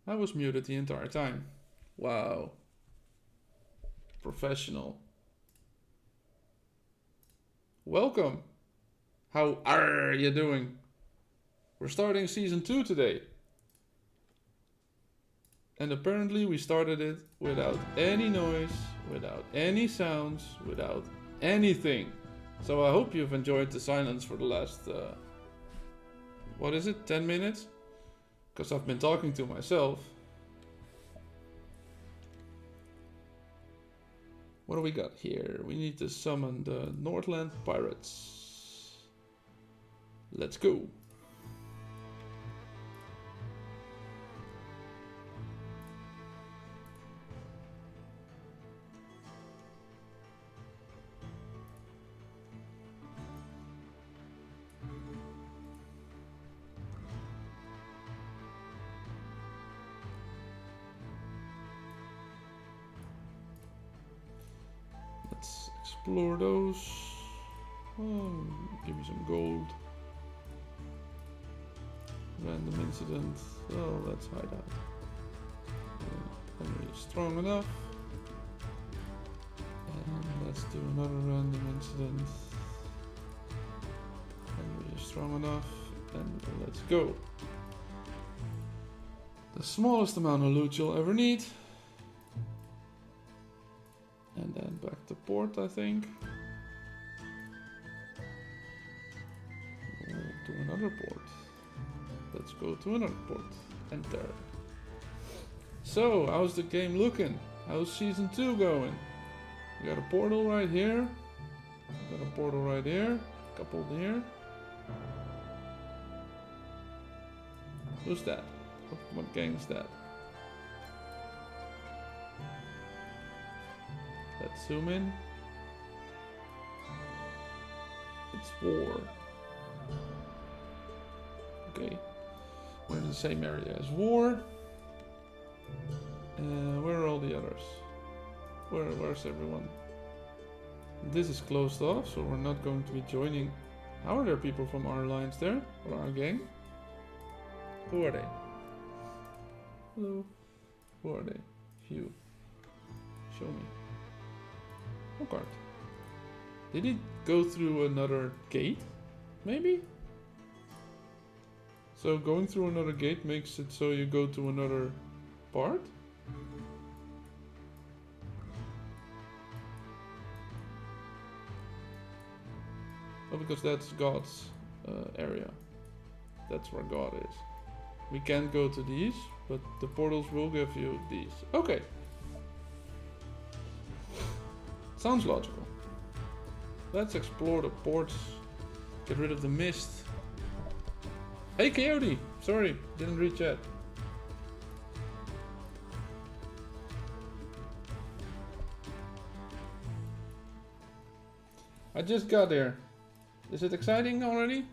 I was muted the entire time. Wow. Professional. Welcome. How are you doing? We're starting season 2 today. And apparently we started it without any noise, without any sounds, without anything. So I hope you've enjoyed the silence for the last, what is it, 10 minutes? Because I've been talking to myself. What do we got here? We need to summon the Northland Pirates. Let's go. Let's explore those. Oh, give me some gold. Random incident. Oh, let's hide out. Enemy is strong enough. And let's do another random incident. Enemy is strong enough. And let's go. The smallest amount of loot you'll ever need. And then back to port, I think. To another port. Let's go to another port. Enter. So, how's the game looking? How's season 2 going? We got a portal right here. We got a portal right here. A couple here. Who's that? What gang is that? Let's zoom in. It's war. Okay. We're in the same area as war. Where are all the others? Where's everyone? This is closed off, so we're not going to be joining. How are there people from our alliance there? Or our gang? Who are they? Hello. Who are they? Few. Show me. Oh, card. Did it go through another gate? Maybe? So going through another gate makes it so you go to another part? Oh, because that's God's area. That's where God is. We can't go to these, but the portals will give you these. Okay. Sounds logical. Let's explore the ports. Get rid of the mist. Hey Coyote! Sorry, didn't read chat. I just got there. Is it exciting already?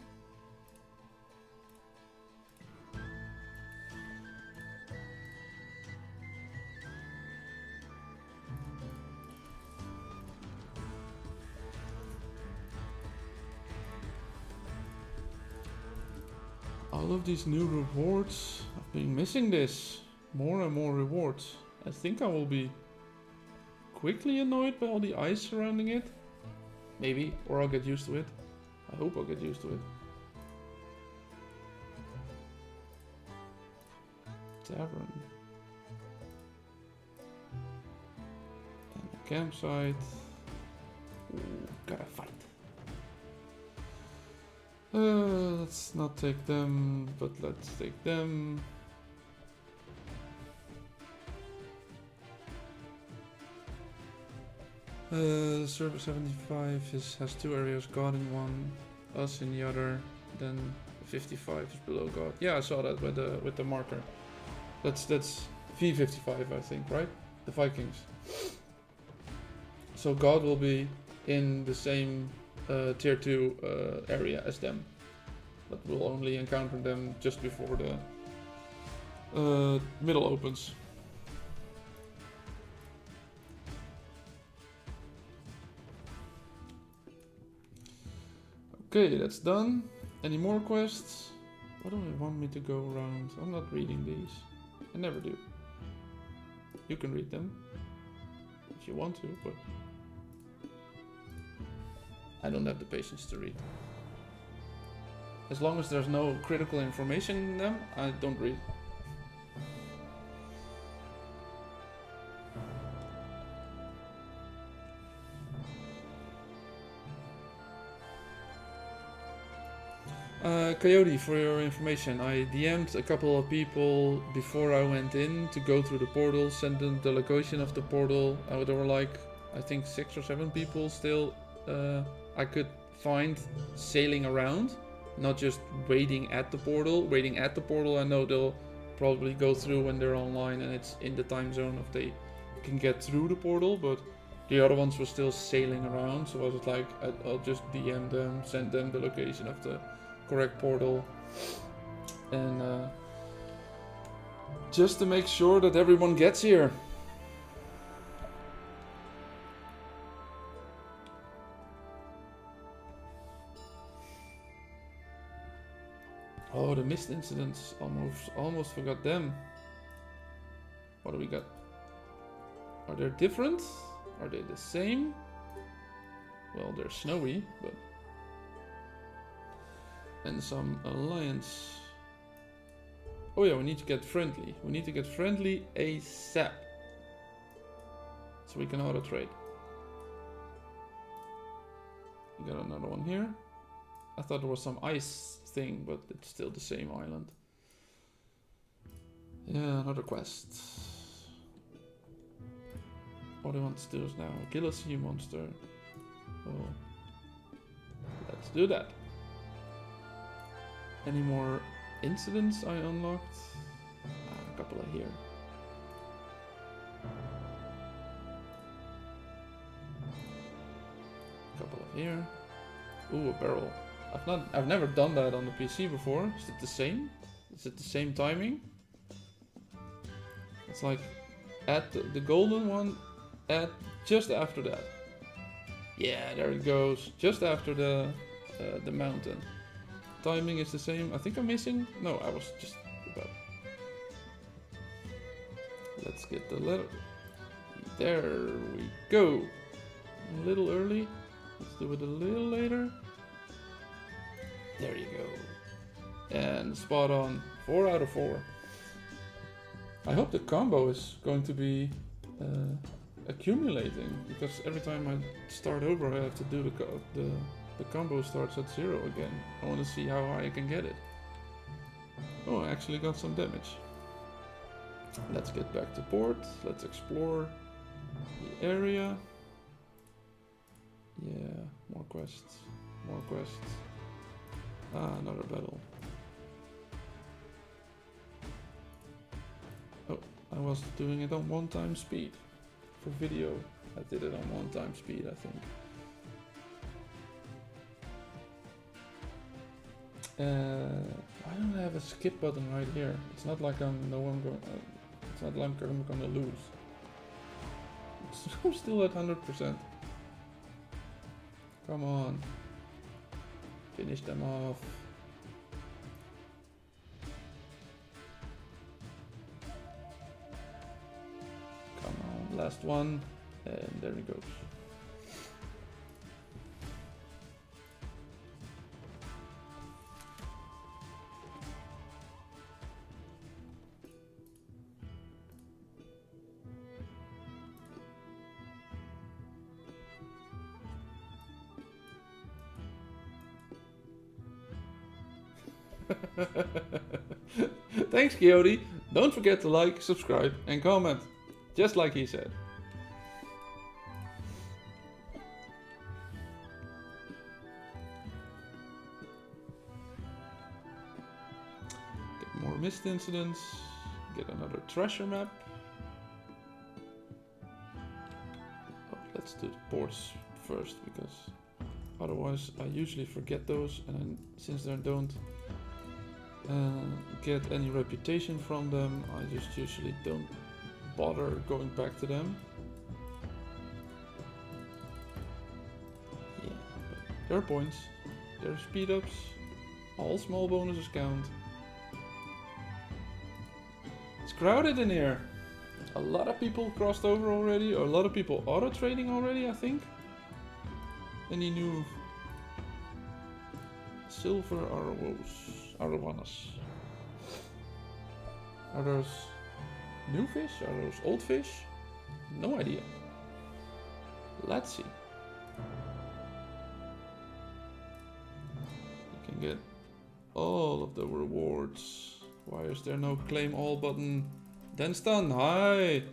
All of these new rewards. I've been missing this. More and more rewards. I think I will be quickly annoyed by all the ice surrounding it. Maybe, or I'll get used to it. I hope I'll get used to it. Tavern. And a campsite. Ooh, gotta fight. Let's not take them, but let's take them. Server 75 has 2 areas, God in one, us in the other, then 55 is below God. Yeah, I saw that with the marker. That's V55, I think, right? The Vikings. So God will be in the same tier 2 area as them, but we'll only encounter them just before the middle opens. Okay, that's done. Any more quests? What do they want me to go around? I'm not reading these. never do. You can read them if you want to, but I don't have the patience to read. As long as there's no critical information in them, I don't read. Coyote, for your information, I DM'd a couple of people before I went in to go through the portal, send them the location of the portal. There were like, I think 6 or 7 people still I could find sailing around, not just waiting at the portal. Waiting at the portal, I know they'll probably go through when they're online and it's in the time zone if they can get through the portal, but the other ones were still sailing around, so I was like, I'll just DM them, send them the location of the correct portal, and just to make sure that everyone gets here. Oh, the mist incidents, almost forgot them. What do we got? Are they different? Are they the same? Well, they're snowy, but... And some alliance. Oh yeah, we need to get friendly. We need to get friendly ASAP. So we can auto trade. We got another one here. I thought there was some ice thing, but it's still the same island. Yeah, another quest. What do we want to do now? Kill a sea monster. Oh. Let's do that. Any more incidents I unlocked? A couple are here. A couple are here. Ooh, a barrel. I've never done that on the PC before. Is it the same? Is it the same timing? It's like at the golden one at just after that. Yeah, there it goes. Just after the mountain. Timing is the same. I think I'm missing. No, I was just about. Let's get the letter. There we go. A little early. Let's do it a little later. There you go. And spot on. 4 out of 4. I hope the combo is going to be accumulating, because every time I start over I have to do the combo starts at 0 again. I want to see how high I can get it. Oh, I actually got some damage. Let's get back to port. Let's explore the area. Yeah, more quests. More quests. Ah, another battle. Oh, I was doing it on 1x speed. For video, I did it on 1x speed, I think. Why don't I have a skip button right here? It's not like I'm it's not like I'm gonna lose. I'm still at 100%. Come on. Finish them off. Come on, last one. And there he goes. Thanks, Coyote. Don't forget to like, subscribe, and comment. Just like he said. Get more mist incidents. Get another treasure map. Oh, let's do the ports first, because otherwise I usually forget those, and since I don't get any reputation from them, I just usually don't bother going back to them. Yeah, but there are points, there are speed ups, all small bonuses count. It's crowded in here. A lot of people crossed over already, or a lot of people auto-trading already, I think. Any new silver Arawanas? Are those new fish? Are those old fish? No idea. Let's see. You can get all of the rewards. Why is there no claim all button? Denstan, hi!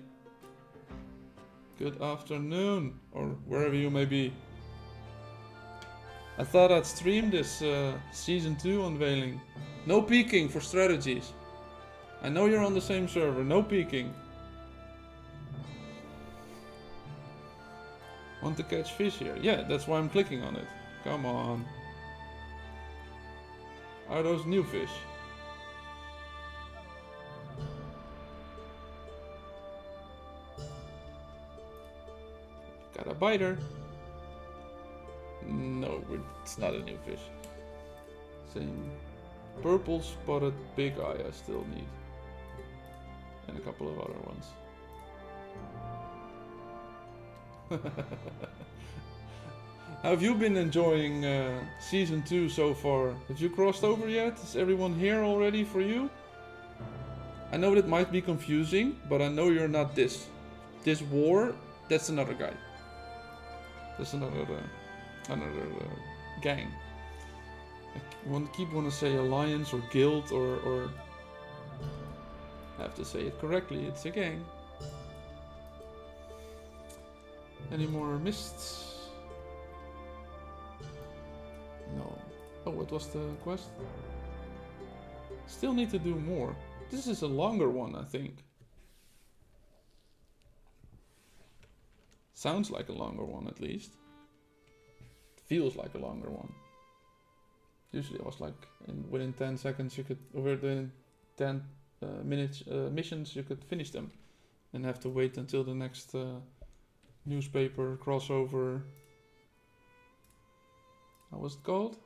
Good afternoon, or wherever you may be. I thought I'd stream this Season 2 unveiling. No peeking for strategies. I know you're on the same server, no peeking. Want to catch fish here? Yeah, that's why I'm clicking on it. Come on. Are those new fish? Got a biter. No, it's not a new fish. Same. Purple spotted big eye I still need. And a couple of other ones. How have you been enjoying Season 2 so far? Have you crossed over yet? Is everyone here already for you? I know that might be confusing, but I know you're not this. This war, that's another guy. That's another gang. I keep want to say alliance or guild or I have to say it correctly, it's a gang. Any more mists? No. Oh, what was the quest? Still need to do more. This is a longer one, I think. Sounds like a longer one at least. Feels like a longer one. Usually it was like within 10 seconds you could, or within 10 minutes missions you could finish them. And have to wait until the next newspaper crossover. How was it called?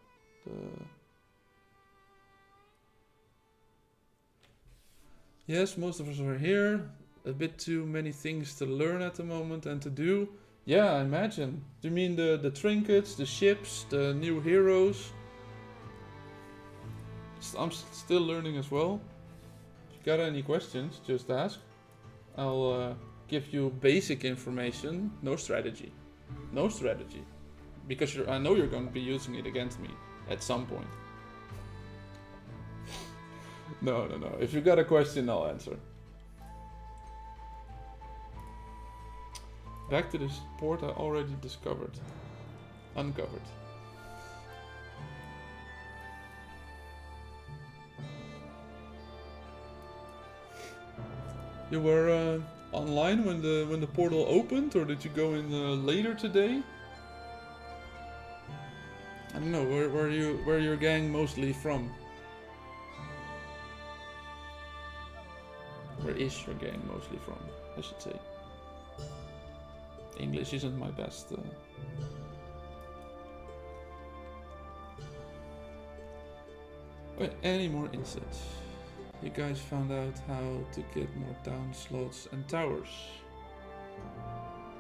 Yes, most of us are here. A bit too many things to learn at the moment and to do. Yeah, I imagine. Do you mean the trinkets, the ships, the new heroes? I'm still learning as well. If you got any questions, just ask. I'll give you basic information, no strategy. No strategy. Because I know you're going to be using it against me at some point. No. If you got a question, I'll answer. Back to this port I already uncovered. You were online when the portal opened, or did you go in later today? I don't know. Where your gang mostly from? Where is your gang mostly from? I should say. English isn't my best. Wait, any more insights? You guys found out how to get more town slots and towers.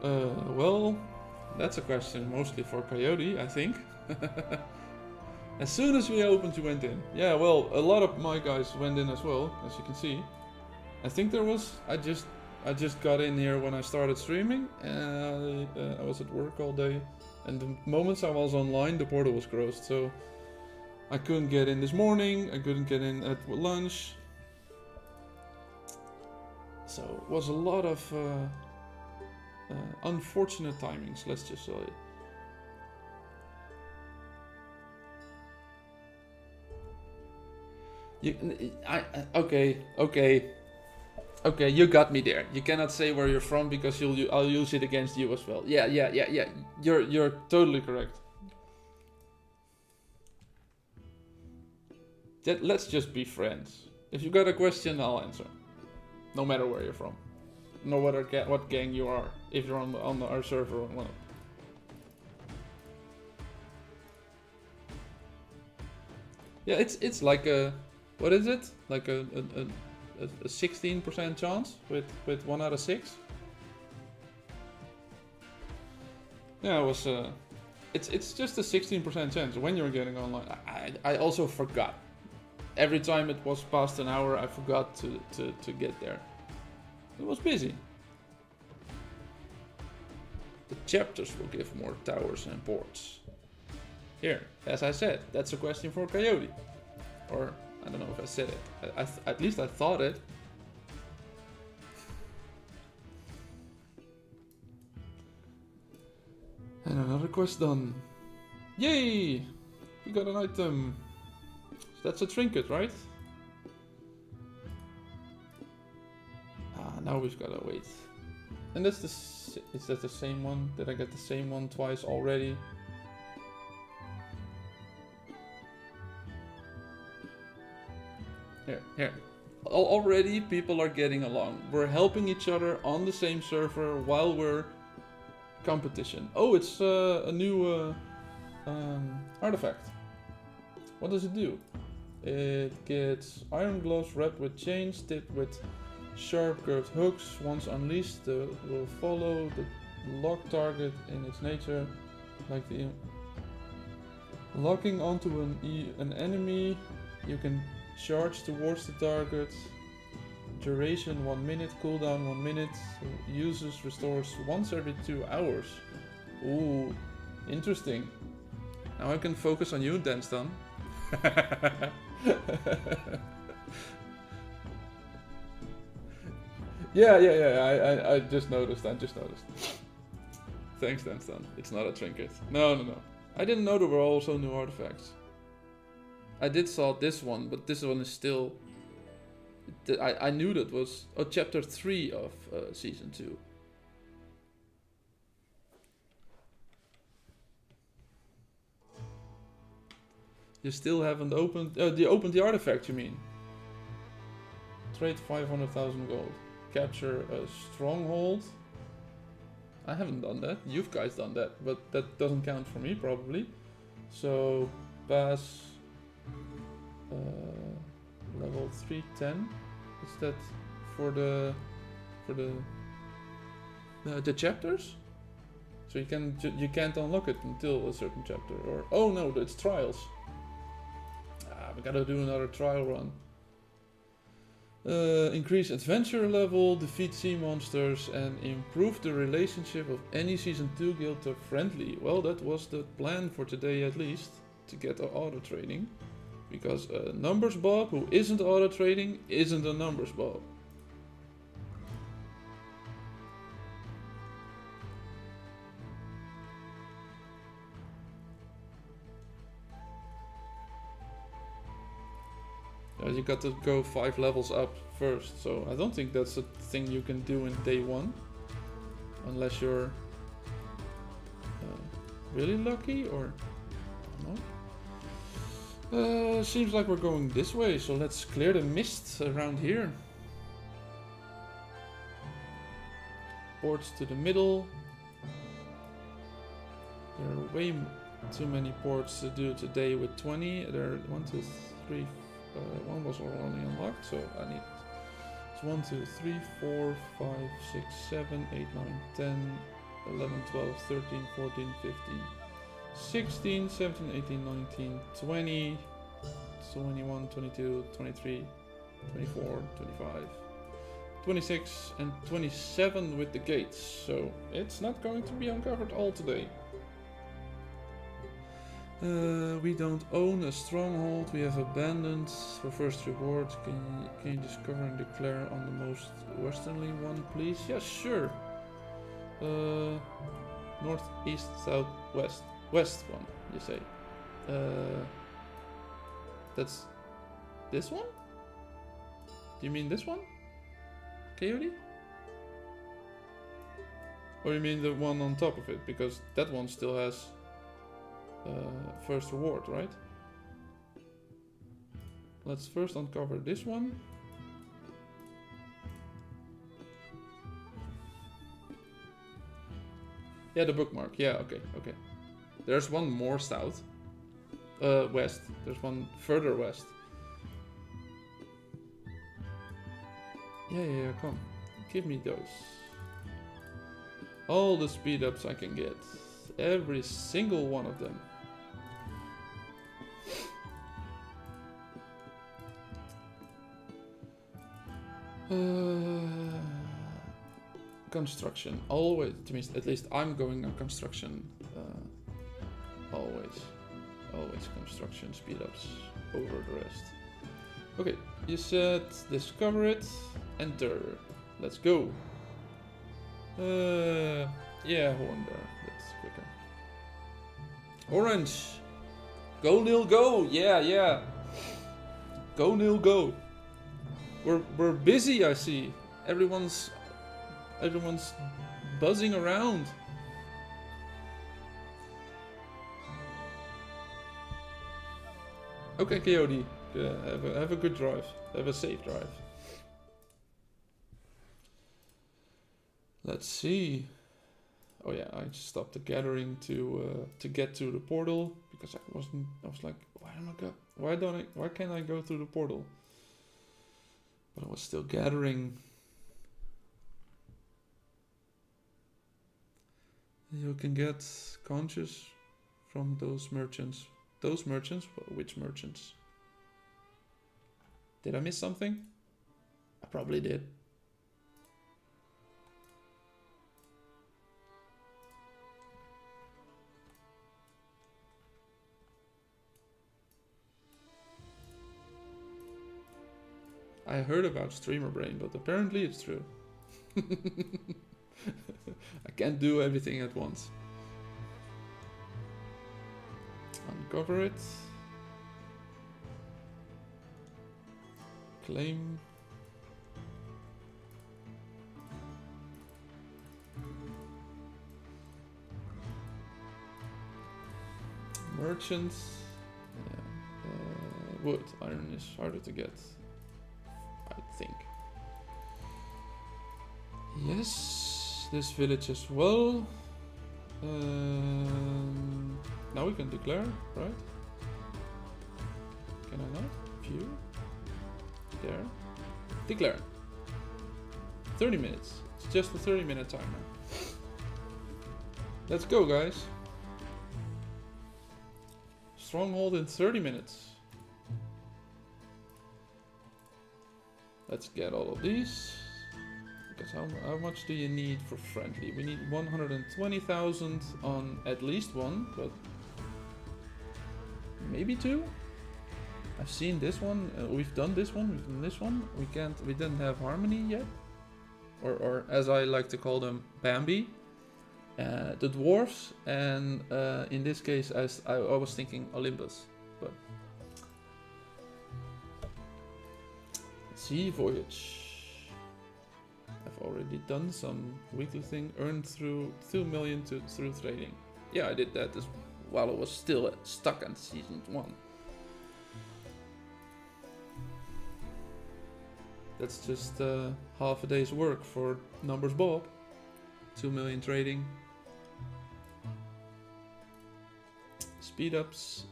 Well, that's a question mostly for Coyote, I think. As soon as we opened, you went in. Yeah, well, a lot of my guys went in as well, as you can see. I think there was. I just got in here when I started streaming, and I was at work all day. And the moments I was online, the portal was closed, so I couldn't get in this morning. I couldn't get in at lunch. So it was a lot of unfortunate timings, let's just say. Okay, you got me there. You cannot say where you're from because I'll use it against you as well. Yeah. You're totally correct. Let's just be friends. If you got a question, I'll answer. No matter where you're from. No matter what gang you are. If you're on our server or not. Yeah, it's like a... What is it? Like a a 16% chance with 1 out of 6. Yeah, it was. It's just a 16% chance when you're getting online. I also forgot. Every time it was past an hour, I forgot to get there. It was busy. The chapters will give more towers and ports. Here, as I said, that's a question for Coyote. Or, I don't know if I said it. At least I thought it. And another quest done. Yay! We got an item. So that's a trinket, right? Now we've gotta wait. And that's is that the same one? Did I get the same one twice already? Here. Already people are getting along. We're helping each other on the same server while we're competition. Oh, it's a new artifact. What does it do? It gets iron gloves wrapped with chains, tipped with sharp curved hooks. Once unleashed, will follow the lock target in its nature, like the locking onto an enemy. You can charge towards the target. Duration 1 minute, cooldown 1 minute. Uses restores once every 2 hours. Ooh, interesting. Now I can focus on you, Denston. Yeah. I just noticed. Thanks, Denston. It's not a trinket. No. I didn't know there were also new artifacts. I did saw this one, but this one is still. I knew that was chapter 3 of season 2. You still haven't opened. You opened the artifact, you mean? Trade 500,000 gold. Capture a stronghold. I haven't done that. You guys done that, but that doesn't count for me probably. So pass. Level 310. Is that for the chapters? So you can't unlock it until a certain chapter, or oh no, it's trials. We gotta do another trial run. Increase adventure level, defeat sea monsters, and improve the relationship of any season 2 guild to friendly. Well, that was the plan for today at least, to get our auto trading. Because a numbers Bob who isn't auto trading isn't a numbers Bob. You got to go 5 levels up first, so I don't think that's a thing you can do in day 1. Unless you're really lucky, or I don't know. Seems like we're going this way, so let's clear the mist around here. Ports to the middle. There are way too many ports to do today with 20. There are 1, 2, 3. One was already unlocked, so I need. It's 1, 2, 3, 4, 5, 6, 7, 8, 9, 10, 11, 12, 13, 14, 15. 16, 17, 18, 19, 20, 21, 22, 23, 24, 25, 26, and 27 with the gates. So it's not going to be uncovered all today. We don't own a stronghold. We have abandoned. For first reward, can you discover and declare on the most westernly one, please? Yes, sure. North, east, south, west. West one, you say. That's this one? Do you mean this one? Coyote? Or you mean the one on top of it? Because that one still has first reward, right? Let's first uncover this one. Yeah, the bookmark. Yeah, okay. There's one more south. West. There's one further west. Yeah, come. Give me those. All the speed ups I can get. Every single one of them. Construction. Always. At least I'm going on construction. Always. Always construction speed ups over the rest. Okay, you said discover it. Enter. Let's go. Yeah, horn there. That's quicker. Orange. Go Nil go. Yeah. Go Nil go. We're busy, I see. Everyone's buzzing around. Okay, Coyote. Have a good drive. Have a safe drive. Let's see. Oh yeah, I just stopped the gathering to get to the portal because I was like, why can't I go through the portal? But I was still gathering. You can get conches from those merchants. Those merchants? Which merchants? Did I miss something? I probably did. I heard about streamer brain, but apparently it's true. I can't do everything at once. Uncover it. Claim. Merchants. Yeah. Wood. Iron is harder to get. I think. Yes, this village as well. Now we can declare, right? Can I not? View. There. Declare. 30 minutes. It's just a 30-minute timer. Let's go, guys. Stronghold in 30 minutes. Let's get all of these. Because how much do you need for friendly? We need 120,000 on at least one, but maybe two? I've seen this one. We've done this one. We've done this one. We didn't have harmony yet, or as I like to call them, Bambi. The dwarves, and in this case, as I was thinking Olympus, but sea voyage. I've already done some weekly thing, earned through 2 million through trading. Yeah, I did that as while I was still stuck on season 1. That's just half a day's work for Numbers Bob. 2 million trading. Speed ups,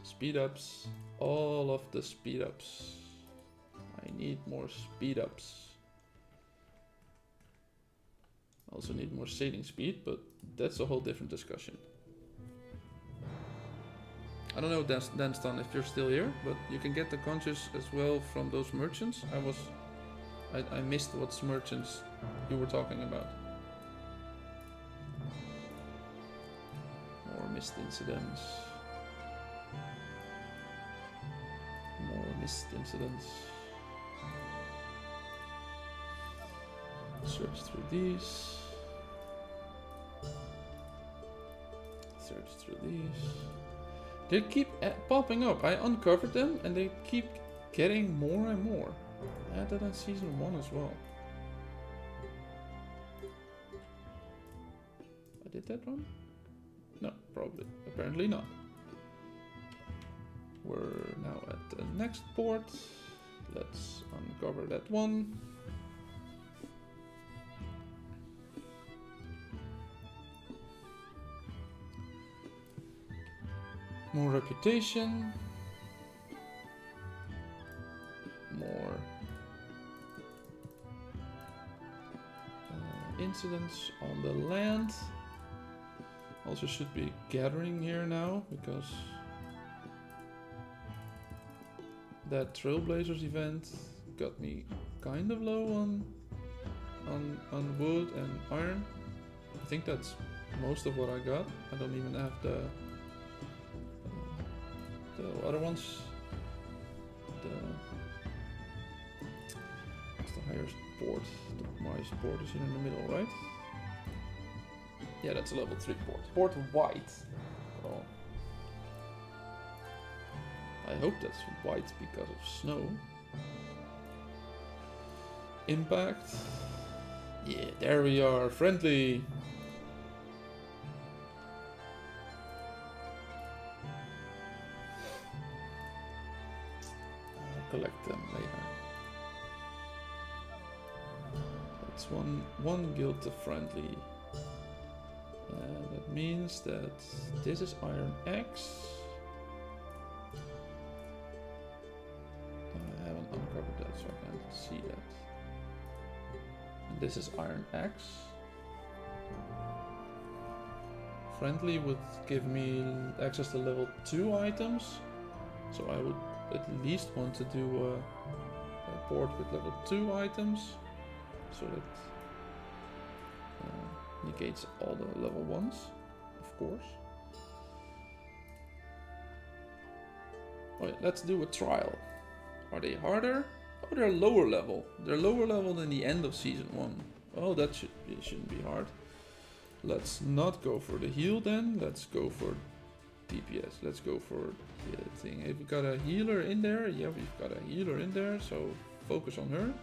all of the speed ups. I need more speed ups. Also need more sailing speed, but that's a whole different discussion. I don't know, Danstan, if you're still here, but you can get the conches as well from those merchants. I missed what merchants you were talking about. More missed incidents. More missed incidents. Search through these. Search through these. They keep popping up. I uncovered them and they keep getting more and more. I had that in season 1 as well. I did that one? No, probably. Apparently not. We're now at the next port. Let's uncover that one. More reputation. More incidents on the land. Also should be gathering here now, because that Trailblazers event got me kind of low on wood and iron. I think that's most of what I got. I don't even have the other ones. What's the highest port? My port is here in the middle, right? Yeah, that's a level 3 port. Port white. Oh. I hope that's white because of snow. Impact. Yeah, there we are. Friendly. I'll collect them later. That's one guild to friendly. That means that this is Iron X. I haven't uncovered that, so I can't see that. And this is Iron X. Friendly would give me access to level 2 items, so I would at least want to do a port with level 2 items, so that negates all the level 1s, of course. Alright, let's do a trial. Are they harder? Oh, they're lower level. They're lower level than the end of season 1. Oh, that shouldn't be hard. Let's not go for the heal then. Let's go for DPS. Let's go for the thing. If we got a healer in there, yeah, we've got a healer in there, so focus on her.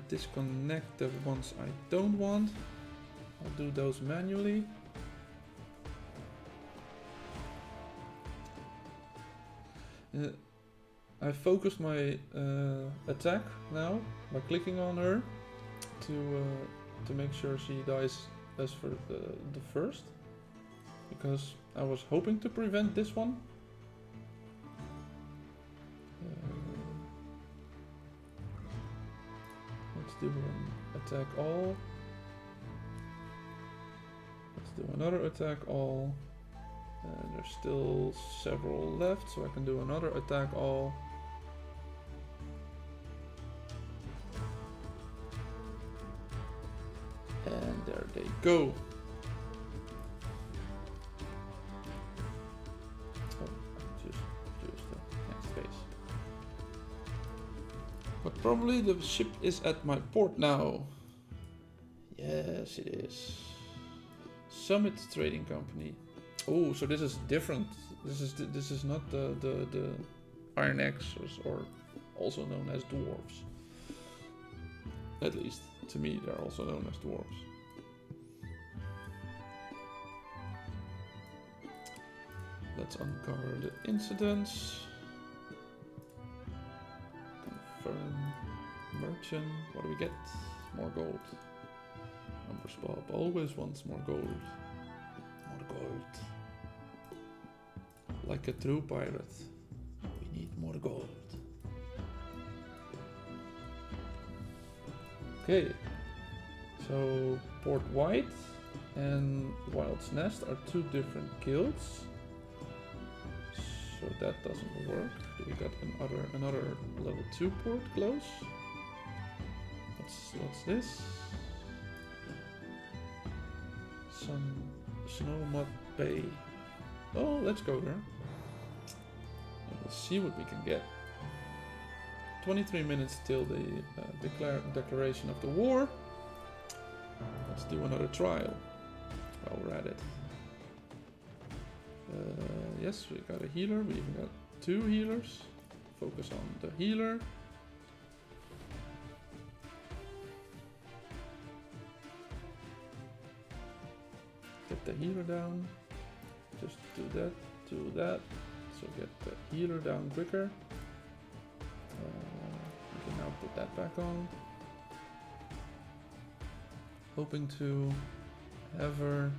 Disconnect the ones I don't want. I'll do those manually. I focused my attack now by clicking on her to make sure she dies as for the first, because I was hoping to prevent this one. Let's do an attack all. Let's do another attack all. There's still several left, so I can do another attack all. And there they go. Oh, just the next phase. But probably the ship is at my port now. Yes, it is. Summit Trading Company. Oh, so this is different. This is not the Iron X, or also known as dwarves. At least to me, they're also known as dwarves. Let's uncover the incidents. Confirm merchant. What do we get? More gold. Numbers Bob always wants more gold. More gold. Like a true pirate, we need more gold. Okay, so Port White and Wild's Nest are two different guilds, so that doesn't work. We got another level 2 port close. What's this? Some Snow Mud Bay. Oh, let's go there. And we'll see what we can get. 23 minutes till the declaration of the war. Let's do another trial while we're at it. Yes, we got a healer. We even got 2 healers. Focus on the healer. Get the healer down. Just do that. So get the healer down quicker. We can now put that back on. Hoping to have her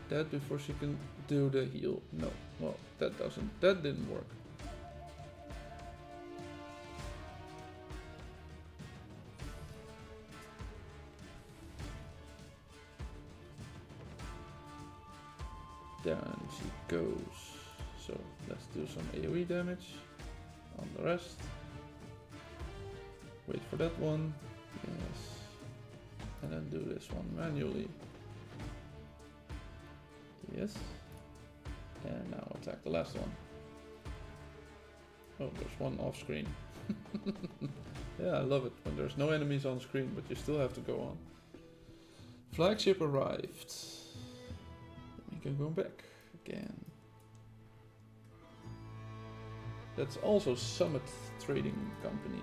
dead before she can do the heal. No, well, that didn't work. Down she goes. So let's do some AoE damage on the rest. Wait for that one. Yes. And then do this one manually. Yes. And now attack the last one. Oh, there's one off screen. Yeah, I love it when there's no enemies on screen, but you still have to go on. Flagship arrived. We can go back again. That's also Summit Trading Company.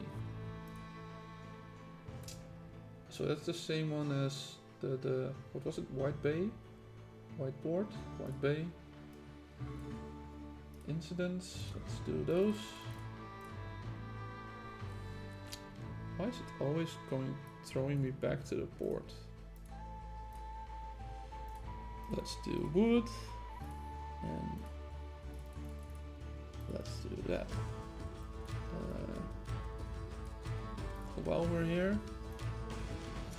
So that's the same one as the what was it? White Bay? Whiteboard? White Bay? Incidents. Let's do those. Why is it always throwing me back to the port? Let's do wood. And let's do that. While we're here,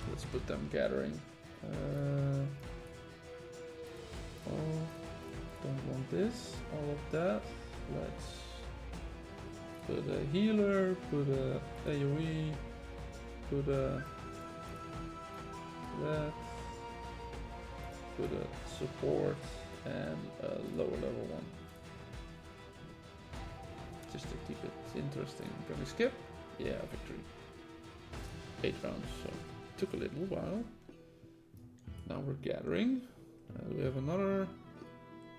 let's put them gathering. Oh, don't want this, all of that. Let's put a healer, put a AoE, put a that, put a support, and a lower level one. Just to keep it interesting. Can we skip? Yeah, victory. 8 rounds, so it took a little while. Now we're gathering. Do we have another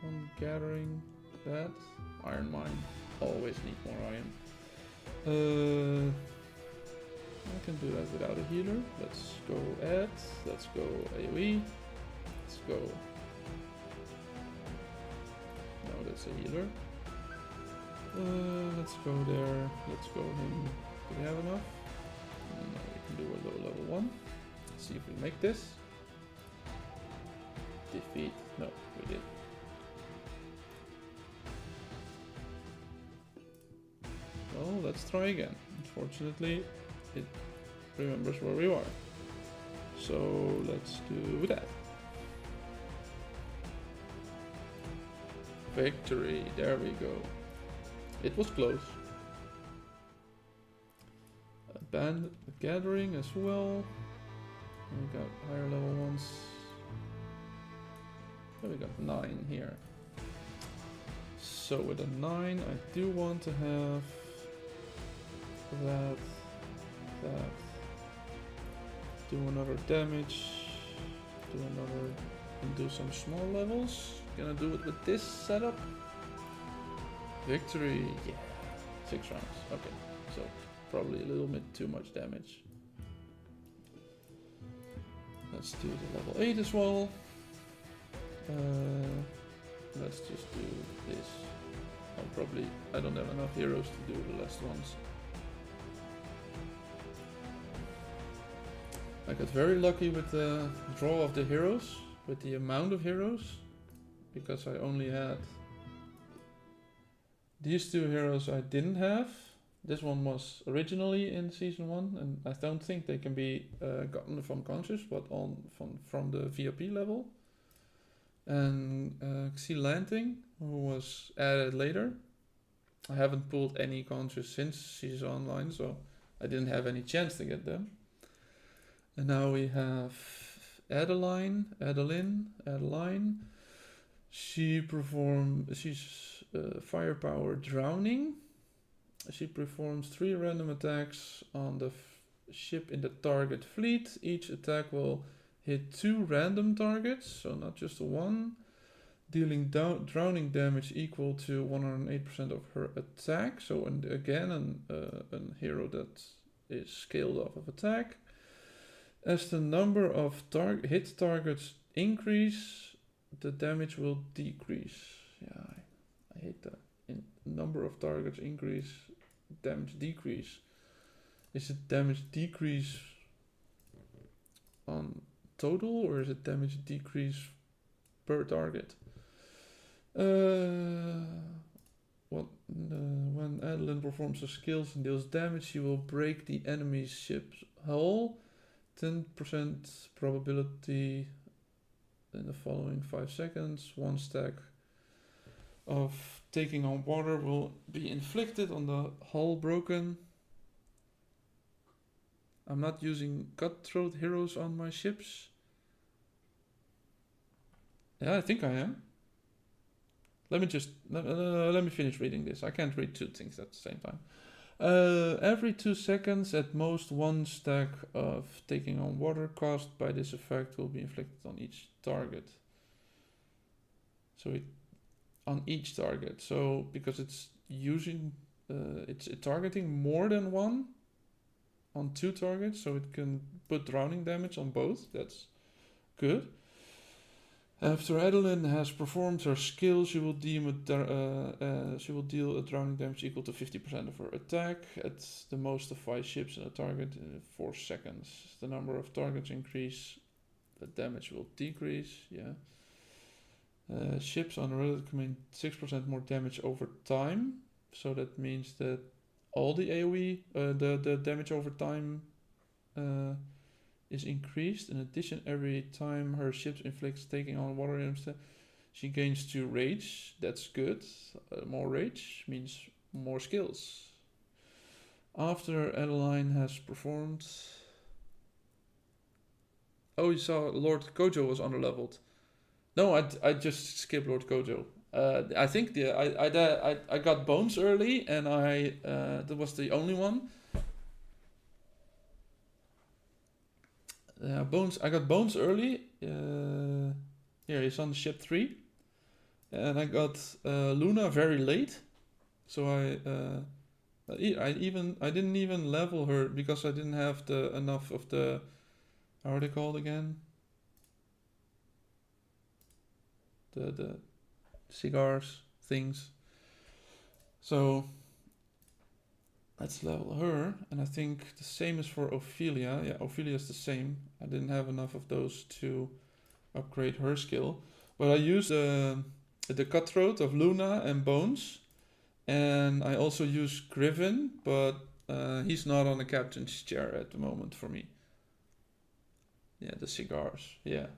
one gathering? That iron mine. Always need more iron. I can do that without a healer. Let's go add. Let's go AoE. Let's go. No, that's a healer. Let's go there. Let's go him. Do we have enough? No, we can do a low level one. Let's see if we make this. Defeat. No, we did. Well, let's try again. Unfortunately, it remembers where we are. So let's do that. Victory. There we go. It was close. A band gathering as well. And we got higher level ones. Oh, we got 9 here. So with a 9, I do want to have that. Do another damage. Do another, and do some small levels. Gonna do it with this setup. Victory, yeah. 6 rounds, okay. So probably a little bit too much damage. Let's do the level 8 as well. Let's just do this. I don't have enough heroes to do the last ones. I got very lucky with the draw of the heroes, with the amount of heroes, because I only had these 2 heroes I didn't have. This one was originally in season 1, and I don't think they can be gotten from Conscious, but from the VIP level. And Xi Lanting, who was added later. I haven't pulled any Conscious since she's online, so I didn't have any chance to get them. And now we have Adeline. She's firepower drowning. She performs 3 random attacks on the ship in the target fleet. Each attack will hit 2 random targets, so not just one, dealing drowning damage equal to 108% of her attack. So again, a hero that is scaled off of attack. As the number of hit targets increase, the damage will decrease. Yeah, I hate that. Number of targets increase, damage decrease. Is it damage decrease on total, or is it damage decrease per target? When Adeline performs her skills and deals damage, she will break the enemy's ship's hull. 10% probability in the following 5 seconds. 1 stack of taking on water will be inflicted on the hull broken. I'm not using cutthroat heroes on my ships. Yeah, I think I am. Let me finish reading this. I can't read two things at the same time. Every 2 seconds, at most 1 stack of taking on water caused by this effect will be inflicted on each target. So on each target. So because it's using, it's targeting more than one on 2 targets, so it can put drowning damage on both. That's good. After Adeline has performed her skill, she will deal a drowning damage equal to 50% of her attack at the most of 5 ships in a target in 4 seconds. The number of targets increase, the damage will decrease. Yeah. Ships on a relative command 6% more damage over time. So that means that all the AoE, the damage over time is increased. In addition, every time her ship inflicts taking on water damage, she gains 2 rage. That's good. More rage means more skills. After Adeline has performed... Oh, you saw Lord Kojo was underleveled. No, I just skipped Lord Kojo. I think I got bones early, and that was the only one. Bones. I got bones early. Here he's on ship 3, and I got Luna very late. So I didn't even level her because I didn't have enough of the, how are they called again? The cigars things. So let's level her, and I think the same is for Ophelia. Yeah, Ophelia is the same. I didn't have enough of those to upgrade her skill, but I used the cutthroat of Luna and Bones, and I also use Griffin, but he's not on the captain's chair at the moment for me. Yeah, the cigars. Yeah,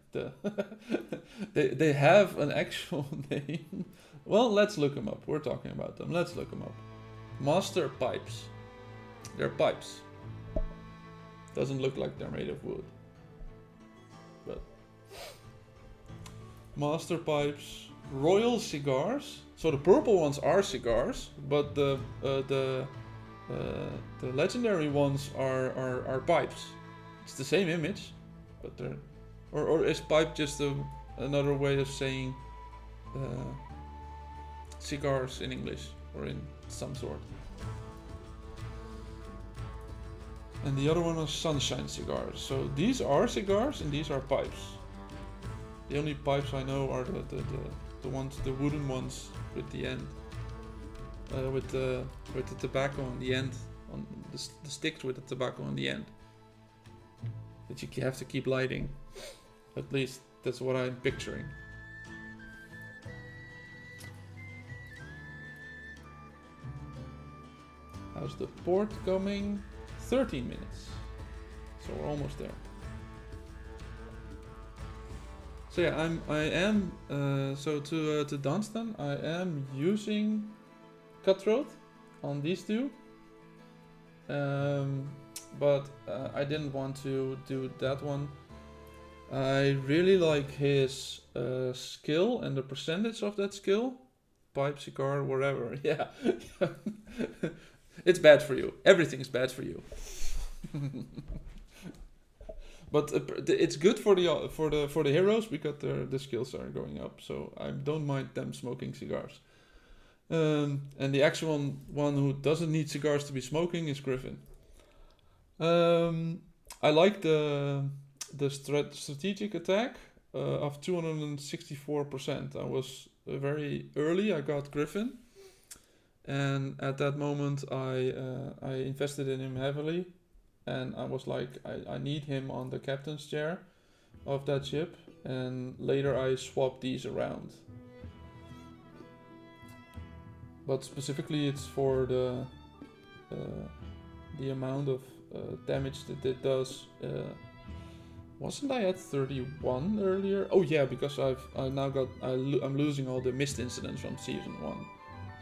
they have an actual name. Well, let's look them up. We're talking about them. Let's look them up. Master pipes. They're pipes. Doesn't look like they're made of wood. But master pipes, royal cigars. So the purple ones are cigars, but the legendary ones are pipes. It's the same image, but they're or is pipe just another way of saying cigars in English or in some sort. And the other one was sunshine cigars. So these are cigars and these are pipes. The only pipes I know are the ones, the wooden ones with the end, with the tobacco on the end, on the sticks with the tobacco on the end, that you have to keep lighting. At least that's what I'm picturing. How's the port coming? 13 minutes. So we're almost there. So yeah, I am so to Dunstan, I am using Cutthroat on these two. But I didn't want to do that one. I really like his skill and the percentage of that skill. Pipe, cigar, whatever. Yeah. It's bad for you. Everything's bad for you. But it's good for the heroes because the skills are going up. So I don't mind them smoking cigars. And the actual one who doesn't need cigars to be smoking is Griffin. I like the strategic attack of 264%. I was very early. I got Griffin, and at that moment I invested in him heavily, and I was like, I need him on the captain's chair of that ship. And later I swapped these around. But specifically, it's for the amount of damage that it does Wasn't I at 31 earlier? Oh yeah, because I'm losing all the missed incidents from season 1.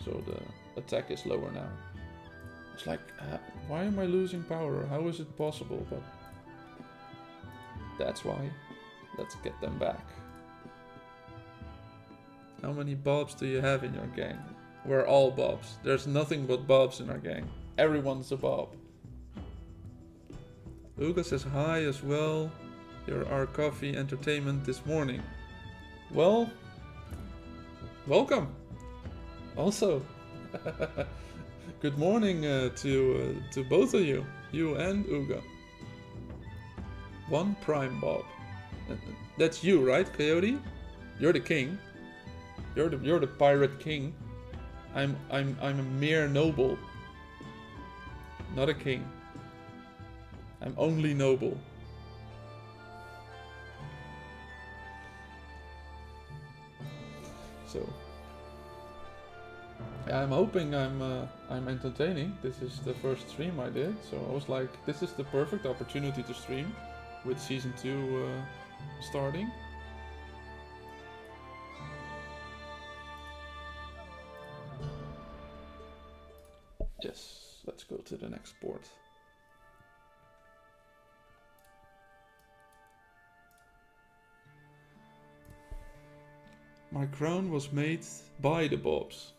So the attack is lower now. It's like, why am I losing power? How is it possible? But that's why. Let's get them back. How many Bobs do you have in your gang? We're all Bobs. There's nothing but Bobs in our gang. Everyone's a Bob. Uga says hi as well. You're our coffee entertainment this morning. Well, welcome. Also, good morning to both of you and Uga. One Prime Bob. That's you, right, Coyote? You're the king. You're the pirate king. I'm a mere noble, not a king. I'm only noble. So I'm hoping I'm entertaining. This is the first stream I did, so I was like, this is the perfect opportunity to stream with season 2 starting. Yes, let's go to the next board. My crown was made by the Bobs.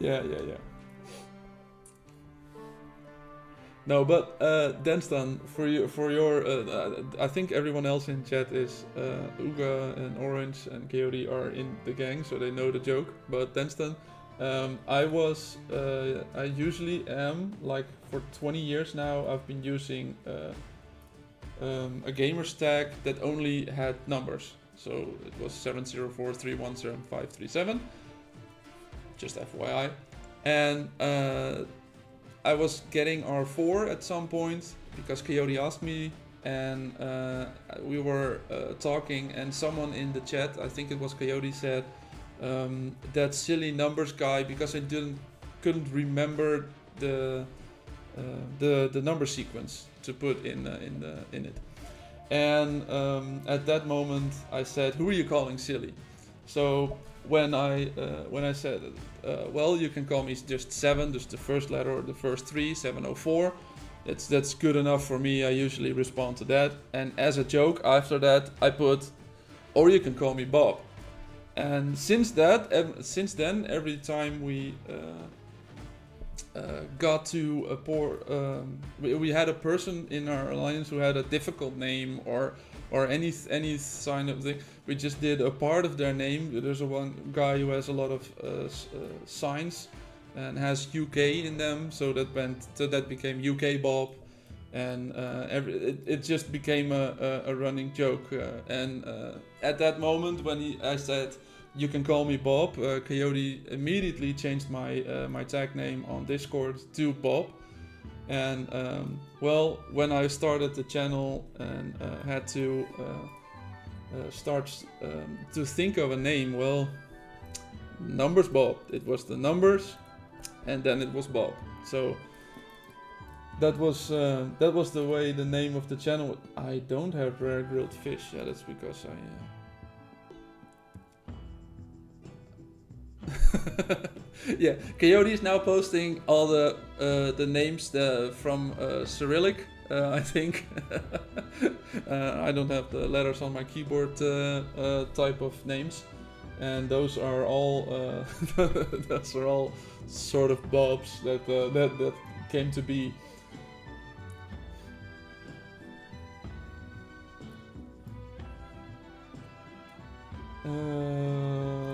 Yeah. No, but Denstan, for your, I think everyone else in chat is Uga and Orange and Coyote are in the gang, so they know the joke. But Denstan, I usually am, like for 20 years now, I've been using a gamer tag that only had numbers. So it was 704317537. Just FYI. And I was getting R4 at some point because Coyote asked me, and we were talking, and someone in the chat, I think it was Coyote, said that silly numbers guy, because I couldn't remember the number sequence to put in it. And at that moment I said, "Who are you calling silly?" So when I said, well, you can call me just 7, just the first letter or the first 3, 704. That's good enough for me. I usually respond to that. And as a joke, after that, I put, or you can call me Bob. And since then, every time we got to a we had a person in our alliance who had a difficult name or any sign of thing, we just did a part of their name. There's one guy who has a lot of signs and has UK in them, so that became UK Bob, and it just became a running joke. And at that moment when I said, "You can call me Bob," Coyote immediately changed my tag name on Discord to Bob. And well, when I started the channel and had to start to think of a name, well, numbers Bob. It was the numbers, and then it was Bob. So that was the way the name of the channel. I don't have rare grilled fish. Yeah, that's because I. Yeah, Coyote is now posting all the names from Cyrillic, I think. I don't have the letters on my keyboard type of names, and those are all sort of Bobs that came to be.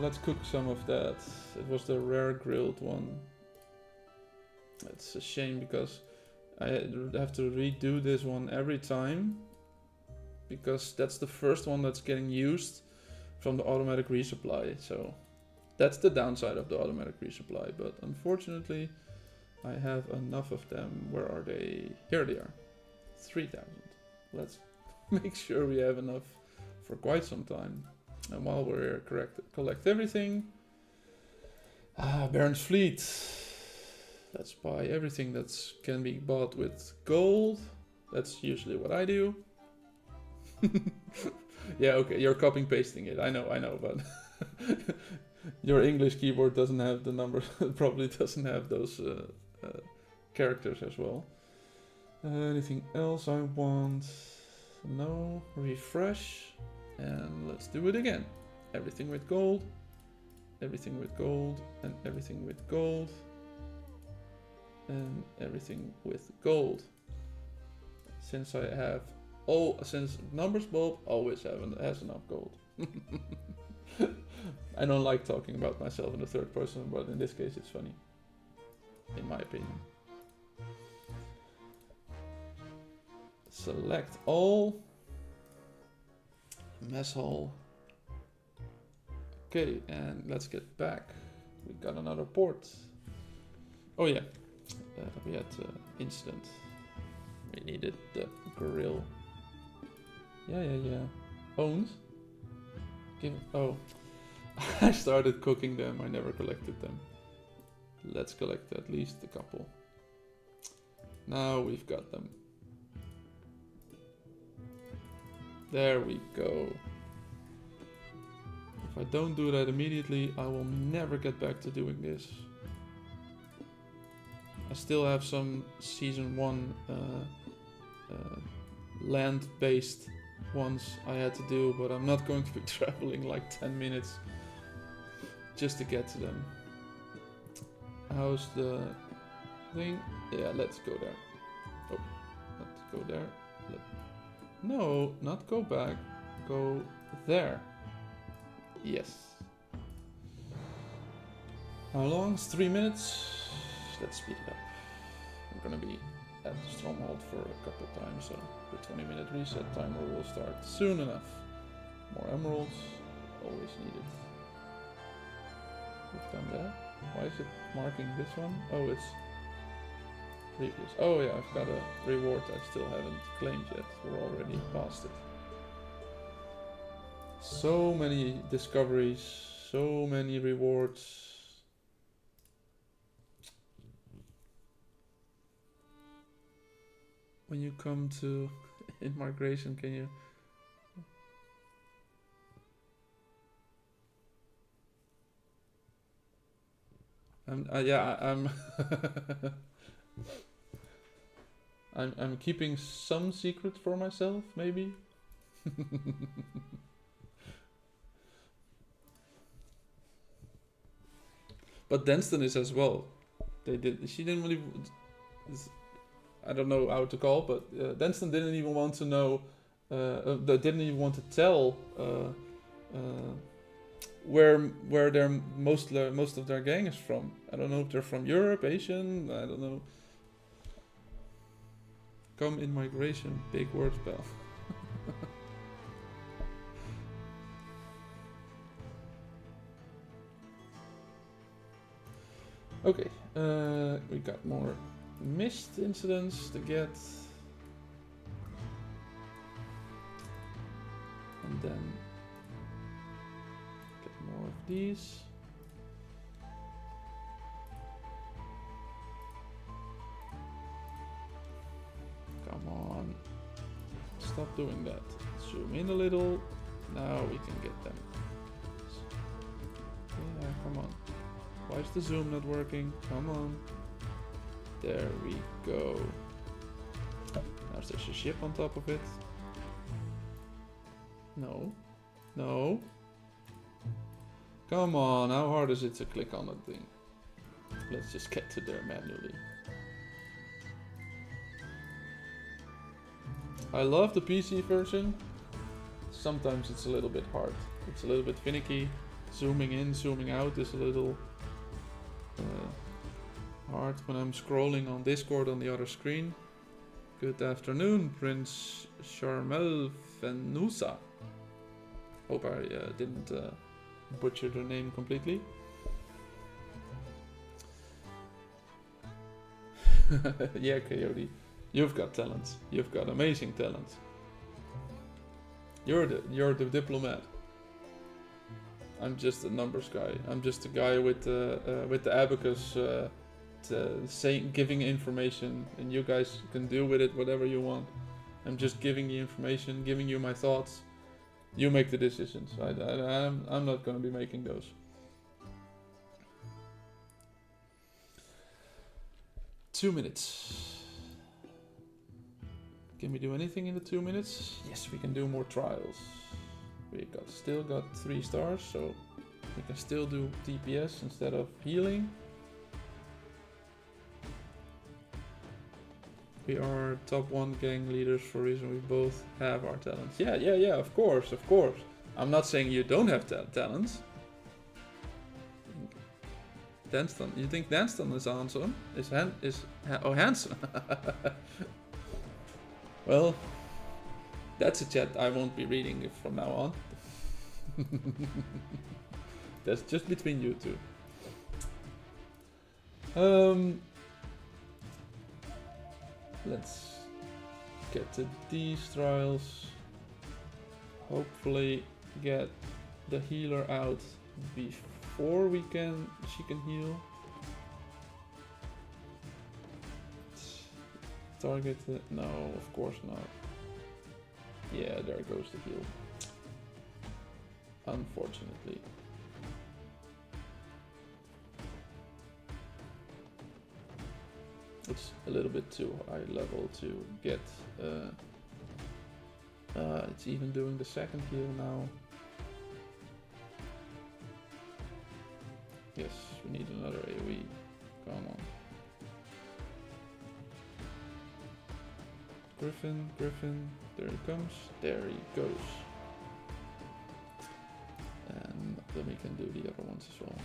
Let's cook some of that. It was the rare grilled one. It's a shame because I have to redo this one every time, because that's the first one that's getting used from the automatic resupply. So that's the downside of the automatic resupply, but unfortunately I have enough of them. Where are they? Here they are. 3,000. Let's make sure we have enough for quite some time. And while we're here, collect everything. Baron's Fleet. Let's buy everything that can be bought with gold. That's usually what I do. Yeah, okay, you're copying pasting it. I know, but your English keyboard doesn't have the numbers. Probably doesn't have those characters as well. Anything else I want? No. Refresh. And let's do it again. Everything with gold. Everything with gold. And everything with gold. And everything with gold. Since I have since numbers bulb always has enough gold. I don't like talking about myself in the third person, but in this case it's funny. In my opinion. Select all. Mess hall. Okay, and let's get back. We got another port. Oh yeah, we had incident. We needed the grill. Yeah. Owned. Oh, I started cooking them. I never collected them. Let's collect at least a couple. Now we've got them. There we go. If I don't do that immediately, I will never get back to doing this. I still have some season 1 land-based ones I had to do, but I'm not going to be traveling like 10 minutes just to get to them. How's the thing? Yeah, let's go there. Oh, let's go there. No, not go back. Go there. Yes. How long? 3 minutes? Let's speed it up. We're gonna be at the Stronghold for a couple times, so the 20-minute reset timer will start soon enough. More emeralds, always needed. We've done that. Why is it marking this one? Oh, it's previous. Oh yeah, I've got a reward I still haven't claimed yet. We're already past it. So many discoveries, so many rewards. When you come to immigration, can you... I'm I'm keeping some secret for myself, maybe. But Denston is as well. She didn't really. I don't know how to call, but Denston didn't even want to know. They didn't even want to tell where their most of their gang is from. I don't know if they're from Europe, Asian. I don't know. Come in migration, big word spell. Okay, we got more missed incidents to get. And then get more of these. Come on. Stop doing that. Zoom in a little. Now we can get them. Yeah, come on. Why is the zoom not working? Come on. There we go. Now there's a ship on top of it. No. No. Come on, how hard is it to click on that thing? Let's just get to there manually. I love the PC version. Sometimes it's a little bit hard. It's a little bit finicky. Zooming in, zooming out is a little hard when I'm scrolling on Discord on the other screen. Good afternoon, Prince Sharmel Fenusa. Hope I didn't butcher the name completely. Yeah, Coyote. You've got talent. You've got amazing talent. You're the diplomat. I'm just a numbers guy. I'm just a guy with the abacus giving information, and you guys can do with it whatever you want. I'm just giving the information, giving you my thoughts. You make the decisions. I'm not going to be making those. Two minutes. Can we do anything in the 2 minutes? Yes, we can do more trials. We still got 3 stars, so we can still do DPS instead of healing. We are top 1 gang leaders for a reason. We both have our talents. Yeah, of course. I'm not saying you don't have talents. Danston, you think Danston is handsome? Handsome? Well, that's a chat I won't be reading from now on. That's just between you two. Let's get to these trials. Hopefully get the healer out before she can heal. Target it. No, of course not. Yeah, there goes the heal. Unfortunately. It's a little bit too high level to get. It's even doing the second heal now. Yes, we need another AoE. Come on. Griffin, there he comes. There he goes. And then we can do the other ones as well.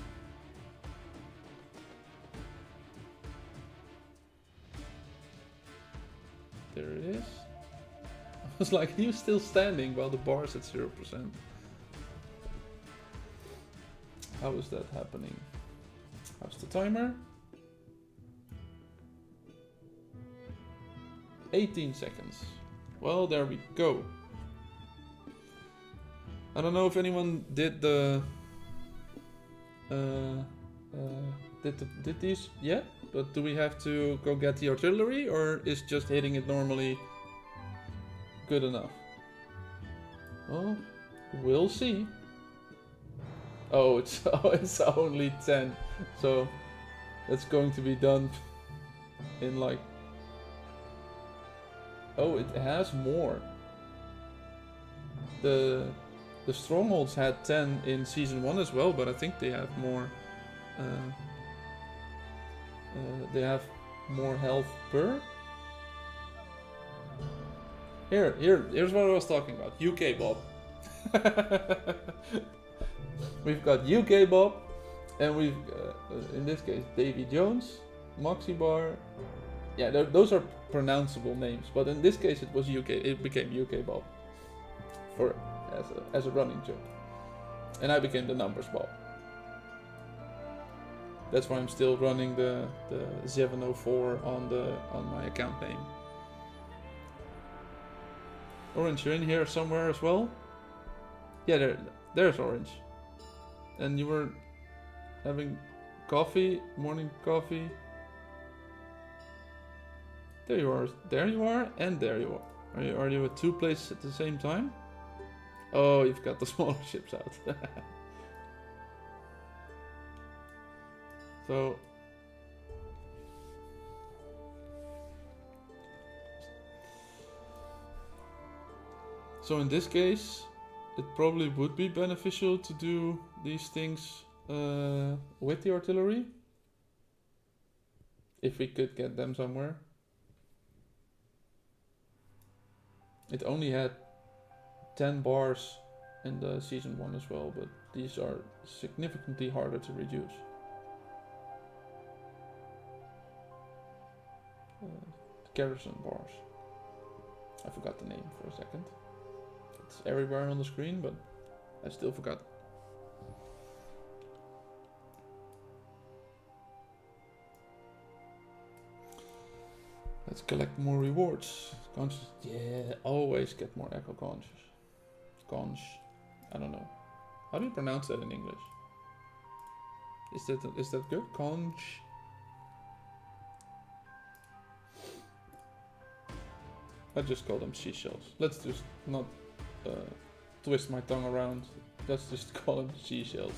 There it is. I was like, he was still standing while the bar is at 0%. How is that happening? How's the timer? 18 seconds. Well, there we go. I don't know if anyone did the did these yet, but do we have to go get the artillery, or is just hitting it normally good enough? Well, we'll see. Oh, it's only 10, so that's going to be done in like. Oh, it has more. The Strongholds had 10 in season 1 as well, but I think they have more. They have more health per. Here's what I was talking about. UK Bob. We've got UK Bob, and we've in this case Davy Jones, Moxie Bar. Yeah, those are pronounceable names, but in this case it was UK. It became UK Bob as a running joke, and I became the numbers Bob. That's why I'm still running the 704 on my account name. Orange, you're in here somewhere as well. Yeah, there's Orange, and you were having coffee, morning coffee. There you are, and there you are. Are you at 2 places at the same time? Oh, you've got the smaller ships out. So in this case, it probably would be beneficial to do these things with the artillery, if we could get them somewhere. It only had 10 bars in the season 1 as well, but these are significantly harder to reduce. The garrison bars. I forgot the name for a second. It's everywhere on the screen, but I still forgot. Let's collect more rewards. Conscious, yeah, always get more echo conscious. Conch, I don't know. How do you pronounce that in English? Is that good? Conch. I just call them seashells. Let's just not twist my tongue around. Let's just call them seashells.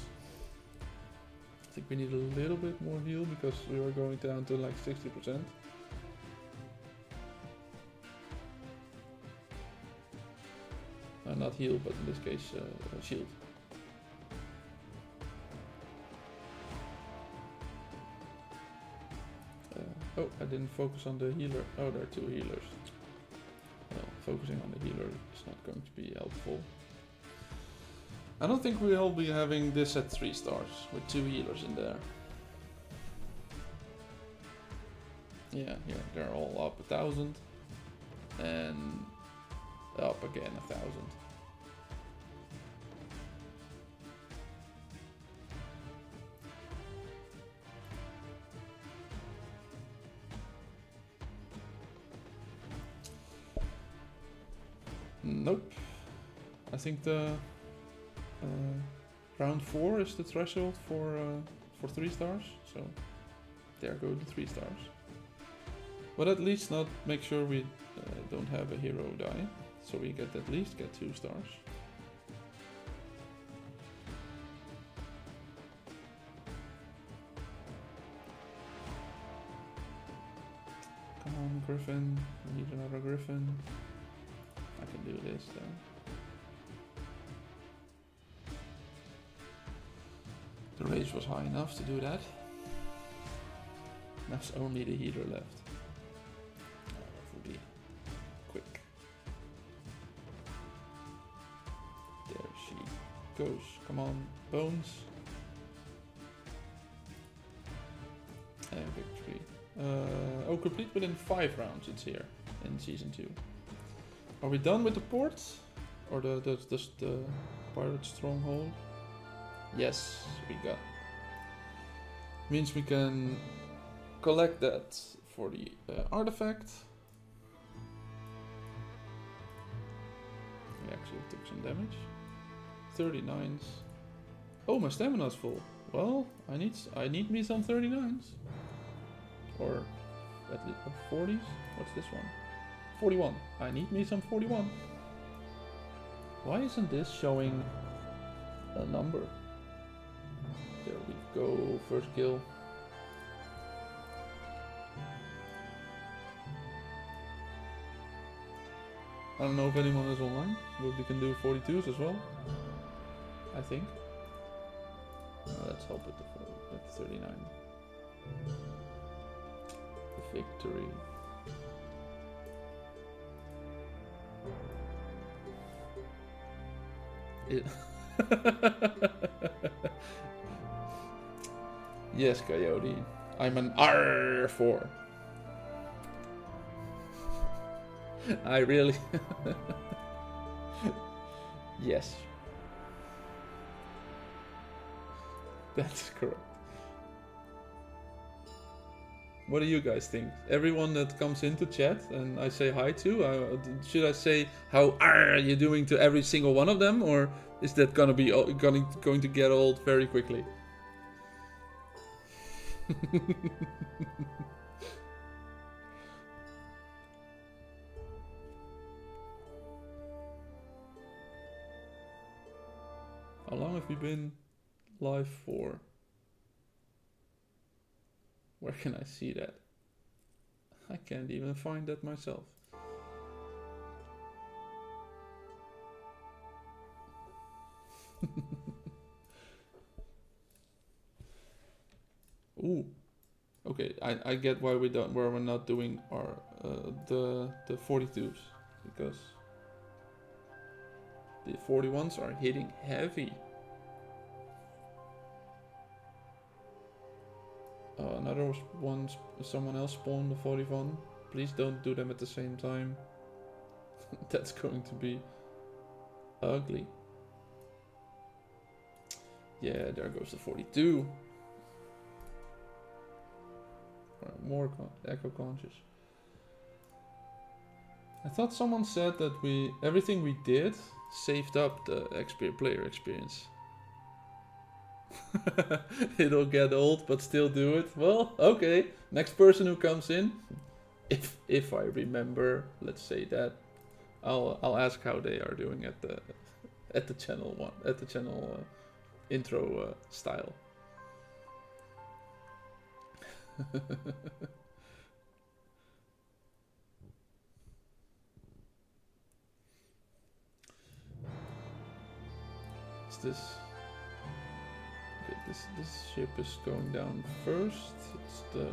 I think we need a little bit more heal because we were going down to like 60%. Not heal, but in this case, shield. Oh, I didn't focus on the healer. Oh, there are two healers. Well, focusing on the healer is not going to be helpful. I don't think we'll be having this at 3 stars with 2 healers in there. Yeah, here they're all up 1,000 and up again 1,000. Nope. I think the round 4 is the threshold for 3 stars. So there go the 3 stars. But at least not make sure we don't have a hero die. So we get at least get 2 stars. Come on, Griffin. We need another Griffin. I can do this then. The rage was high enough to do that. There's only the healer left. That will be quick. There she goes. Come on, Bones. And victory. Oh, complete within 5 rounds it's here in Season 2. Are we done with the ports? Or the pirate stronghold? Yes, we got. Means we can collect that for the artifact. We actually took some damage. 39s. Oh, my stamina's full. Well, I need me some 39s. Or at least 40s. What's this one? 41. I need me some 41. Why isn't this showing a number? There we go. First kill. I don't know if anyone is online, but we can do 42s as well. I think. Let's help with the 39. The victory. Yes, Coyote. I'm an R4. I really... Yes. That's correct. What do you guys think? Everyone that comes into chat and I say hi to, should I say how are you doing to every single one of them, or is that gonna be going to get old very quickly? How long have we been live for? Where can I see that? I can't even find that myself. Ooh. Okay, I get why we're not doing our the 42s, because the 41s are hitting heavy. Another one, someone else spawned the 41. Please don't do them at the same time. That's going to be ugly. Yeah, there goes the 42. More echo conscious. I thought someone said that everything we did saved up the player experience. It'll get old, but still do it. Well, okay. Next person who comes in, if I remember, let's say that. I'll ask how they are doing at the channel intro style. Is this? Okay, this ship is going down first. It's the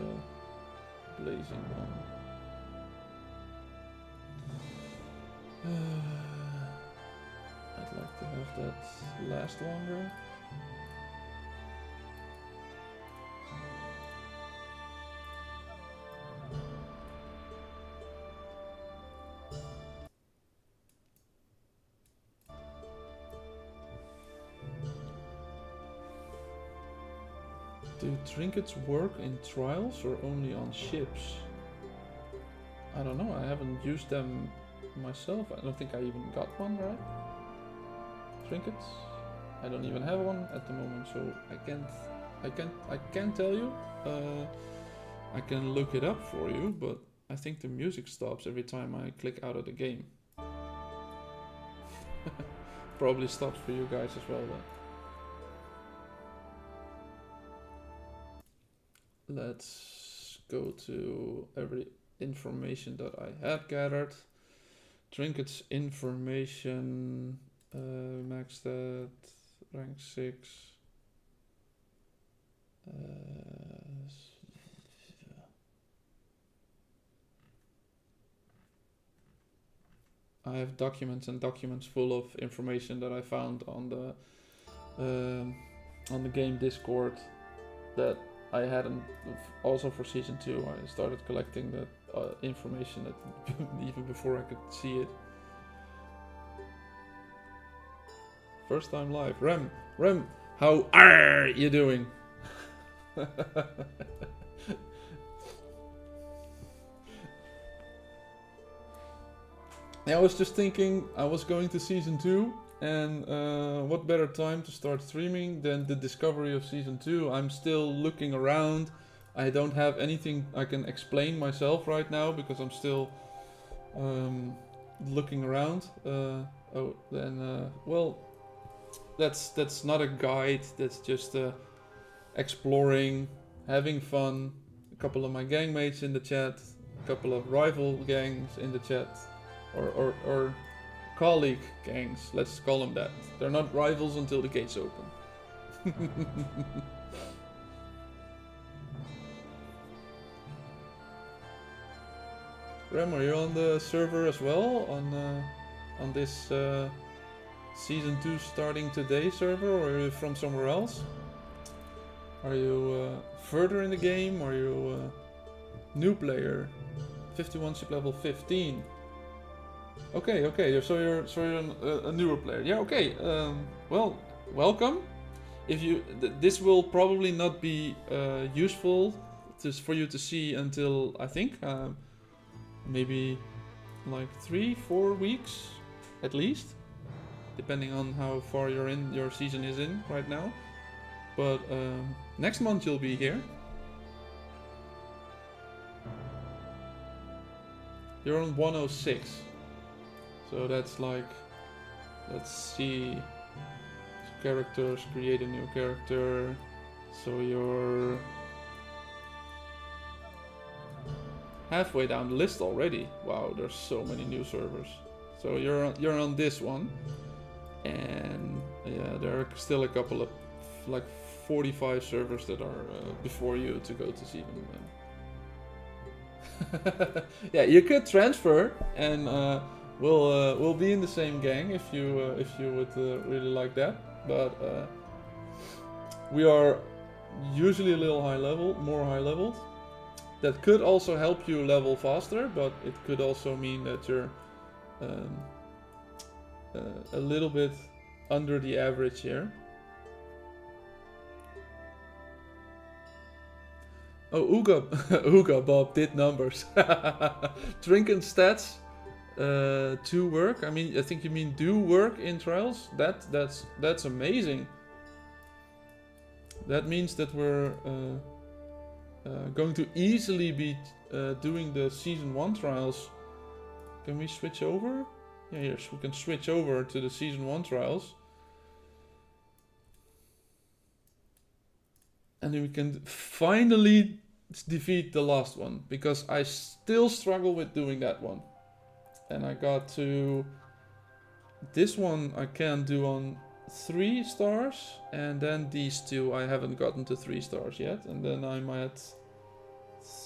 blazing one. I'd like to have that last longer. Do trinkets work in trials or only on ships? I don't know, I haven't used them myself. I don't think I even got one, right? Trinkets? I don't even have one at the moment, so I can't tell you. I can look it up for you, but I think the music stops every time I click out of the game. Probably stops for you guys as well then. Let's go to every information that I had gathered. Trinkets information, max stat, rank 6. I have documents and documents full of information that I found on the game Discord that I hadn't. Also for season 2 I started collecting that information that even before I could see it. First time live. Rem, how are you doing? I was just thinking I was going to season 2 and what better time to start streaming than the discovery of season 2. I'm still looking around. I don't have anything I can explain myself right now because I'm still looking around. Well, that's not a guide. That's just exploring, having fun. A couple of my gang mates in the chat, a couple of rival gangs in the chat, or colleague gangs. Let's call them that. They're not rivals until the gates open. Rem, are you on the server as well on this season 2 starting today server, or are you from somewhere else? Are you further in the game? Are you a new player? 51 ship level 15. Okay. So you're a newer player. Yeah. Okay. Well, welcome. If you this will probably not be useful for you to see until I think maybe like 3-4 weeks at least, depending on how far your season is in right now. But next month you'll be here. You're on 106. So that's like, let's see, characters, create a new character. So you're halfway down the list already. Wow, there's so many new servers. So you're on this one, and yeah, there are still a couple of like 45 servers that are before you to go to see them. Yeah, you could transfer, and we'll be in the same gang if you would really like that. But we are usually a little more high leveled. That could also help you level faster, but it could also mean that you're a little bit under the average here. Oh, Ooga Bob did numbers. Trinket stats to work. I mean, I think you mean do work in trials. That's amazing. That means that we're going to easily be doing the Season 1 trials. Can we switch over? Yeah, yes, we can switch over to the Season 1 trials. And then we can finally defeat the last one, because I still struggle with doing that one. And I got to... This one I can do on 3 stars, and then these two I haven't gotten to 3 stars yet. And then I'm at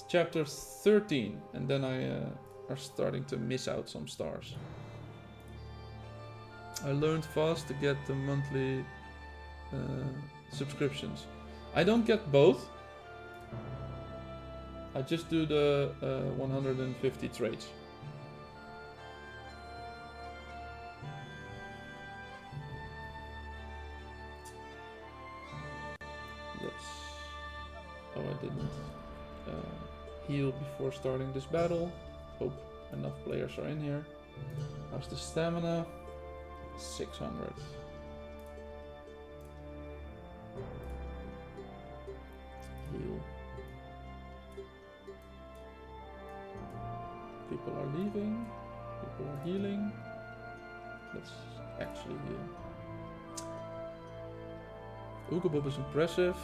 chapter 13, and then I are starting to miss out some stars. I learned fast to get the monthly subscriptions. I don't get both. I just do the 150 trades. Oh, I didn't heal before starting this battle. Hope enough players are in here. How's the stamina? 600. Heal. People are leaving. People are healing. Let's actually heal. Oogabob is impressive.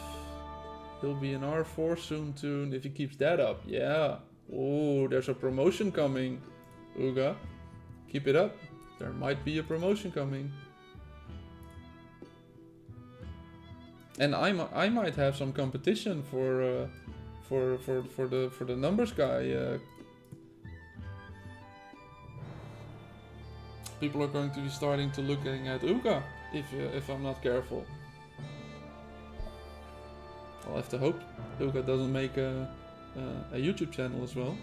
He'll be in R4 soon if he keeps that up. Yeah. Oh, there's a promotion coming. Ooga. Keep it up. There might be a promotion coming. And I might have some competition for the numbers guy. People are going to be starting to looking at Ooga if I'm not careful. I'll have to hope Ooga doesn't make a YouTube channel as well.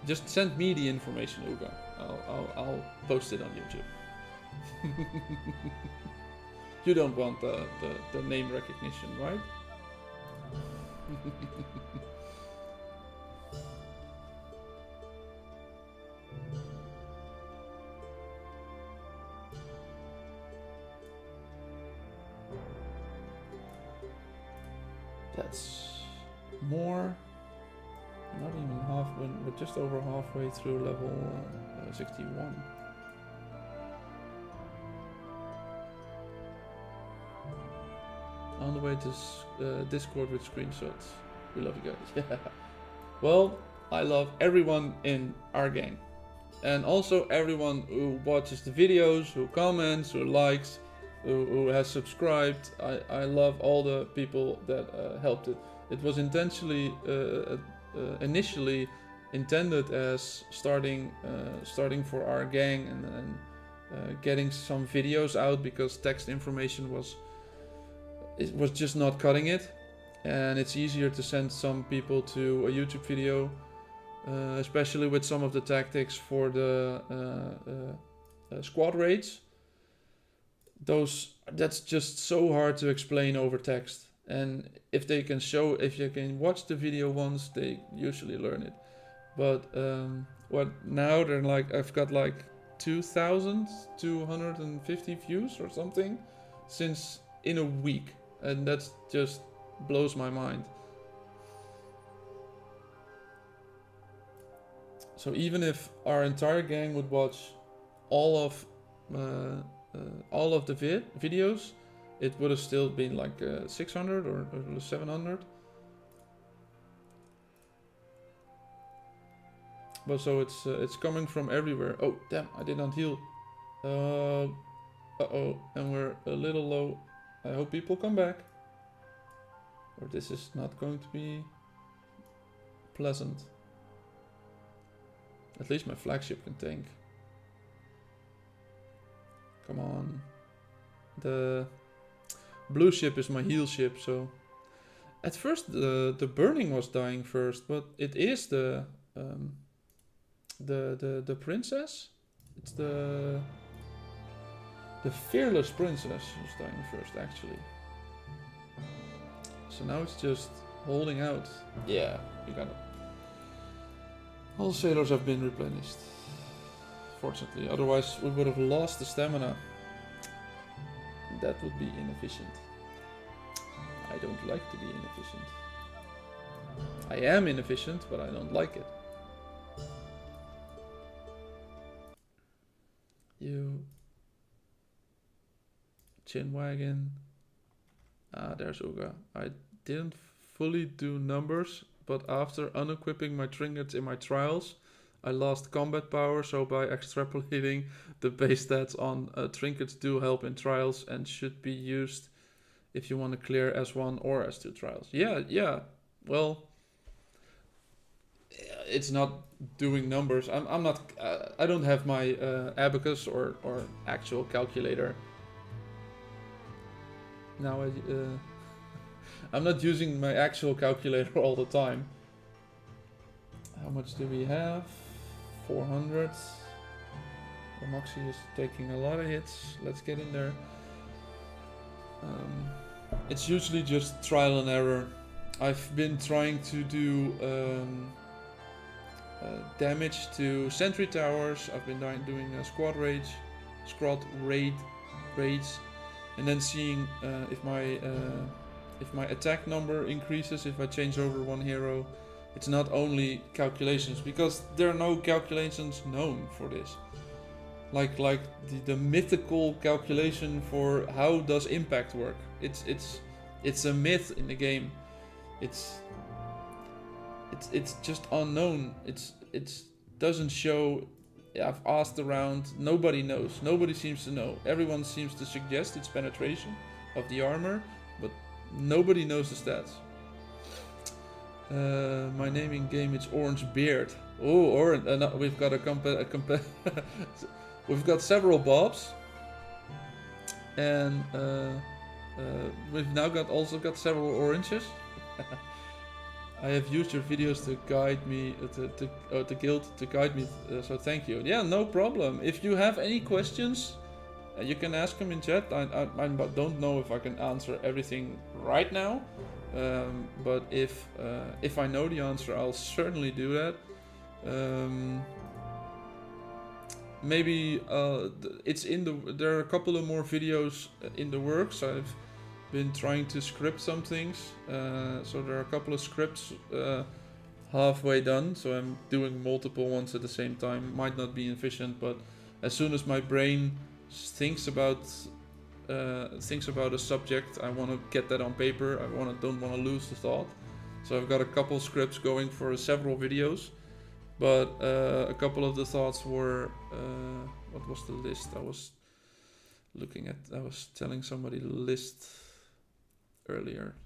Just send me the information, Ooga. I'll post it on YouTube. You don't want the name recognition, right? That's more. Not even half. We're just over halfway through level 61. On the way to Discord with screenshots. We love you guys. Yeah. Well, I love everyone in our gang. And also everyone who watches the videos, who comments, who likes, who has subscribed. I love all the people that helped it. It was intentionally, initially intended as starting for our gang and getting some videos out, because text information was just not cutting it, and it's easier to send some people to a YouTube video, especially with some of the tactics for the squad raids. That's just so hard to explain over text, and if you can watch the video once, they usually learn it. But now they're like, I've got like 2,250 views or something since in a week, and that just blows my mind. So even if our entire gang would watch all of the videos, it would have still been like 600 or 700. But so it's coming from everywhere. Oh damn! I did not heal. Uh-oh, and we're a little low. I hope people come back, or this is not going to be pleasant. At least my flagship can tank. Come on. The blue ship is my heal ship, so at first the burning was dying first, but it is the princess. It's the fearless princess who's dying first, actually. So now it's just holding out. Yeah, you got it. All sailors have been replenished. Fortunately, otherwise we would have lost the stamina. That would be inefficient. I don't like to be inefficient. I am inefficient, but I don't like it. You. Chin wagon. Ah, there's Uga. I didn't fully do numbers, but after unequipping my trinkets in my trials, I lost combat power, so by extrapolating the base stats on trinkets do help in trials and should be used if you want to clear S1 or S2 trials. Yeah. Well, it's not doing numbers. I'm not. I don't have my abacus or actual calculator. Now I'm not using my actual calculator all the time. How much do we have? 400. Moxie is taking a lot of hits. Let's get in there. It's usually just trial and error. I've been trying to do damage to sentry towers. I've been doing squad raids, and then seeing if my attack number increases if I change over one hero. It's not only calculations, because there are no calculations known for this. Like the mythical calculation for how does impact work. It's a myth in the game. It's just unknown. It doesn't show. I've asked around. Nobody knows. Nobody seems to know. Everyone seems to suggest it's penetration of the armor, but nobody knows the stats. My naming game is Orange Beard. Oh, orange. No, we've got we've got several Bobs, and we've now also got several oranges. I have used your videos to guide me to guild to guide me. So thank you. Yeah, no problem. If you have any questions, you can ask them in chat. I don't know if I can answer everything right now. But if I know the answer, I'll certainly do that. Maybe it's in the. There are a couple of more videos in the works. I've been trying to script some things, so there are a couple of scripts halfway done. So I'm doing multiple ones at the same time. Might not be efficient, but as soon as my brain thinks about a subject, I want to get that on paper. Don't want to lose the thought. So I've got a couple scripts going for several videos, but a couple of the thoughts were what was the list I was looking at? I was telling somebody the list earlier.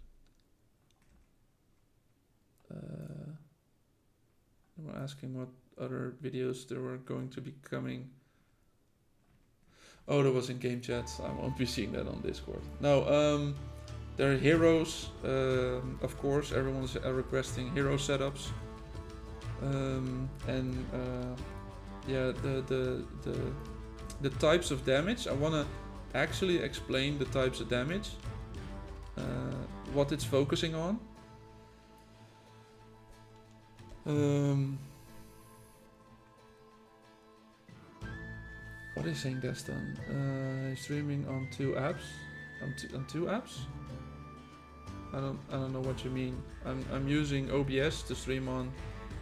They were asking what other videos there were going to be coming. Oh, that was in game chat. I won't be seeing that on Discord. No, there are heroes. Of course, everyone's requesting hero setups. Yeah, the types of damage. I want to actually explain the types of damage. What it's focusing on. What is saying Destin? Streaming on two apps. On two apps? I don't know what you mean. I'm using OBS to stream on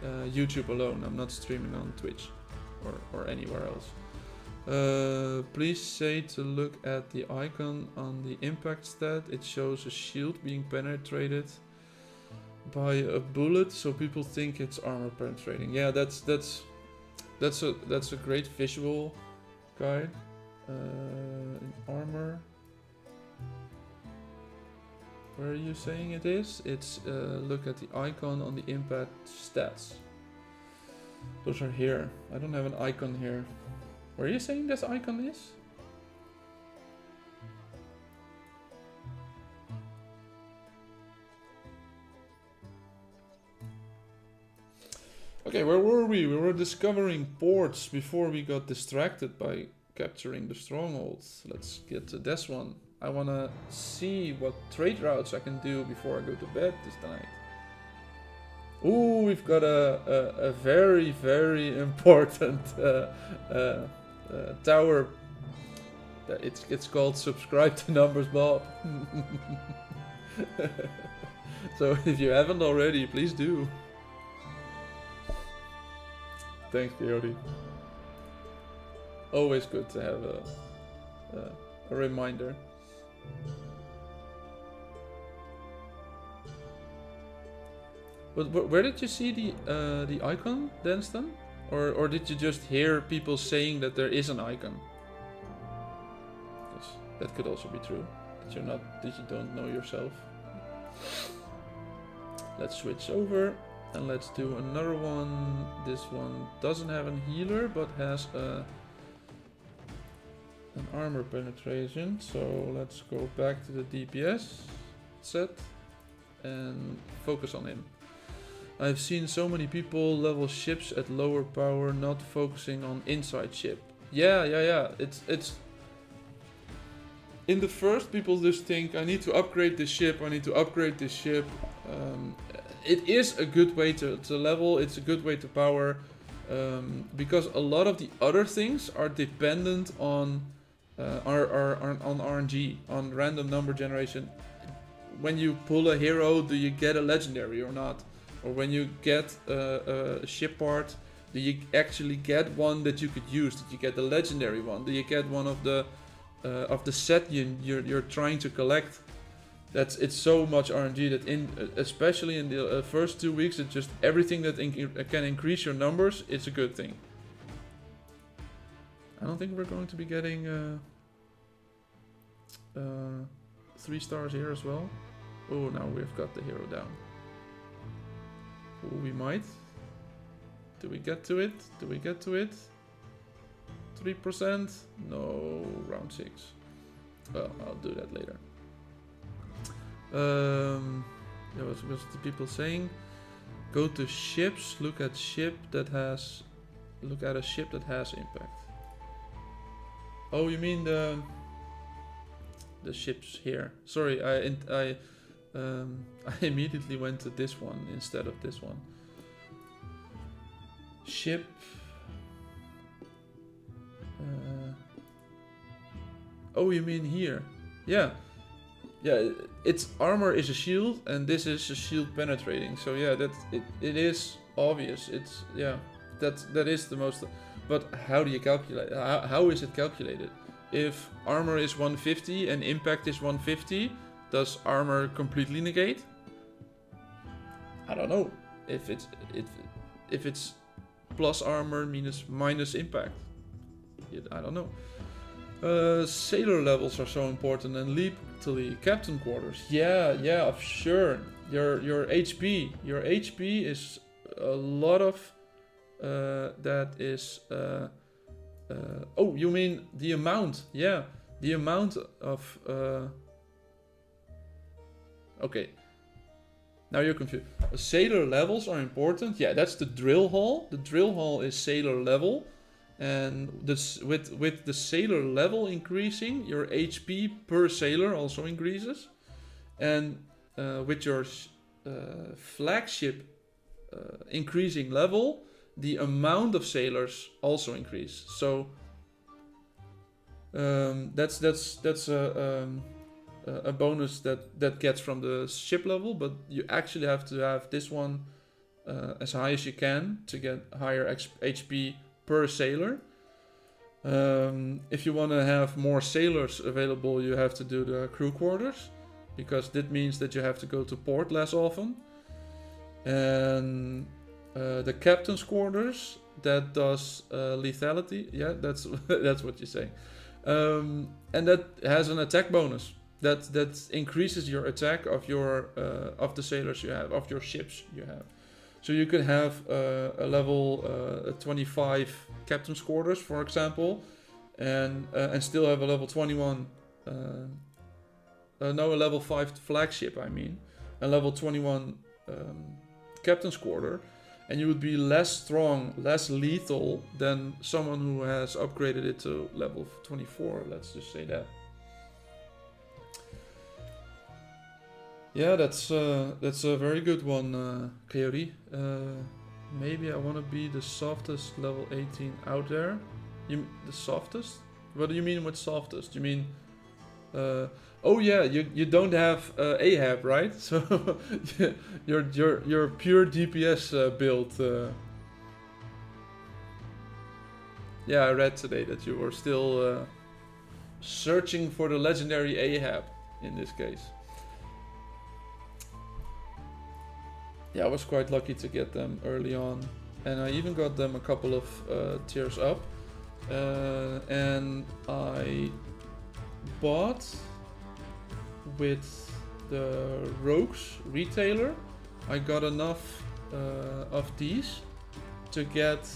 YouTube alone. I'm not streaming on Twitch or anywhere else. Please say to look at the icon on the impact stat. It shows a shield being penetrated by a bullet, so people think it's armor penetrating. Yeah, that's a great visual guide. In armor. Where are you saying it is? It's look at the icon on the impact stats. Those are here. I don't have an icon here. Where are you saying this icon is? Okay, where were we? We were discovering ports before we got distracted by capturing the strongholds. Let's get to this one. I want to see what trade routes I can do before I go to bed this night. Ooh, we've got a very, very important tower. It's called Subscribe to Numbers Bob. So if you haven't already, please do. Thanks, Coyote. Always good to have a reminder. But where did you see the icon, Danston? Or did you just hear people saying that there is an icon? Because that could also be true. That you don't know yourself. Let's switch over and let's do another one. This one doesn't have a healer but has an armor penetration. So let's go back to the DPS set and focus on him. I've seen so many people level ships at lower power, not focusing on inside ship. Yeah. It's in the first, people just think, I need to upgrade this ship, it is a good way to level, it's a good way to power, because a lot of the other things are dependent on RNG, on random number generation. When you pull a hero, do you get a legendary or not? Or when you get a ship part, do you actually get one that you could use? Did you get the legendary one? Do you get one of the set you're trying to collect? It's so much RNG that especially in the first 2 weeks, it's just everything that can increase your numbers. It's a good thing. I don't think we're going to be getting 3 stars here as well. Oh, now we've got the hero down. Oh, we might. Do we get to it? 3%? No, round 6. Well, I'll do that later. What's the people saying? Go to ships, look at a ship that has impact. Oh, you mean the ships here? Sorry, I immediately went to this one instead of this one. Ship. Oh, you mean here? Yeah. Its armor is a shield, and this is a shield penetrating. So yeah, it is obvious. That is the most. But how do you calculate? How is it calculated? If armor is 150 and impact is 150, does armor completely negate? I don't know. If it's plus armor minus impact, I don't know. Sailor levels are so important, and lethally captain quarters. Yeah, sure. Your HP is a lot of that is. Oh, you mean the amount? Yeah, the amount of. Okay. Now you're confused. Sailor levels are important. Yeah, that's the drill hall. The drill hall is sailor level. And this, with the sailor level increasing, your HP per sailor also increases. And with your flagship increasing level, the amount of sailors also increase. So that's a bonus that gets from the ship level, but you actually have to have this one as high as you can to get higher HP per sailor. If you want to have more sailors available, you have to do the crew quarters, because that means that you have to go to port less often. And the captain's quarters, that does lethality. Yeah, that's that's what you say. And that has an attack bonus. That increases your attack of your of the sailors you have, of your ships you have. So you could have a level 25 captain's quarters, for example, and still have a level 21. A level 5 flagship, I mean, a level 21 captain's quarter, and you would be less strong, less lethal than someone who has upgraded it to level 24. Let's just say that. Yeah, that's a very good one, Coyote. Maybe I want to be the softest level 18 out there. The softest? What do you mean with softest? You mean Oh yeah, you don't have Ahab, right? So your pure DPS build. Yeah, I read today that you were still searching for the legendary Ahab in this case. Yeah, I was quite lucky to get them early on, and I even got them a couple of tiers up. And I bought with the Rogues retailer, I got enough of these to get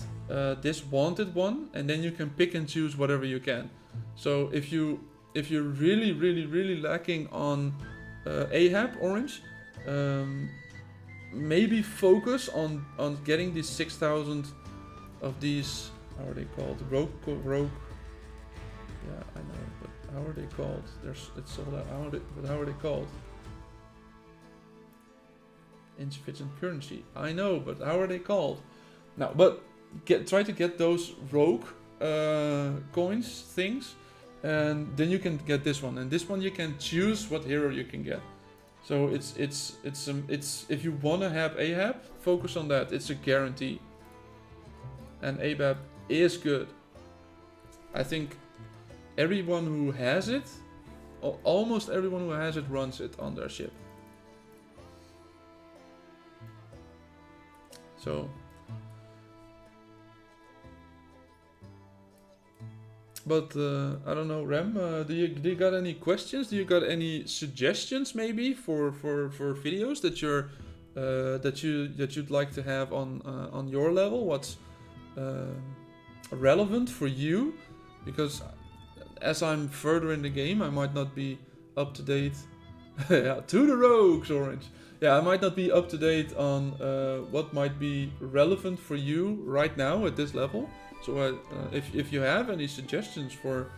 this wanted one, and then you can pick and choose whatever you can. So if you're really lacking on Ahab orange, maybe focus on getting these 6,000 of these. How are they called? Rogue. Yeah, I know, but how are they called? It's sold out. How are they called? Insufficient currency. I know, but how are they called? Now, but try to get those rogue coins things, and then you can get this one. And this one you can choose what hero you can get. So it's if you wanna have Ahab, focus on that. It's a guarantee. And Ahab is good. I think everyone who has it, almost everyone who has it, runs it on their ship. So, but I don't know, Rem. Do you got any questions? Do you got any suggestions maybe for videos that you'd like to have on your level? What's relevant for you? Because as I'm further in the game, I might not be up to date. Yeah, to the rogues, orange. Yeah, I might not be up to date on what might be relevant for you right now at this level. So if you have any suggestions for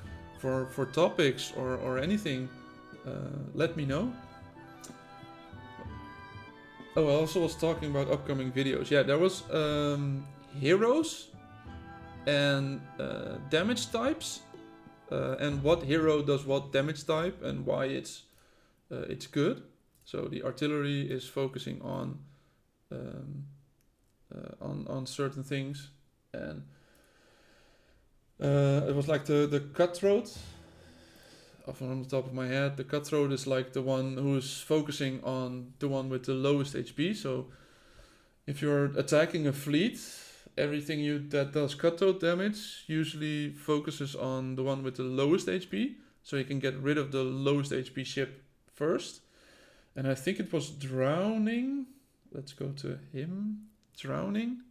topics or anything, let me know. Oh, I also was talking about upcoming videos. Yeah, there was heroes and damage types, and what hero does what damage type and why it's good. So the artillery is focusing on certain things, and it was like the cutthroat. From the top of my head, the cutthroat is like the one who's focusing on the one with the lowest HP. So if you're attacking a fleet, everything that does cutthroat damage usually focuses on the one with the lowest HP. So you can get rid of the lowest HP ship first. And I think it was drowning. Let's go to him. Drowning.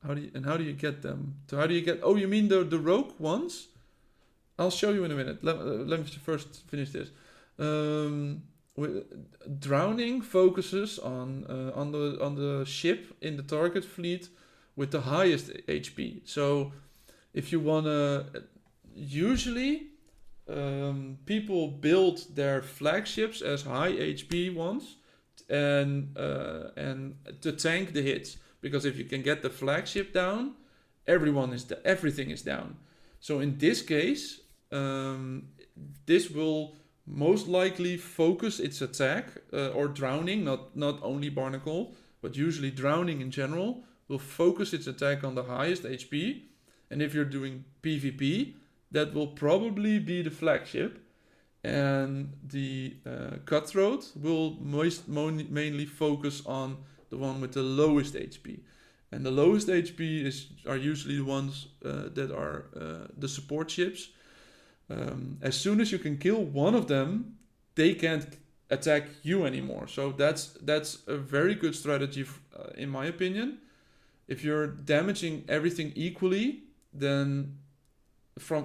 How do you get them? So how do you get? Oh, you mean the rogue ones? I'll show you in a minute. Let me first finish this. Drowning focuses on the ship in the target fleet with the highest HP. So if you wanna, usually people build their flagships as high HP ones, and to tank the hits. Because if you can get the flagship down, everything is down. So in this case, this will most likely focus its attack, or drowning, not only Barnacle, but usually drowning in general, will focus its attack on the highest HP. And if you're doing PvP, that will probably be the flagship. And the cutthroat will mainly focus on the one with the lowest HP. And the lowest HP are usually the ones that are the support ships. As soon as you can kill one of them, they can't attack you anymore. So that's a very good strategy, in my opinion. If you're damaging everything equally, then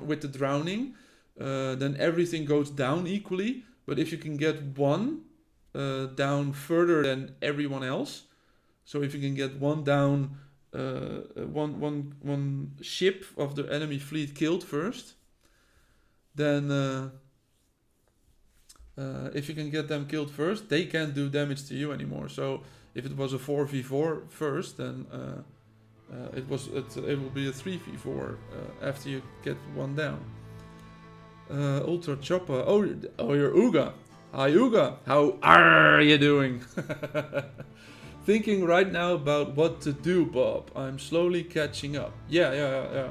with the drowning, then everything goes down equally. But if you can get one down further than everyone else, so if you can get one down, one ship of the enemy fleet killed first, then if you can get them killed first, they can't do damage to you anymore. So if it was a 4v4 first, then it will be a 3v4 after you get one down. Ultra Chopper. Oh, you're Uga. Hi, Uga. How are you doing? Thinking right now about what to do, Bob. I'm slowly catching up. Yeah.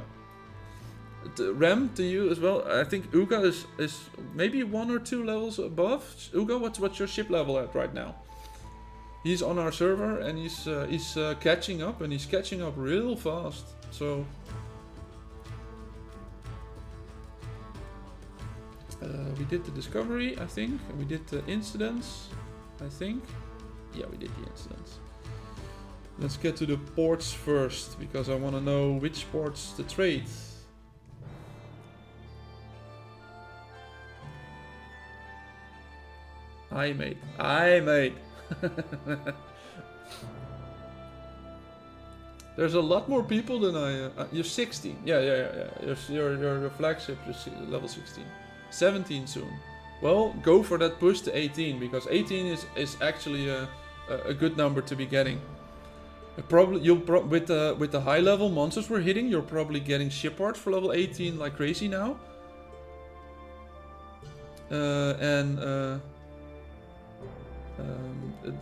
Rem, to you as well. I think Uga is maybe 1 or 2 levels above. Uga, what's your ship level at right now? He's on our server and he's catching up, and he's catching up real fast. So we did the discovery, I think. And we did the incidents, I think. Yeah, we did the incidents. Let's get to the ports first, because I want to know which ports to trade. Aye, mate. Aye, mate. There's a lot more people than you're 16. Yeah. Your flagship is level 16. 17 soon. Well, go for that push to 18, because 18 is actually a good number to be getting. Probably with the high level monsters we're hitting, you're probably getting ship parts for level 18 like crazy now.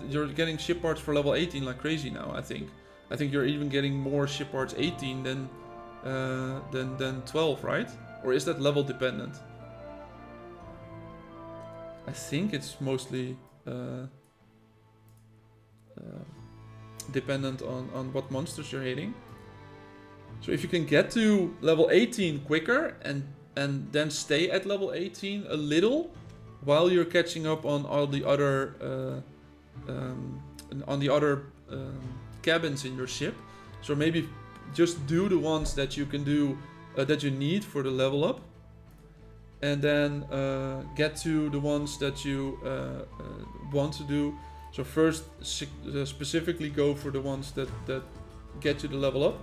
You're getting ship parts for level 18 like crazy now. I think you're even getting more ship parts 18 than 12, right? Or is that level dependent? I think it's mostly dependent on what monsters you're hitting. So if you can get to level 18 quicker and then stay at level 18 a little while you're catching up on all the other cabins in your ship. So maybe just do the ones that you can do that you need for the level up, and then get to the ones that you want to do. So first specifically go for the ones that get you the level up,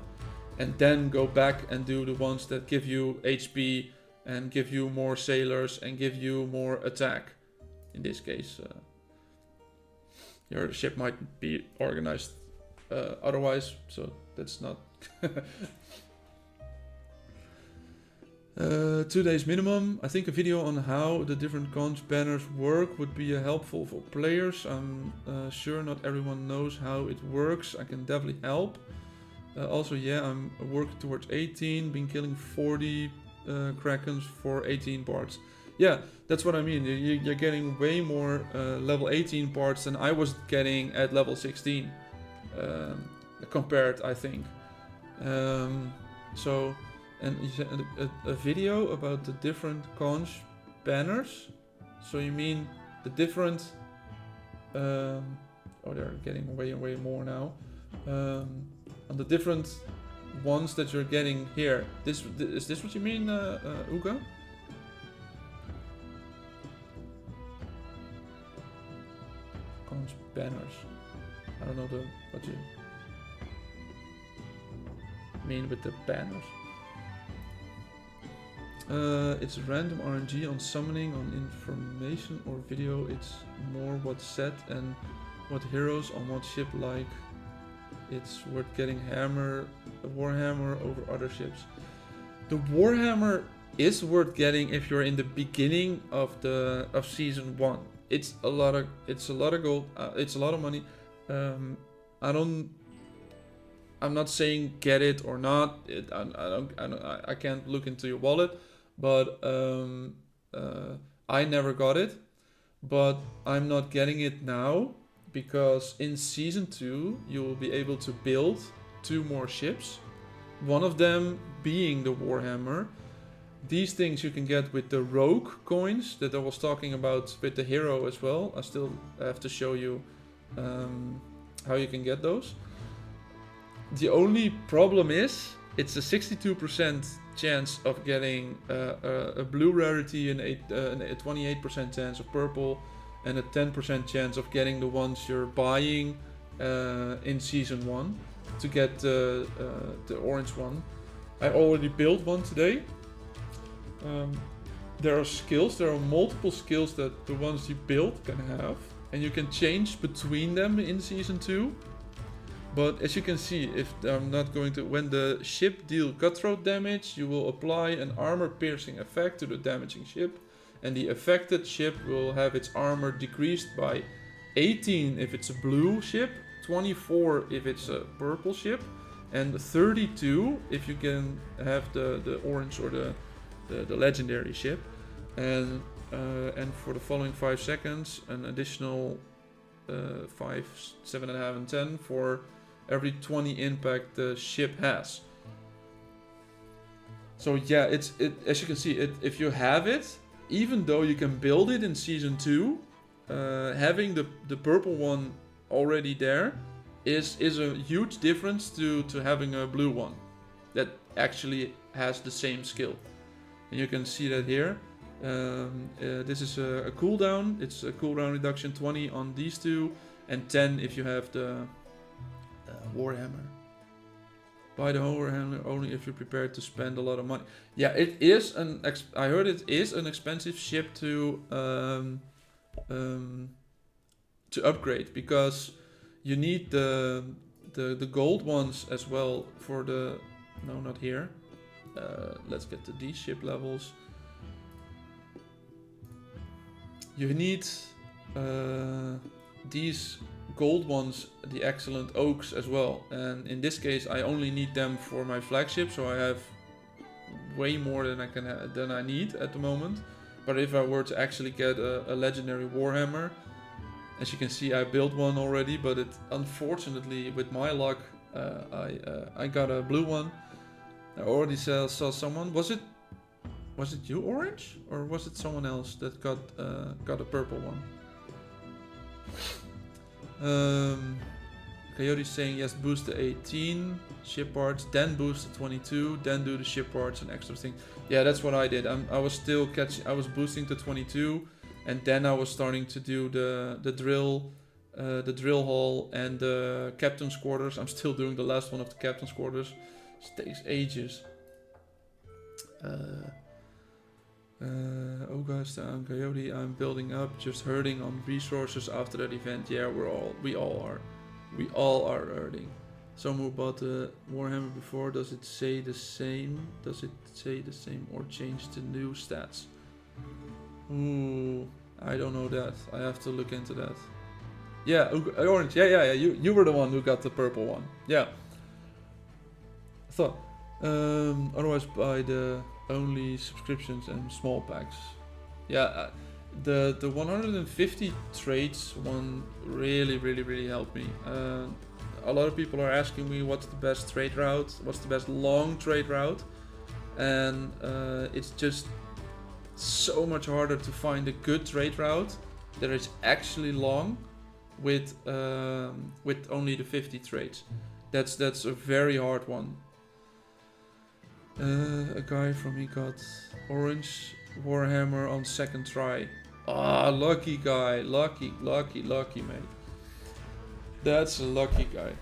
and then go back and do the ones that give you HP and give you more sailors and give you more attack. In this case, your ship might be organized otherwise, so that's not 2 days minimum. I think a video on how the different cons banners work would be helpful for players. I'm sure not everyone knows how it works. I can definitely help. Also, yeah, I'm working towards 18, been killing 40 Krakens for 18 parts. Yeah, that's what I mean. You're getting way more level 18 parts than I was getting at level 16 compared, I think. So, and you said a video about the different conch banners. So you mean the different? Oh, they're getting way and way more now. On the different ones that you're getting here. Is this what you mean, Uga? Conch banners. I don't know what you mean with the banners. It's random RNG on summoning, on information or video. It's more what set and what heroes on what ship like. It's worth getting Warhammer over other ships. The Warhammer is worth getting if you're in the beginning of season 1. It's a lot of gold. It's a lot of money. I'm not saying get it or not. I can't look into your wallet, but I never got it. But I'm not getting it now because in season 2 you will be able to build 2 more ships. One of them being the Warhammer. These things you can get with the Rogue coins that I was talking about with the hero as well. I still have to show you how you can get those. The only problem is it's a 62% chance of getting a blue rarity and a 28% chance of purple and a 10% chance of getting the ones you're buying in season 1 to get the orange one. I already built one today. There are multiple skills that the ones you build can have, and you can change between them in season 2. But as you can see, if I'm not going to, when the ship deal cutthroat damage, you will apply an armor piercing effect to the damaging ship, and the affected ship will have its armor decreased by 18 if it's a blue ship, 24 if it's a purple ship, and 32 if you can have the orange or the legendary ship. And for the following 5 seconds, an additional 5, 7.5, and 10 for every 20 impact the ship has. So yeah, it as you can see, if you have it, even though you can build it in Season 2, having the purple one already there is a huge difference to having a blue one that actually has the same skill. And you can see that here. This is a cooldown. It's a cooldown reduction 20 on these two, and 10 if you have the Warhammer. Buy the Warhammer only if you're prepared to spend a lot of money. Yeah, it is I heard it is an expensive ship to upgrade, because you need the gold ones as well for the. No, not here. Let's get to these ship levels. You need these gold ones, the excellent oaks as well, and in this case I only need them for my flagship, so I have way more than I need at the moment. But if I were to actually get a legendary Warhammer, as you can see, I built one already, but it unfortunately, with my luck, I got a blue one. I already saw someone. Was it you, Orange, or was it someone else that got a purple one? Coyote's saying yes, boost the 18 ship parts, then boost the 22, then do the ship parts and extra thing. Yeah, that's what I did. I was still I was boosting to 22, and then I was starting to do the drill hall and the captain's quarters. I'm still doing the last one of the captain's quarters. It takes ages. Oh gosh, Coyote, I'm building up, just hurting on resources after that event. Yeah, we all are hurting. Someone who bought the Warhammer before, does it say the same? Does it say the same or change the new stats? Ooh, I don't know that. I have to look into that. Yeah, Orange. Yeah. You were the one who got the purple one. Yeah. So, otherwise buy the only subscriptions and small packs. Yeah, the 150 trades one really helped me. A lot of people are asking me what's the best trade route, what's the best long trade route, and it's just so much harder to find a good trade route that is actually long with only the 50 trades. That's a very hard one. A guy from me got orange Warhammer on second try. Ah, lucky guy. Lucky, mate. That's a lucky guy.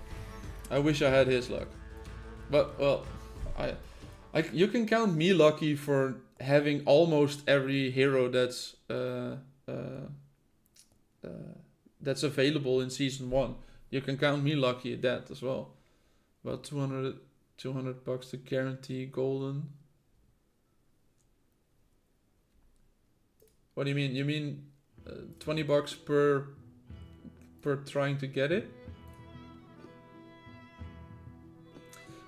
I wish I had his luck. But, well, you can count me lucky for having almost every hero that's available in Season 1. You can count me lucky at that as well. About 200 bucks to guarantee golden. What do you mean? You mean 20 bucks per trying to get it?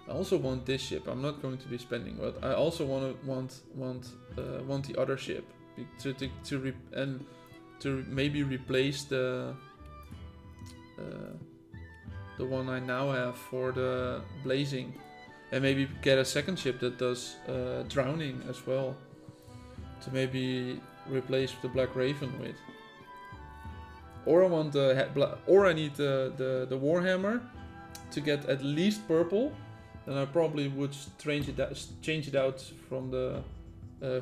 I also want this ship. I'm not going to be spending, but I also want the other ship to maybe replace the one I now have for the blazing. And maybe get a second ship that does drowning as well, to maybe replace the Black Raven with. Or I want or I need the Warhammer to get at least purple. Then I probably would change it out from the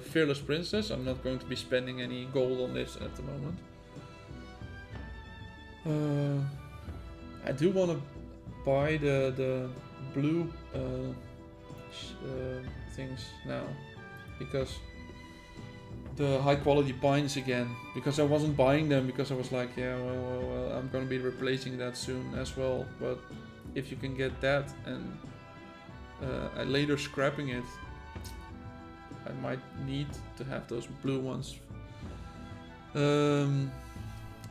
Fearless Princess. I'm not going to be spending any gold on this at the moment. I do want to buy the blue things now, because the high quality pines again, because I wasn't buying them because I was like, yeah, well I'm gonna be replacing that soon as well, but if you can get that and later scrapping it, I might need to have those blue ones.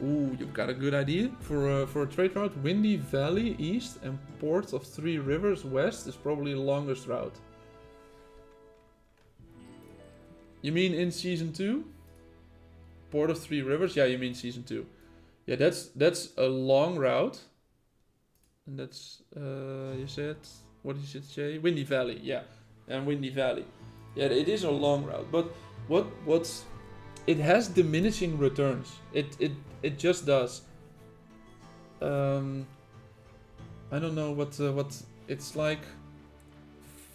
Ooh, you've got a good idea for a trade route. Windy Valley east and Port of Three Rivers west is probably the longest route. You mean in season 2? Port of Three Rivers? Yeah, you mean season 2. Yeah, that's a long route. And that's you said, what did you say? Windy Valley, yeah. And Windy Valley. Yeah, it is a long route, but what's it has diminishing returns. It just does. I don't know what it's like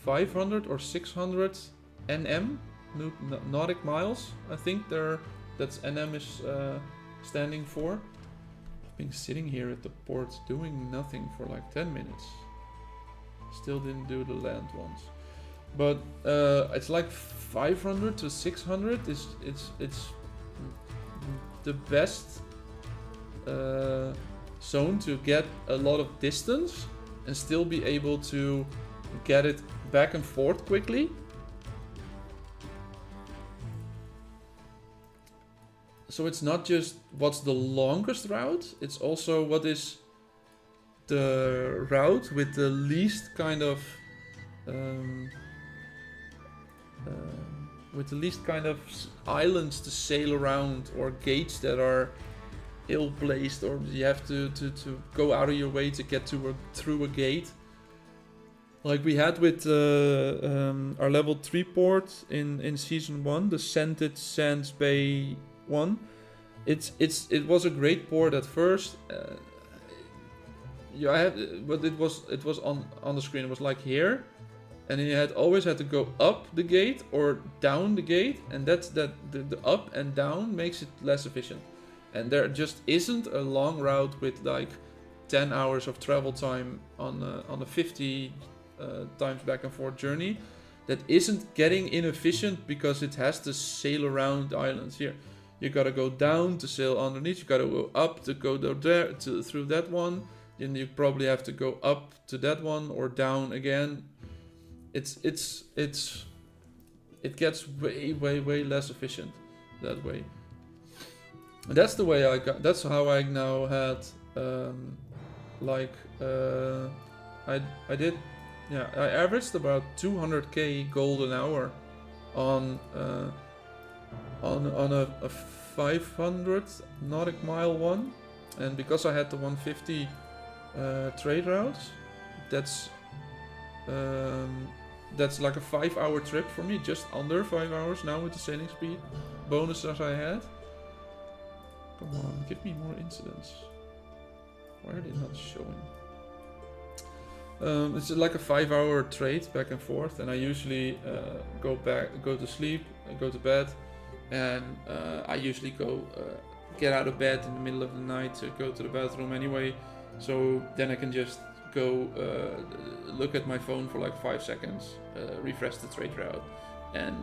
500 or 600 NM nautical miles. I think that's NM is standing for. I've been sitting here at the port doing nothing for like 10 minutes. Still didn't do the land ones. But it's like 500 to 600 it's the best zone to get a lot of distance and still be able to get it back and forth quickly. So it's not just what's the longest route, it's also what is the route with the least kind of islands to sail around, or gates that are ill placed, or you have to go out of your way to get through a gate. Like we had with our level 3 port in season 1, the Scented Sands Bay one. It was a great port at first. But it was on the screen. It was like here. And you always had to go up the gate or down the gate, and the up and down makes it less efficient. And there just isn't a long route with like 10 hours of travel time on a 50 times back and forth journey that isn't getting inefficient because it has to sail around islands. Here, you gotta go down to sail underneath. You gotta go up to go there through that one. Then you probably have to go up to that one or down again. It gets way less efficient that way. And that's the way that's how I now had I did, yeah, I averaged about 200k gold an hour on a 500 nautical mile one, and because I had the 150 trade routes, that's like a 5-hour trip for me, just under 5 hours now with the sailing speed bonuses I had. Come on, give me more incidents. Why are they not showing? It's like a 5-hour trade back and forth, and I usually go to sleep, go to bed, and I usually go get out of bed in the middle of the night to go to the bathroom anyway. So then I can just go look at my phone for like 5 seconds, refresh the trade route, and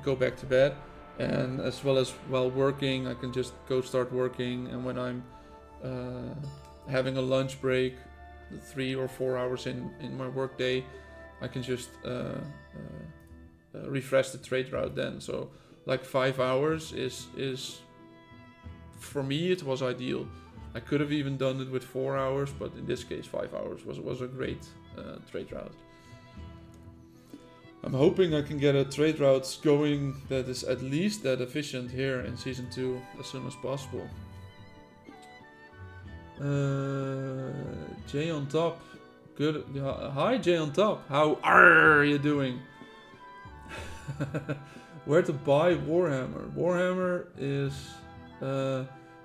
go back to bed. And as well as while working, I can just go start working. And when I'm having a lunch break, 3 or 4 hours in my work day, I can just refresh the trade route then. So like 5 hours is for me, it was ideal. I could have even done it with 4 hours, but in this case 5 hours was a great trade route. I'm hoping I can get a trade route going that is at least that efficient here in season 2 as soon as possible. Jay on top, good. Hi Jay on top, how are you doing? Where to buy Warhammer? Warhammer is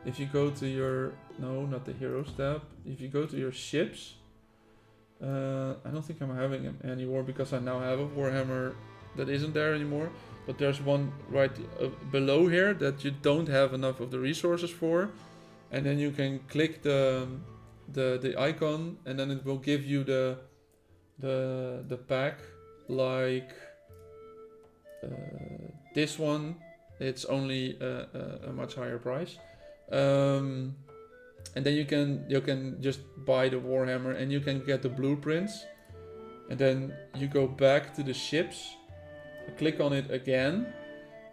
if you go to your, no, not the Heroes tab. If you go to your ships, I don't think I'm having them anymore because I now have a Warhammer that isn't there anymore. But there's one right below here that you don't have enough of the resources for, and then you can click the icon, and then it will give you the pack like this one. It's only a much higher price. and then you can just buy the Warhammer, and you can get the blueprints, and then you go back to the ships, click on it again,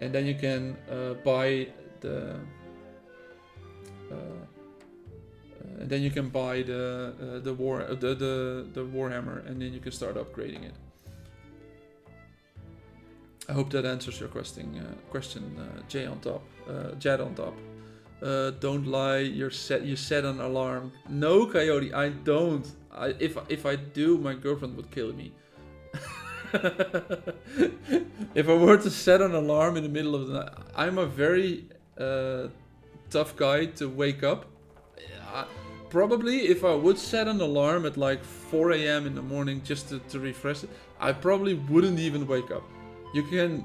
and then you can buy the and then you can buy the Warhammer, and then you can start upgrading it. I hope that answers your question, Jay on top, Jed on top. Don't lie, you set an alarm. No, Coyote, I don't. If I do, my girlfriend would kill me. If I were to set an alarm in the middle of the night, I'm a very tough guy to wake up. Probably if I would set an alarm at like 4 a.m. in the morning just to refresh it, I probably wouldn't even wake up. You can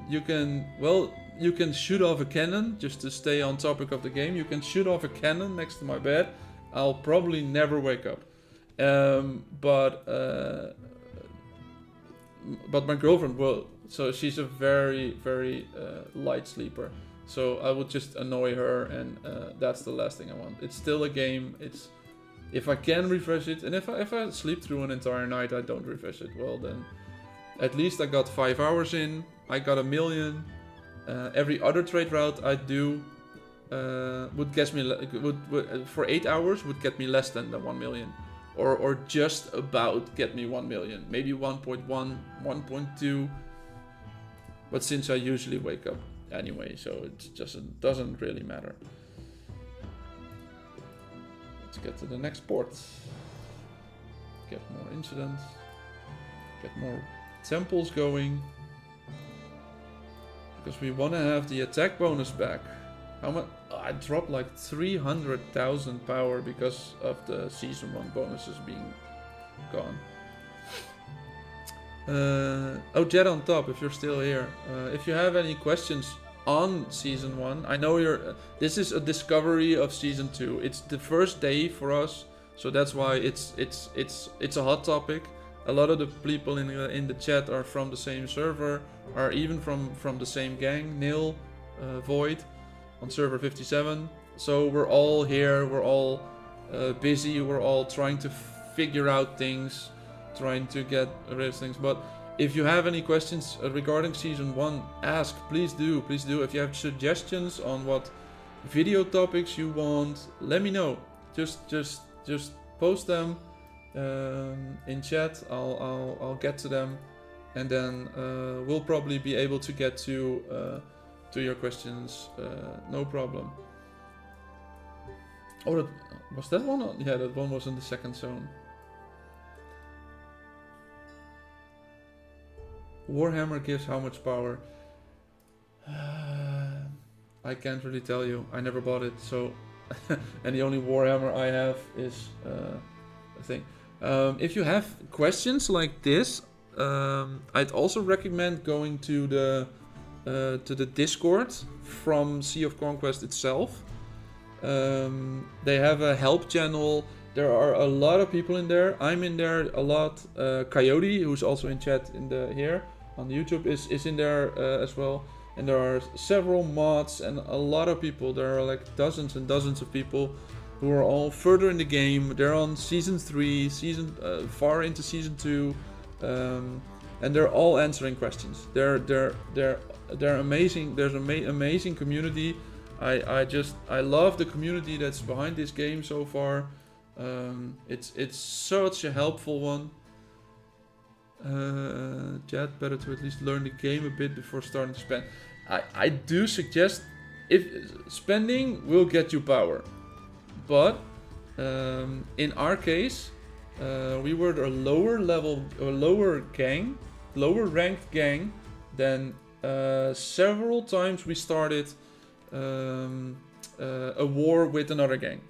shoot off a cannon, just to stay on topic of the game. You can shoot off a cannon next to my bed. I'll probably never wake up. But my girlfriend will. So she's a very, very light sleeper. So I would just annoy her, and that's the last thing I want. It's still a game. If I can refresh it, and if I sleep through an entire night, I don't refresh it. Well, then at least I got 5 hours in. I got 1 million. Every other trade route I do would get me for 8 hours would get me less than the 1 million, or just about get me 1 million, maybe 1.1, 1.2. But since I usually wake up anyway, so it just doesn't really matter. Let's get to the next port. Get more incidents. Get more temples going. Because we want to have the attack bonus back. How much? Oh, I dropped like 300,000 power because of the season 1 bonuses being gone. Oh, Jet on top, if you're still here. If you have any questions on season 1, I know this is a discovery of season 2. It's the first day for us, so that's why it's a hot topic. A lot of the people in the chat are from the same server, or even from the same gang, Nil, Void, on server 57. So we're all here, we're all busy, we're all trying to figure out things, trying to get rid of things. But if you have any questions regarding season 1, ask, please do. If you have suggestions on what video topics you want, let me know. Just post them in chat. I'll get to them, and then we'll probably be able to get to your questions, no problem. Oh, was that one? Yeah, that one was in the second zone. Warhammer gives how much power? I can't really tell you. I never bought it, so and the only Warhammer I have is a thing. If you have questions like this, I'd also recommend going to the Discord from Sea of Conquest itself. They have a help channel. There are a lot of people in there. I'm in there a lot. Coyote, who's also in chat here on YouTube, is in there as well. And there are several mods and a lot of people. There are like dozens and dozens of people who are all further in the game. They're on season 3, far into season 2, and they're all answering questions. They're amazing. There's an amazing community. I love the community that's behind this game so far. It's such a helpful one. Chad, better to at least learn the game a bit before starting to spend. I do suggest, if spending will get you power, but in our case, we were a lower level or lower ranked gang than several times we started a war with another gang.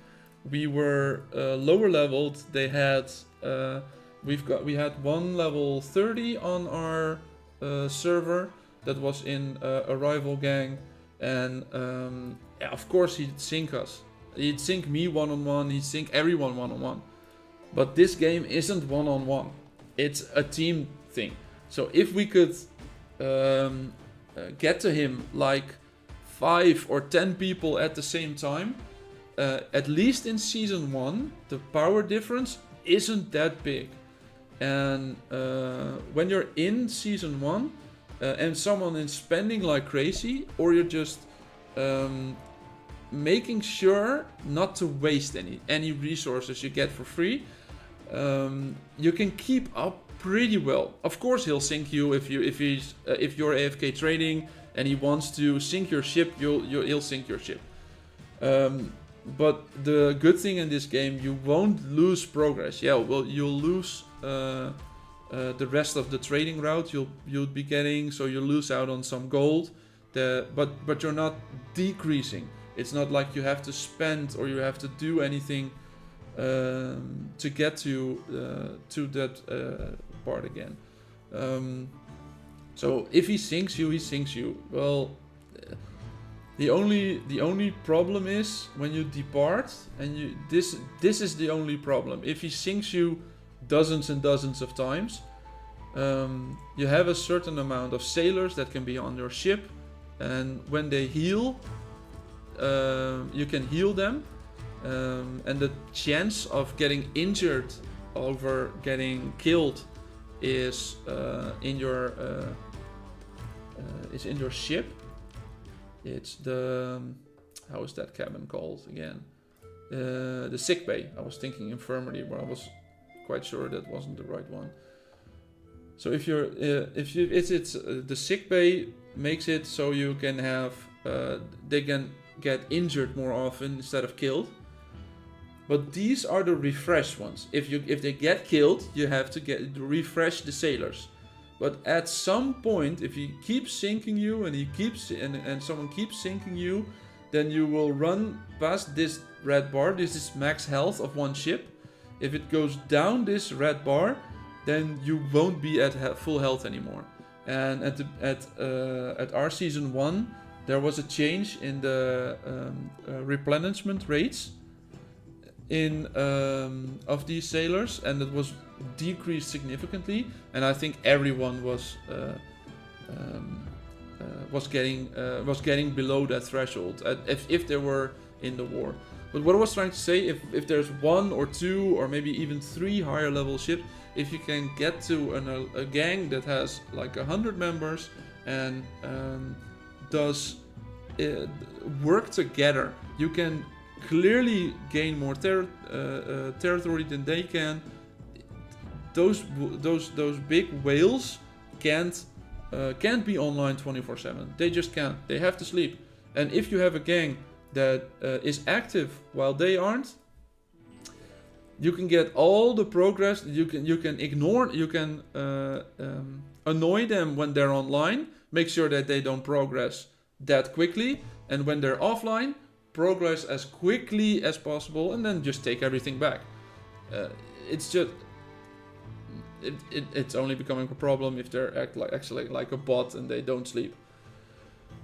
We were lower leveled. They had we had one level 30 on our server that was in a rival gang, and yeah, of course he'd sink us. He'd sink me one-on-one, he'd sink everyone one-on-one. But this game isn't one-on-one. It's a team thing. So if we could get to him like 5 or 10 people at the same time, at least in season 1, the power difference isn't that big. And when you're in season 1 and someone is spending like crazy, or you're just making sure not to waste any resources you get for free, you can keep up pretty well. Of course, he'll sink you if you're AFK trading and he wants to sink your ship. He'll sink your ship. But the good thing in this game, you won't lose progress. Yeah, well, you'll lose the rest of the trading route. You'll be getting, so you lose out on some gold. But you're not decreasing. It's not like you have to spend or you have to do anything to get to that part again. So if he sinks you, he sinks you. Well, the only problem is when you depart, and this is the only problem. If he sinks you dozens and dozens of times, you have a certain amount of sailors that can be on your ship, and when they heal, you can heal them, and the chance of getting injured over getting killed is in your ship. It's the how is that cabin called again? The sick bay. I was thinking infirmary, but I was quite sure that wasn't the right one. So if it's the sick bay makes it so you can have they can get injured more often instead of killed. But these are the refresh ones. If they get killed, you have to refresh the sailors. But at some point, if he keeps sinking you and someone keeps sinking you, then you will run past this red bar. This is max health of one ship. If it goes down this red bar, then you won't be at full health anymore. And at our season 1, there was a change in the replenishment rates of these sailors, and it was decreased significantly. And I think everyone was getting below that threshold if they were in the war. But what I was trying to say, if there's 1 or 2 or maybe even 3 higher level ships, if you can get to a gang that has like 100 members and does work together, you can clearly gain more territory than they can. Those big whales can't be online 24/7. They just can't. They have to sleep. And if you have a gang that is active while they aren't, you can get all the progress. You can ignore. You can annoy them when they're online. Make sure that they don't progress that quickly, and when they're offline, progress as quickly as possible, and then just take everything back. It's just it's only becoming a problem if they're actually like a bot and they don't sleep.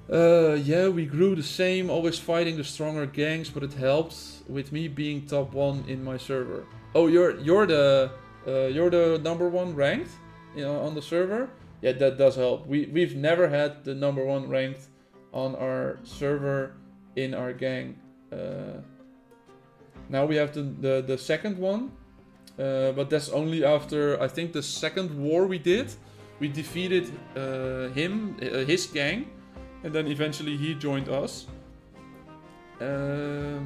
Yeah, we grew the same, always fighting the stronger gangs, but it helped with me being top 1 in my server. Oh, you're the number 1 ranked, on the server. Yeah, that does help. We've never had the number 1 ranked on our server in our gang. Now we have the second one, but that's only after, I think, the second war we did. We defeated his gang, and then eventually he joined us. Yeah,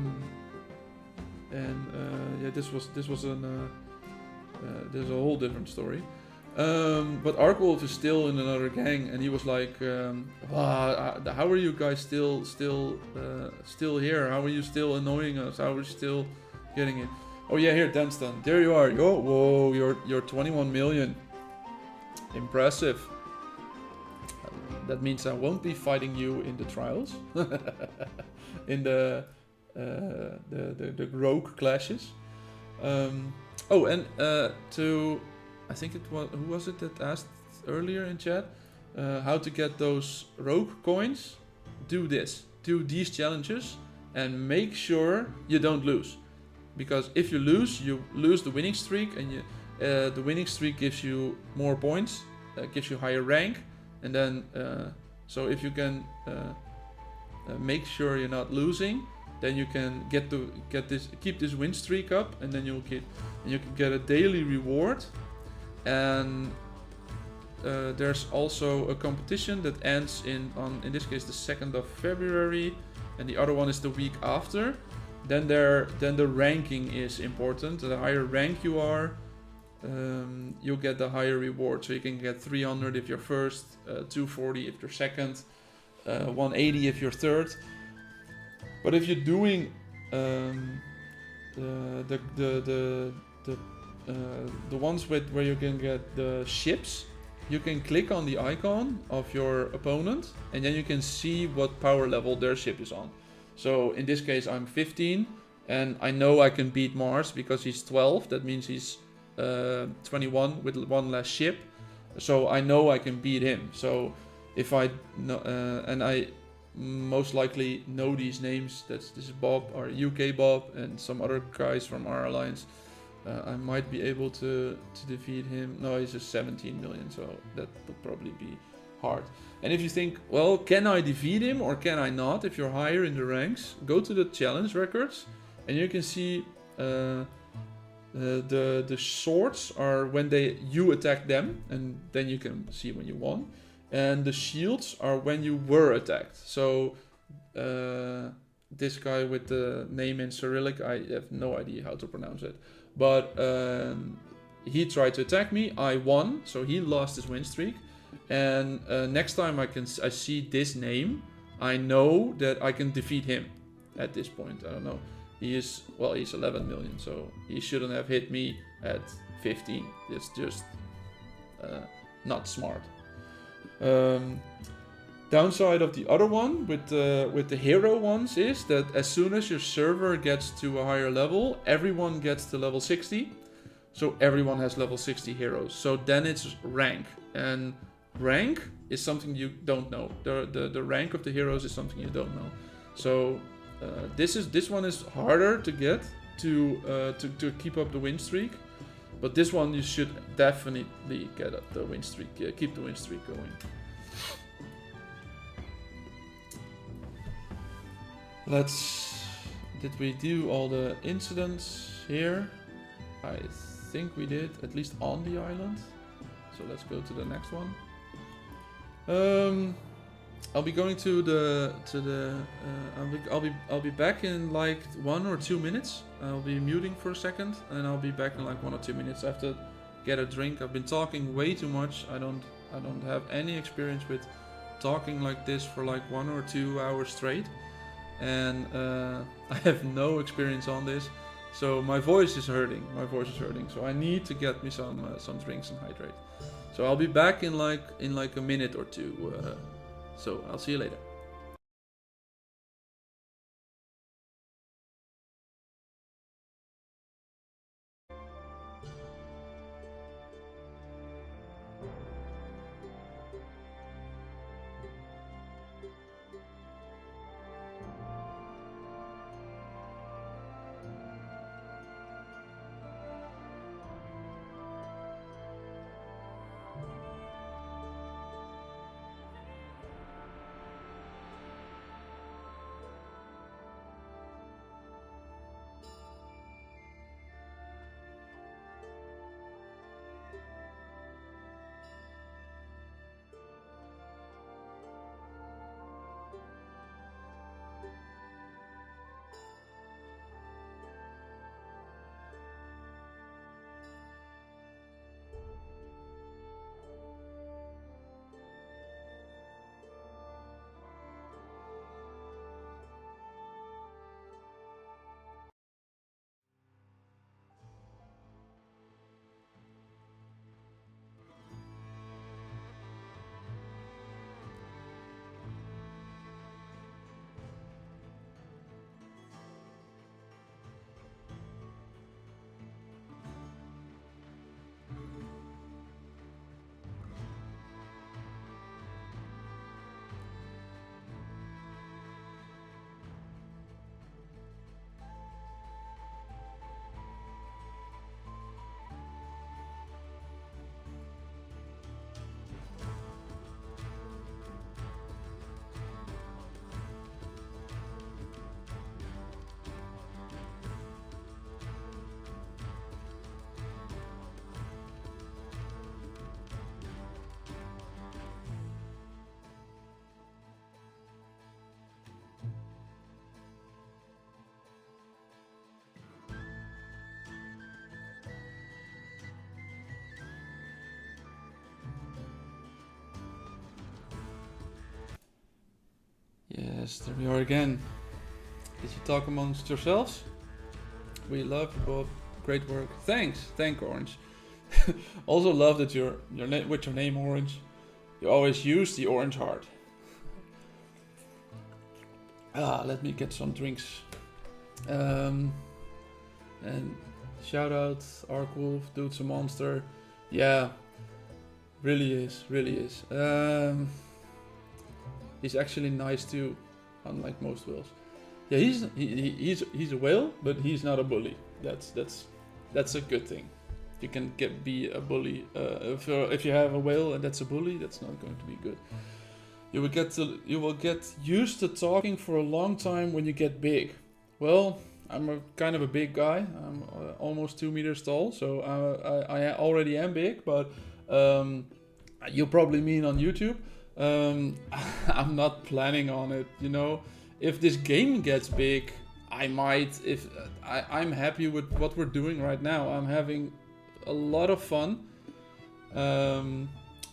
this was there's a whole different story. But Arkwolf is still in another gang, and he was like, how are you guys still here? How are you still annoying us? How are you still getting it? Oh yeah, here, Danstan. There you are. Whoa, you're 21 million. Impressive. That means I won't be fighting you in the trials. In the rogue clashes. I think it was, who was it that asked earlier in chat how to get those rogue coins? Do these challenges and make sure you don't lose, because if you lose the winning streak, and the winning streak gives you more points, gives you higher rank, and then so if you can make sure you're not losing, then you can keep this win streak up, and then you can get a daily reward. And there's also a competition that ends in this case the 2nd of February, and the other one is the week after. Then the ranking is important. The higher rank you are, you'll get the higher reward. So you can get 300 if you're first, 240 if you're second, 180 if you're third. But if you're doing the ones where you can get the ships, you can click on the icon of your opponent, and then you can see what power level their ship is on. So in this case I'm 15, and I know I can beat Mars because he's 12. That means he's 21 with one less ship. So I know I can beat him. So if I know, and I most likely know these names. This is Bob, our UK Bob, and some other guys from our alliance. I might be able to defeat him. No, he's just 17 million, so that would probably be hard. And if you think, well, can I defeat him or can I not? If you're higher in the ranks, go to the challenge records, and you can see the swords are when you attack them, and then you can see when you won. And the shields are when you were attacked. So this guy with the name in Cyrillic, I have no idea how to pronounce it. But he tried to attack me. I won, so he lost his win streak. And next time I see this name, I know that I can defeat him at this point. I don't know. He's 11 million, so he shouldn't have hit me at 15. It's just not smart. Downside of the other one with the hero ones is that as soon as your server gets to a higher level, everyone gets to level 60. So everyone has level 60 heroes. So then it's rank, and rank is something you don't know. The rank of the heroes is something you don't know. So this one is harder to get to keep up the win streak. But this one you should definitely get up the win streak. Keep the win streak going. Did we do all the incidents here? I think we did, at least on the island. So let's go to the next one. I'll be going I'll be back in like 1 or 2 minutes. I'll be muting for a second, and I'll be back in like 1 or 2 minutes. I have to get a drink. I've been talking way too much. I don't have any experience with talking like this for like 1 or 2 hours straight, and I have no experience on this, so my voice is hurting. So I need to get me some drinks and hydrate. So I'll be back in like a minute or two. So I'll see you later. Yes, there we are again. Did you talk amongst yourselves? We love you both. Great work. Thank Orange. Also love that with your name Orange, you always use the orange heart. Let me get some drinks. And shout out Arkwolf, Dude's a monster. Yeah, really is. He's actually nice too, unlike most whales. Yeah, he's a whale, but he's not a bully. That's a good thing. You can be a bully. If you have a whale and that's a bully, that's not going to be good. You will get used to talking for a long time when you get big. Well, I'm kind of a big guy. I'm almost 2 meters tall, so I already am big. But you probably mean on YouTube. I'm not planning on it. You know, if this game gets big, I might. If I'm happy with what we're doing right now, I'm having a lot of fun.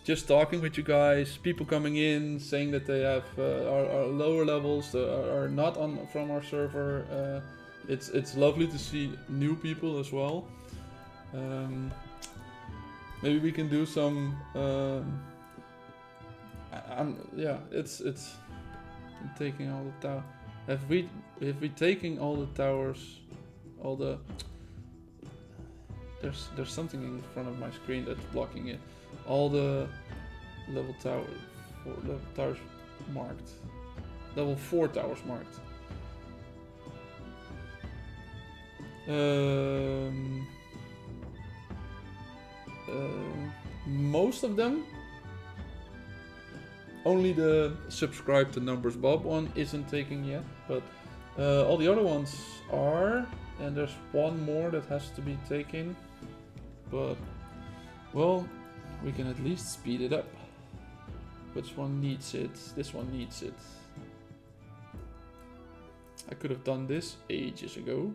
Just talking with you guys, people coming in saying that they have are lower levels, are not from our server. It's lovely to see new people as well. Maybe we can do some. I'm taking all the towers. Have we taking all the towers? All the. There's something in front of my screen that's blocking it. All the level towers marked. Level 4 towers marked. Most of them. Only the subscribe to Numbers Bob one isn't taken yet, but all the other ones are, and there's one more that has to be taken. But, well, we can at least speed it up. Which one needs it? This one needs it. I could have done this ages ago.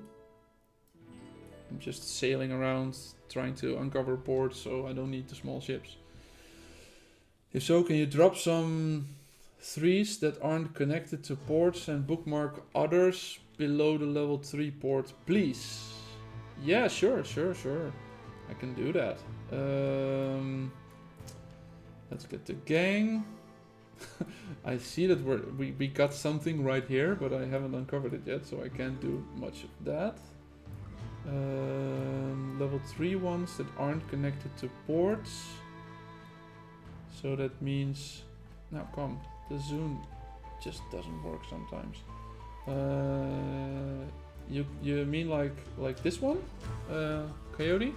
I'm just sailing around trying to uncover ports, so I don't need the small ships. If so, can you drop some 3s that aren't connected to ports and bookmark others below the level 3 port, please? Yeah, sure. I can do that. Let's get the gang. I see that we got something right here, but I haven't uncovered it yet, so I can't do much of that. Level 3 ones that aren't connected to ports. So that means, now come, the zoom just doesn't work sometimes. You mean like this one, Coyote?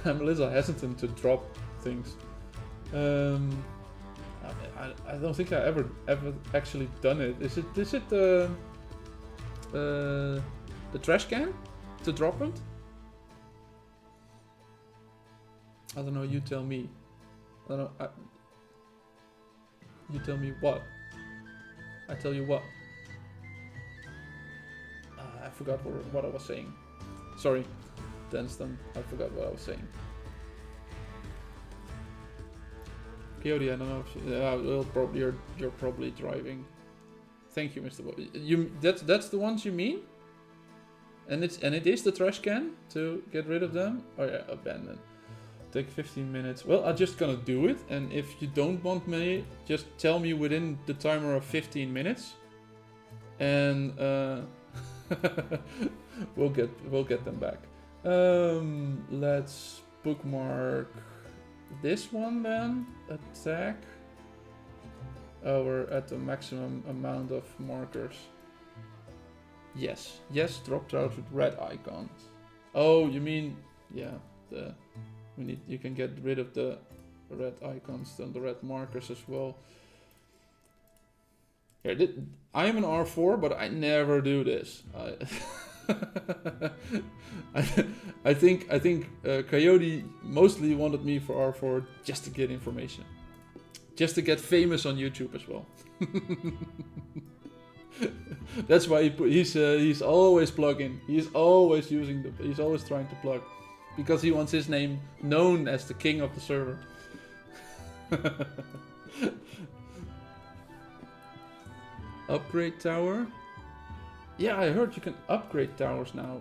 I'm a little hesitant to drop things. I don't think I ever actually done it. Is it the trash can to drop it? I don't know. You tell me. I don't know. You tell me what. I tell you what. I forgot what I was saying. Sorry, Denston. I forgot what I was saying. Coyote, I don't know if you're probably driving. Thank you, Mr. Bo. That's the ones you mean? And it is the trash can to get rid of them? Oh yeah, abandon. Take 15 minutes. Well, I'm just gonna do it, and if you don't want me, just tell me within the timer of 15 minutes, and we'll get them back. Let's bookmark this one then. Attack. Oh, we're at the maximum amount of markers. Yes, dropped out with red icons. Oh, you mean, yeah, you can get rid of the red icons and the red markers as well. Here, I am an R4, but I never do this. I think Coyote mostly wanted me for R4 just to get information, just to get famous on YouTube as well. That's why he's always plugging. He's always trying to plug, because he wants his name known as the king of the server. Upgrade tower. Yeah, I heard you can upgrade towers now.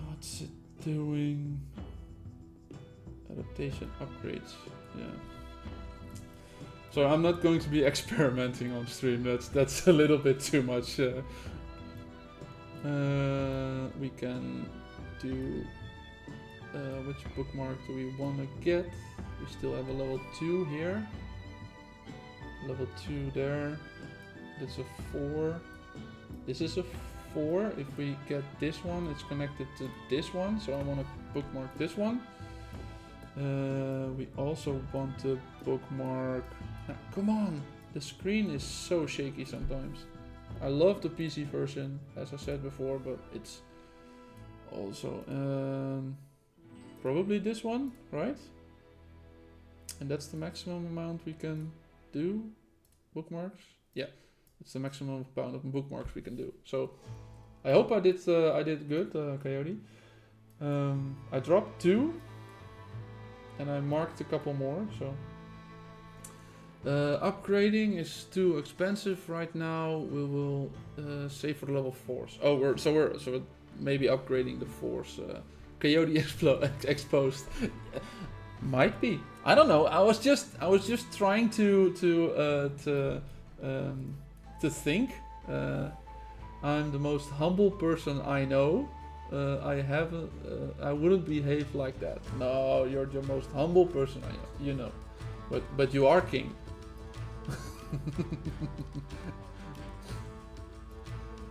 What's it doing? Adaptation upgrades. Yeah. So I'm not going to be experimenting on stream. That's a little bit too much. We can do. Which bookmark do we want to get? We still have a level 2 here. Level 2 there. That's a 4. This is a 4. If we get this one, it's connected to this one. So I want to bookmark this one. We also want to bookmark... come on! The screen is so shaky sometimes. I love the PC version, as I said before, but it's also... probably this one, right? And that's the maximum amount we can do bookmarks. Yeah, it's the maximum amount of bookmarks we can do. So I hope I did good, Coyote. I dropped 2, and I marked a couple more. So upgrading is too expensive right now. We will save for the level 4s. Oh, we're maybe upgrading the 4s. Coyote exposed. Might be. I don't know. I was just trying to think. I'm the most humble person I know. I wouldn't behave like that. No, you're the most humble person I know. You know, but you are king.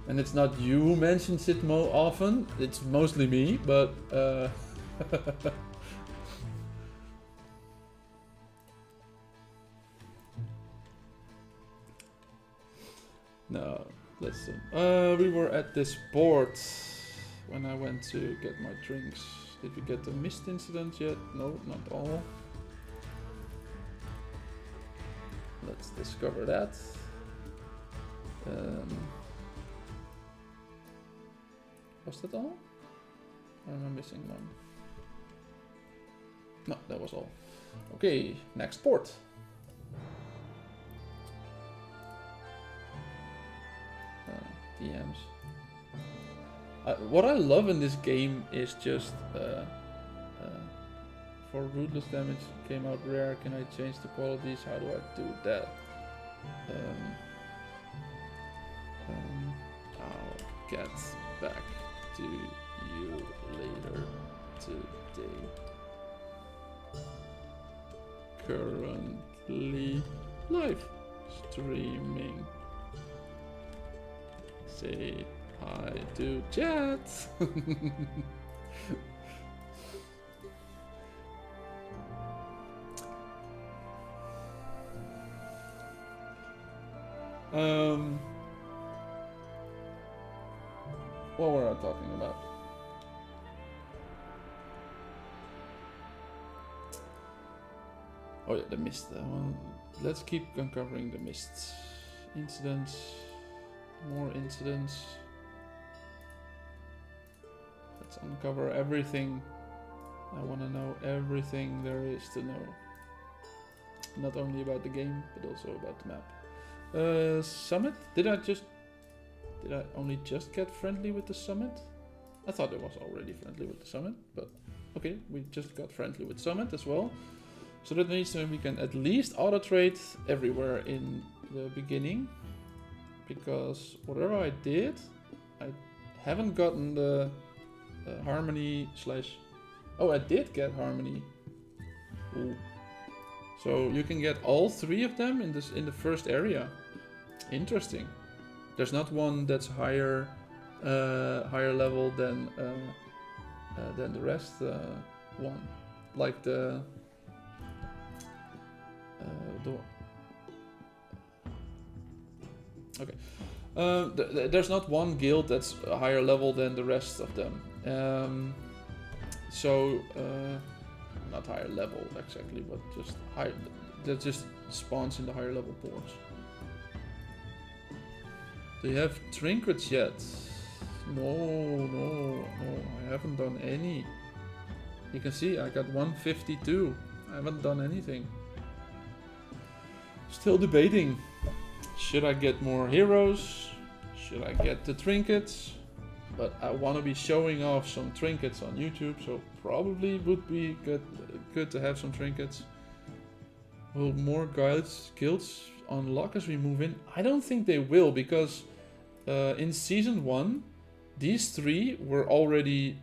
And it's not you who mentions it more often. It's mostly me, but. No, listen. We were at this port when I went to get my drinks. Did we get the mist incident yet? No, not all. Let's discover that. Was that all? Or am I missing one? No, that was all. Okay, next port. DMs. What I love in this game is just for rootless damage came out rare. Can I change the qualities? How do I do that? I'll get back to you later today. Currently live streaming. Say hi to chat. What were I talking about? Oh yeah, the mist. Let's keep uncovering the mists. Incidents. More incidents. Let's uncover everything. I want to know everything there is to know. Not only about the game, but also about the map. Summit? Did I only just get friendly with the summit? I thought I was already friendly with the summit, but okay, we just got friendly with summit as well. So that means that we can at least auto trade everywhere in the beginning. Because whatever I did, I haven't gotten the harmony slash... Oh, I did get harmony. Ooh. So you can get all 3 of them in the first area. Interesting. There's not one that's higher level than the rest one. Like the okay. There's not one guild that's a higher level than the rest of them. Not higher level exactly, but just higher. That just spawns in the higher level ports. Do you have trinkets yet? No, I haven't done any. You can see I got 152. I haven't done anything. Still debating. Should I get more heroes? Should I get the trinkets? But I want to be showing off some trinkets on YouTube, so probably would be good to have some trinkets. Will more guilds unlock as we move in? I don't think they will, because in season 1, these 3 were already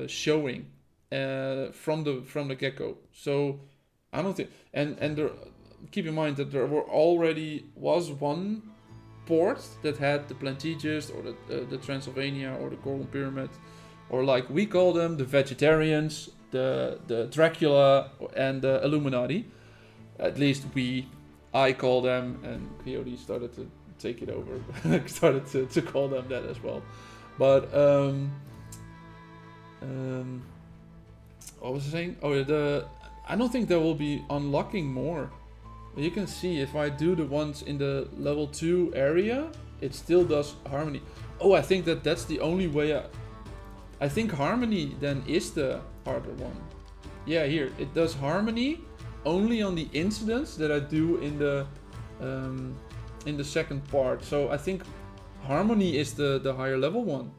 showing from the get-go. So I don't think, and there, keep in mind that there was one port that had the Plantiges or the Transylvania or the Golden Pyramid, or like we call them, the Vegetarians, the Dracula and the Illuminati. At least I call them, and Coyote started to take it over, started to call them that as well. But what was I saying? Oh, I don't think there will be unlocking more. You can see if I do the ones in the level 2 area, it still does Harmony. Oh, I think that's the only way. I think Harmony then is the harder one. Yeah, here it does Harmony only on the incidents that I do in the second part. So I think Harmony is the higher level one.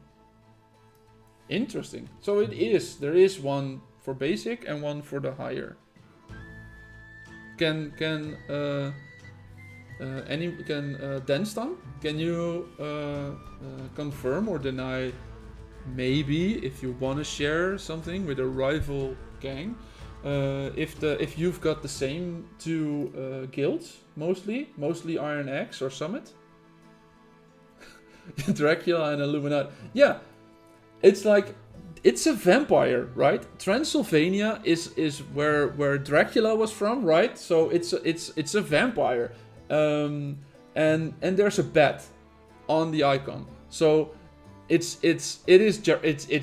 Interesting. So there is one for basic and one for the higher. Can Denstan, can you confirm or deny, maybe if you want to share something with a rival gang, if you've got the same 2 guilds, mostly Iron Axe or Summit? Dracula and Illuminati. Yeah, it's like, it's a vampire, right? Transylvania is where Dracula was from, right? So it's a vampire, and there's a bat on the icon. So it's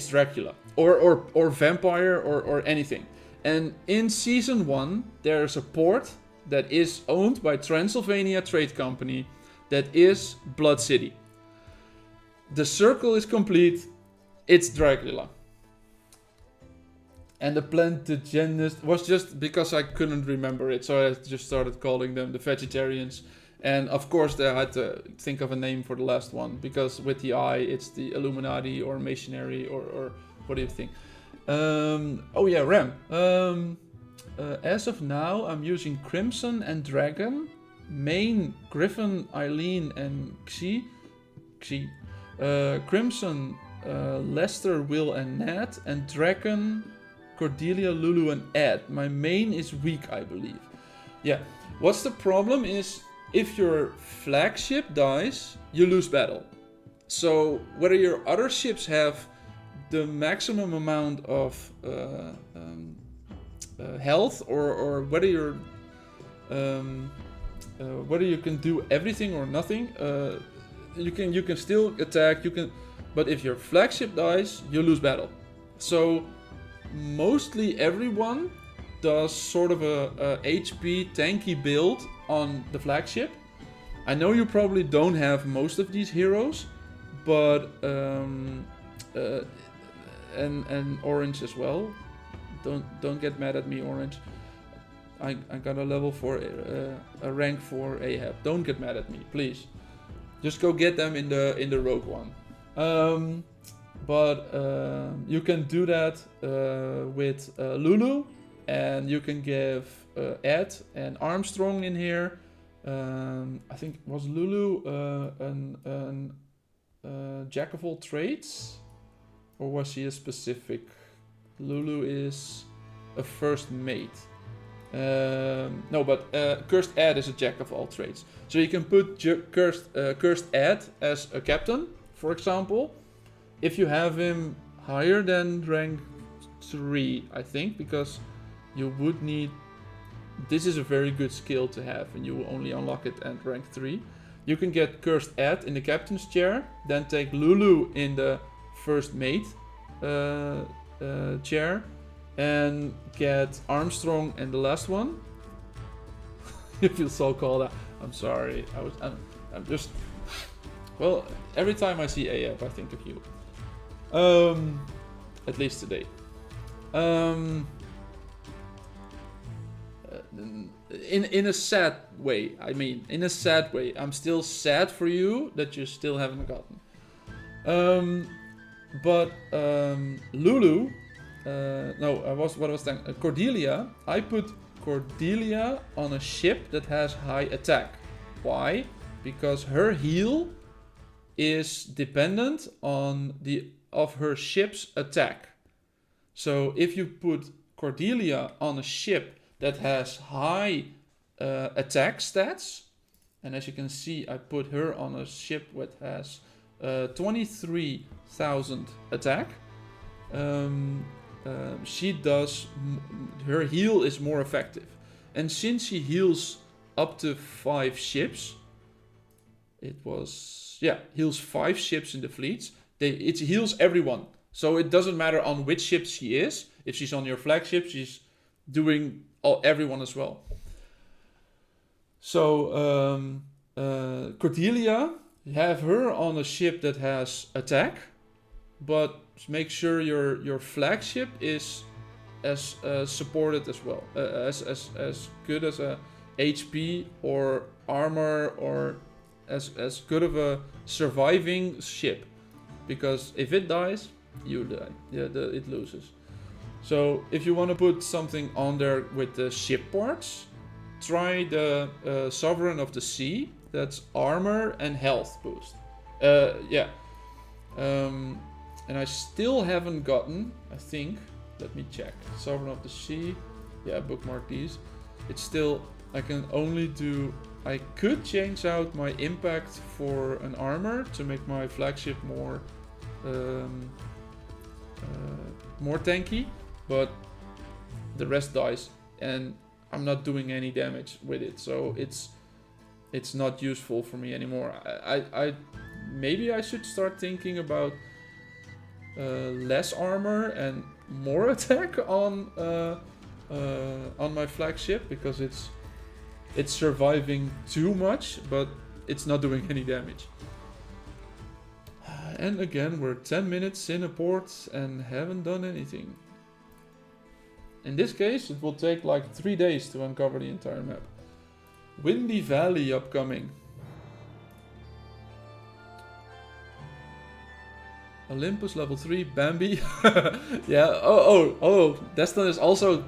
Dracula or vampire or anything. And in season 1, there's a port that is owned by Transylvania Trade Company, that is Blood City. The circle is complete. It's Dracula. And the Plantagenist was just because I couldn't remember it, so I just started calling them the Vegetarians. And of course, I had to think of a name for the last one, because with the I, it's the Illuminati or Masonry or what do you think? Oh yeah, Ram. As of now, I'm using Crimson and Dragon, main Griffin, Eileen, and Xi. Crimson, Lester, Will, and Nat, and Dragon, Cordelia, Lulu, and Ed. My main is weak, I believe. Yeah. What's the problem is, if your flagship dies, you lose battle. So whether your other ships have the maximum amount of health, or whether you're whether you can do everything or nothing, you can still attack. But if your flagship dies, you lose battle. So mostly everyone does sort of a HP tanky build on the flagship. I know you probably don't have most of these heroes, but and Orange as well. Don't get mad at me, Orange. I got a level 4, a rank 4 Ahab. Don't get mad at me, please. Just go get them in the Rogue one. But you can do that with Lulu, and you can give Ed and Armstrong in here. I think was Lulu an jack of all trades, or was she a specific? Lulu is a first mate. No, but Cursed Ed is a jack of all trades. So you can put Cursed Ed as a captain, for example, if you have him higher than rank 3, I think, because you would need... This is a very good skill to have, and you will only unlock it at rank 3. You can get Cursed Ed in the captain's chair, then take Lulu in the first mate chair, and get Armstrong in the last one. You feel so called out. I'm sorry. I'm just... Well, every time I see Ahab, I think of you. At least today. in a sad way. I mean, in a sad way. I'm still sad for you that you still haven't gotten. But Lulu, no, what I was saying, Cordelia. I put Cordelia on a ship that has high attack. Why? Because her heal is dependent on of her ship's attack. So if you put Cordelia on a ship that has high attack stats, and as you can see, I put her on a ship that has 23,000 attack. She does, her heal is more effective. And since she heals up to 5 ships, it was, heals 5 ships in the fleets. It heals everyone. So it doesn't matter on which ship she is. If she's on your flagship, she's doing everyone as well. So Cordelia, have her on a ship that has attack, but make sure your flagship is as supported as well, as good as a HP or armor, or as good of a surviving ship, because if it dies, you die. It loses. So if you want to put something on there with the ship parts, try the Sovereign of the Sea. That's armor and health boost. And I still haven't gotten, I think, let me check. Sovereign of the Sea. Yeah, bookmark these. It's still, I can only do, I could change out my impact for an armor to make my flagship more tanky, but the rest dies and I'm not doing any damage with it, so it's not useful for me anymore. I maybe I should start thinking about less armor and more attack on my flagship, because it's surviving too much, but it's not doing any damage. And again, we're 10 minutes in a port and haven't done anything. In this case, it will take like 3 days to uncover the entire map. Windy Valley upcoming. Olympus level 3, Bambi. Yeah, oh, Destin is also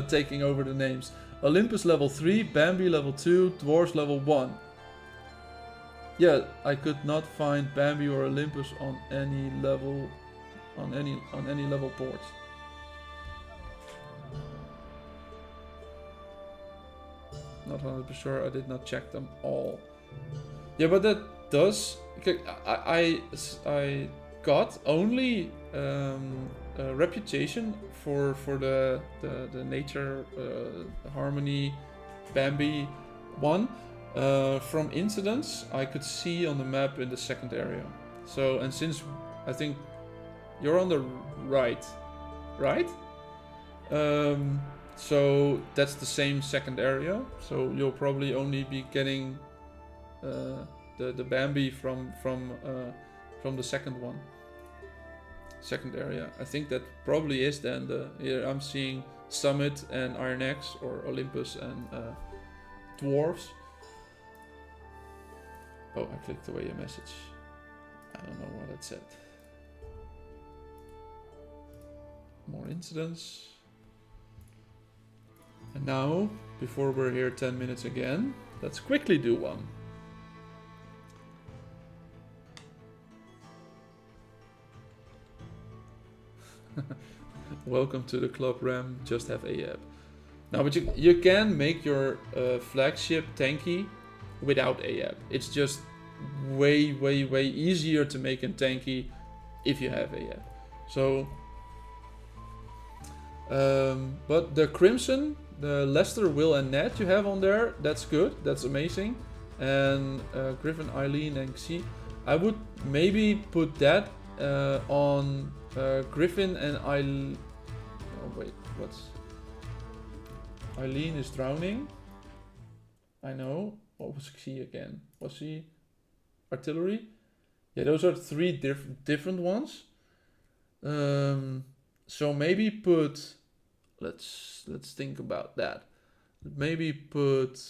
taking over the names. Olympus level 3, Bambi level 2, Dwarves level 1. Yeah, I could not find Bambi or Olympus on any level, on any level ports. Not 100% sure, I did not check them all. Yeah, but that does, I got only a reputation for the nature harmony Bambi one from incidents I could see on the map in the second area. So, and since I think you're on the right? So that's the same second area. So you'll probably only be getting the Bambi from the second area. I think that probably is then here I'm seeing Summit and Iron X, or Olympus and Dwarves. Oh, I clicked away a message. I don't know what it said. More incidents. And now, before we're here 10 minutes again, let's quickly do one. Welcome to the club, Ram. Just have AAB. Now, but you can make your flagship tanky without AAB. It's just way easier to make it tanky if you have AAB. So, but the Crimson, the Lester, Will, and Ned you have on there, that's good. That's amazing. And Griffin, Eileen, and Xi, I would maybe put that on Griffin and Eileen. Oh wait, what's Eileen is drowning. I know. What was she again? Was she artillery? Yeah, those are 3 different ones. So maybe put. Let's think about that. maybe put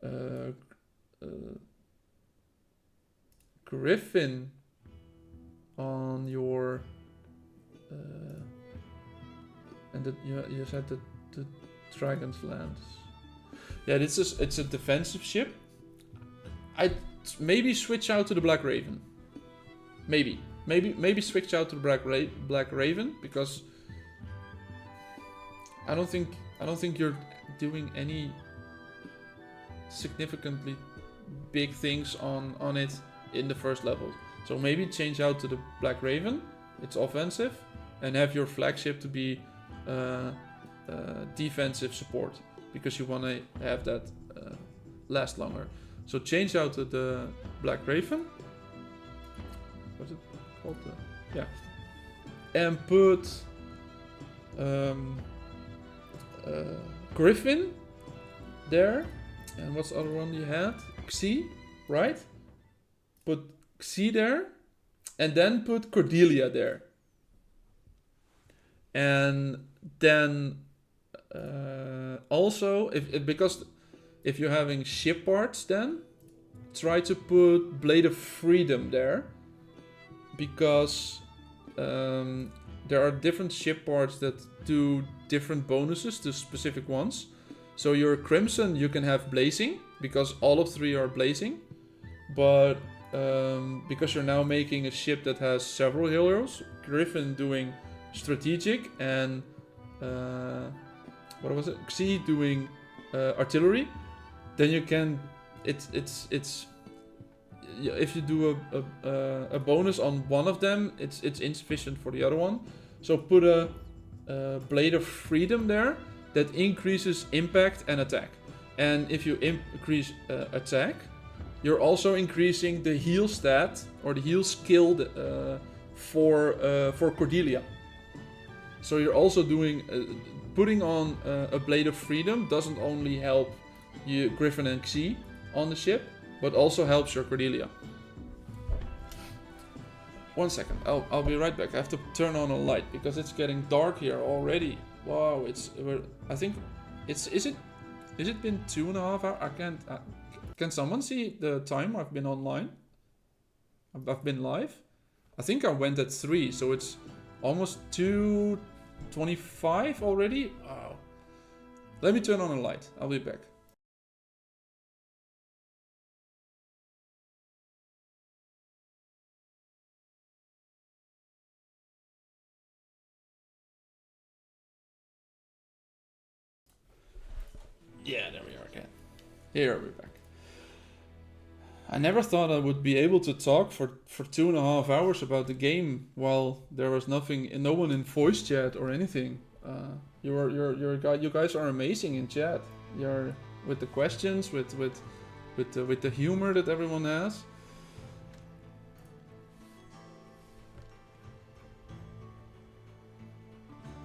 uh, Griffin on your and you said the Dragon's Lance. Yeah, it's a defensive ship. I'd maybe switch out to the Black Raven. Maybe switch out to the Black Raven, because I don't think you're doing any significantly big things on it in the first level. So maybe change out to the Black Raven. It's offensive, and have your flagship to be defensive support, because you want to have that last longer. So change out to the Black Raven. What's it called? Yeah. And put Griffin there. And what's the other one you had? Xi, right? Put Xi there. And then put Cordelia there. And then also, because if you're having ship parts, then try to put Blade of Freedom there, because there are different ship parts that do different bonuses to specific ones. So your Crimson, you can have Blazing, because all of 3 are Blazing. But because you're now making a ship that has several heroes, Griffin doing Strategic, and what was it? Xi doing Artillery, then you can. It's if you do a bonus on one of them, it's insufficient for the other one. So put a Blade of Freedom there that increases impact and attack. And if you increase attack, you're also increasing the heal stat or the heal skill for Cordelia. So you're also doing putting on a Blade of Freedom doesn't only help you Griffin and Xi on the ship, but also helps your Cordelia. 1 second, I'll be right back. I have to turn on a light because it's getting dark here already. Wow, I think is it been 2.5 hours? I can't. Can someone see the time I've been online? I've been live. I think I went at 3, so it's almost 2:25 already. Wow. Let me turn on a light. I'll be back. Yeah, there we are again. Here we're back. I never thought I would be able to talk for 2.5 hours about the game while there was no one in voice chat or anything. You guys are amazing in chat. You're with the questions, with the humor that everyone has.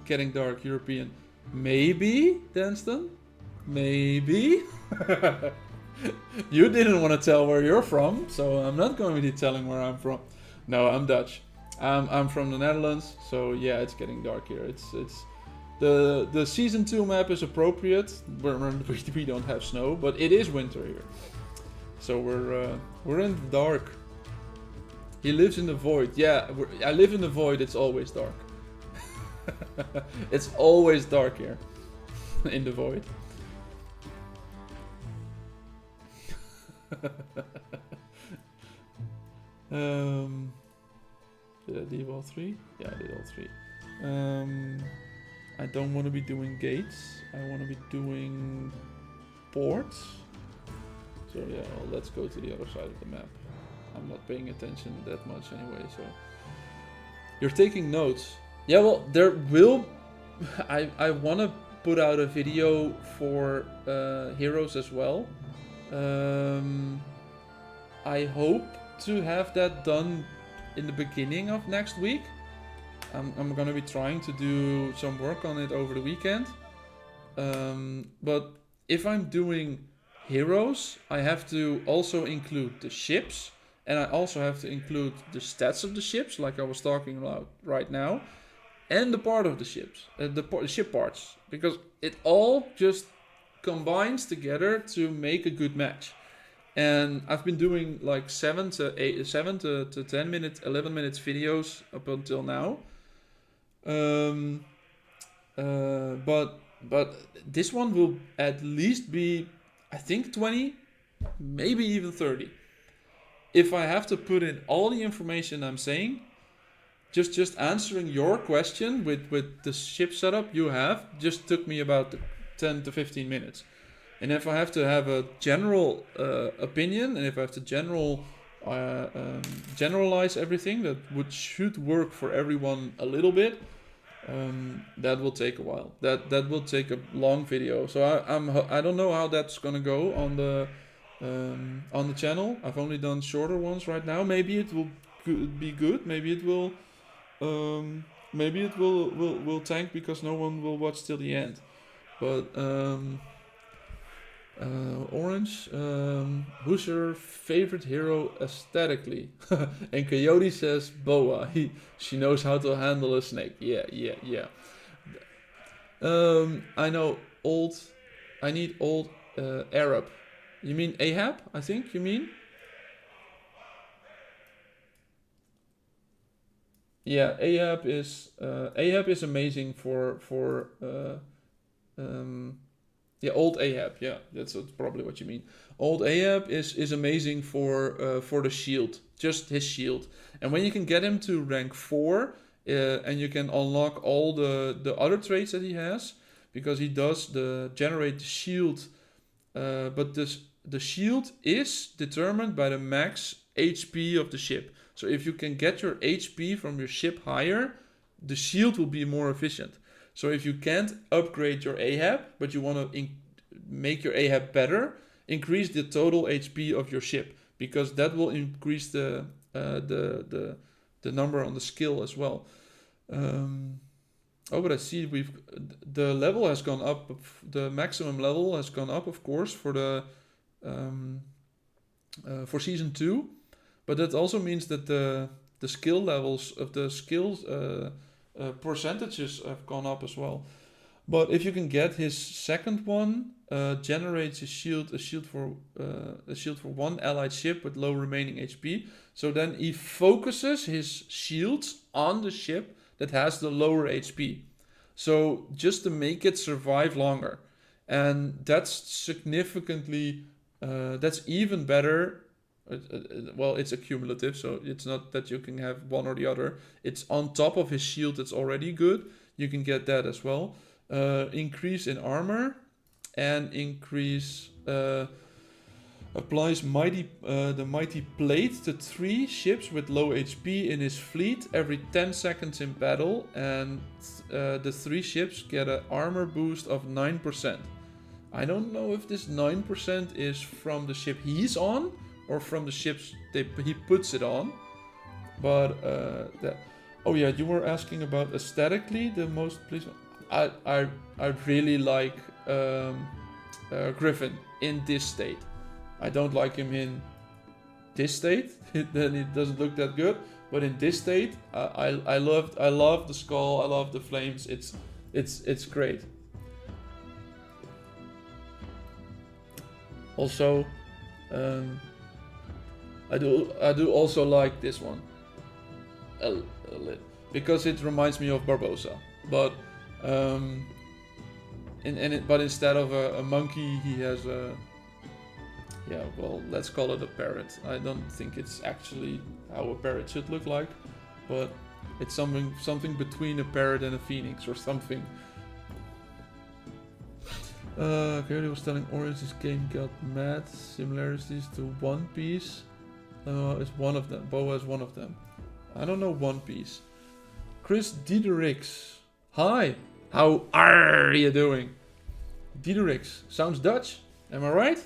Getting dark, European. Maybe, Danston? Maybe? You didn't want to tell where you're from, so I'm not going to be telling where I'm from. No, I'm Dutch. I'm from the Netherlands, so yeah, it's getting dark here. It's the season 2 map is appropriate. We don't have snow, but it is winter here, so we're in the dark. He lives in the void. Yeah, I live in the void. It's always dark. It's always dark here in the void. Did I do all 3? Yeah, I did all 3. I don't want to be doing gates. I want to be doing ports. So yeah, well, let's go to the other side of the map. I'm not paying attention that much anyway, so... You're taking notes. Yeah, well, there will... I want to put out a video for Heroes as well. I hope to have that done in the beginning of next week. I'm gonna be trying to do some work on it over the weekend. But if I'm doing Heroes, I have to also include the ships, and I also have to include the stats of the ships, like I was talking about right now, and the part of the ships, the ship parts, because it all just combines together to make a good match. And I've been doing like 7 to 10 minutes, 11 minutes videos up until now. But this one will at least be, I think, 20, maybe even 30. If I have to put in all the information I'm saying, just answering your question with the ship setup you have, just took me about 10 to 15 minutes. And if I have to have a general opinion, and if I have to generalize everything that should work for everyone a little bit, that will take a while. That will take a long video. So I don't know how that's gonna go on the channel. I've only done shorter ones right now. Maybe it will be good. Maybe it will tank because no one will watch till the end. But Orange, who's your favorite hero aesthetically? And Coyote says Boa. She knows how to handle a snake. Yeah. I know old. I need old Arab. You mean Ahab? I think you mean. Yeah, Ahab is amazing for yeah, old Ahab. Yeah, that's probably what you mean. Old Ahab is amazing for the shield, just his shield. And when you can get him to rank 4, and you can unlock all the other traits that he has, because he does generate the shield, but the shield is determined by the max HP of the ship. So if you can get your HP from your ship higher, the shield will be more efficient. So if you can't upgrade your Ahab, but you want to make your Ahab better, increase the total HP of your ship, because that will increase the number on the skill as well. But I see the level has gone up. The maximum level has gone up, of course, for the for season 2. But that also means that the skill levels of the skills percentages have gone up as well. But if you can get his second one, generates a shield for 1 allied ship with low remaining HP. So then he focuses his shields on the ship that has the lower HP. So just to make it survive longer. And that's significantly, that's even better. Well, it's accumulative, so it's not that you can have one or the other. It's on top of his shield that's already good. You can get that as well. Increase in armor and increase applies the mighty plate to 3 ships with low HP in his fleet every 10 seconds in battle, and the 3 ships get an armor boost of 9%. I don't know if this 9% is from the ship he's on or from the ships he puts it on, but that. Oh yeah, you were asking about aesthetically the most pleasing. I really like Griffin in this state. I don't like him in this state. Then it doesn't look that good. But in this state, I love the skull. I love the flames. It's great. Also, I do also like this one a little, because it reminds me of Barbossa. But but instead of a monkey, he has a, yeah, well, let's call it a parrot. I don't think it's actually how a parrot should look like, but it's something between a parrot and a phoenix or something. Curly was telling Orange this game got mad similarities to One Piece. It's one of them. Boa is one of them. I don't know One Piece. Chris Diedericks. Hi. How are you doing? Diedericks. Sounds Dutch. Am I right?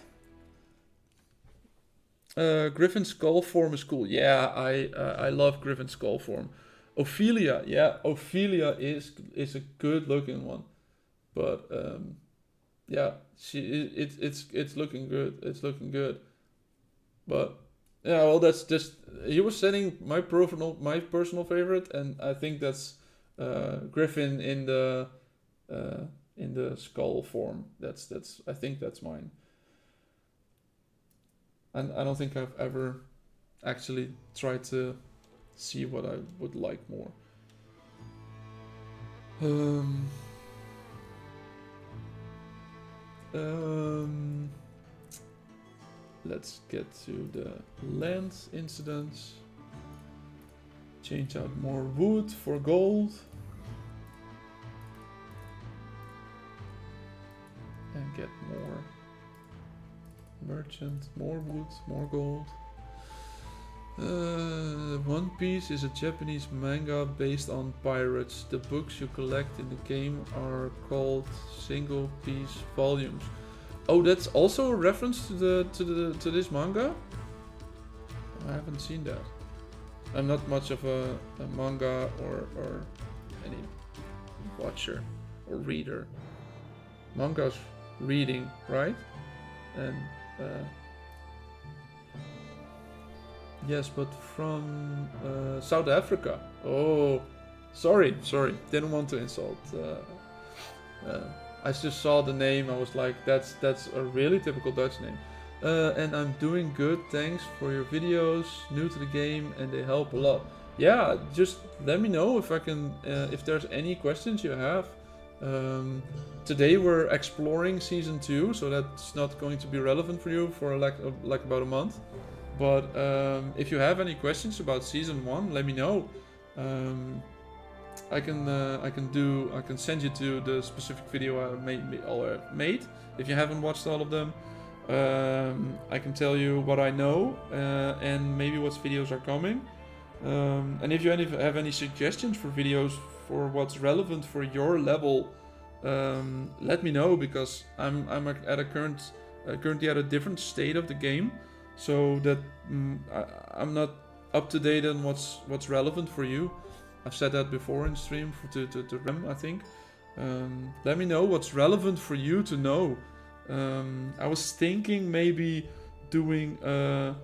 Griffin's skull form is cool. Yeah, I love Griffin's skull form. Ophelia. Yeah, Ophelia is a good looking one. But yeah, it's looking good. It's looking good. But yeah, well, that's just, he was setting my personal favorite, and I think that's Griffin in the in the skull form. That's I think that's mine. And I don't think I've ever actually tried to see what I would like more. Let's get to the land incidents. Change out more wood for gold. And get more merchant, more wood, more gold. One Piece is a Japanese manga based on pirates. The books you collect in the game are called single piece volumes. Oh, that's also a reference to this manga? I haven't seen that. I'm not much of a manga or any watcher or reader. Manga's reading, right? And yes, but from South Africa. Oh, sorry. Didn't want to insult. I just saw the name. I was like, that's a really typical Dutch name. And I'm doing good. Thanks for your videos. New to the game, and they help a lot. Yeah, just let me know if I can. If there's any questions you have. Today we're exploring season 2, so that's not going to be relevant for you for like about a month. But if you have any questions about season 1, let me know. I can send you to the specific video I made. If you haven't watched all of them, I can tell you what I know and maybe what videos are coming. And if you have any suggestions for videos for what's relevant for your level, let me know, because I'm at a currently at a different state of the game, so that I'm not up to date on what's relevant for you. I've said that before in stream to Rem, I think. Let me know what's relevant for you to know. I was thinking maybe doing a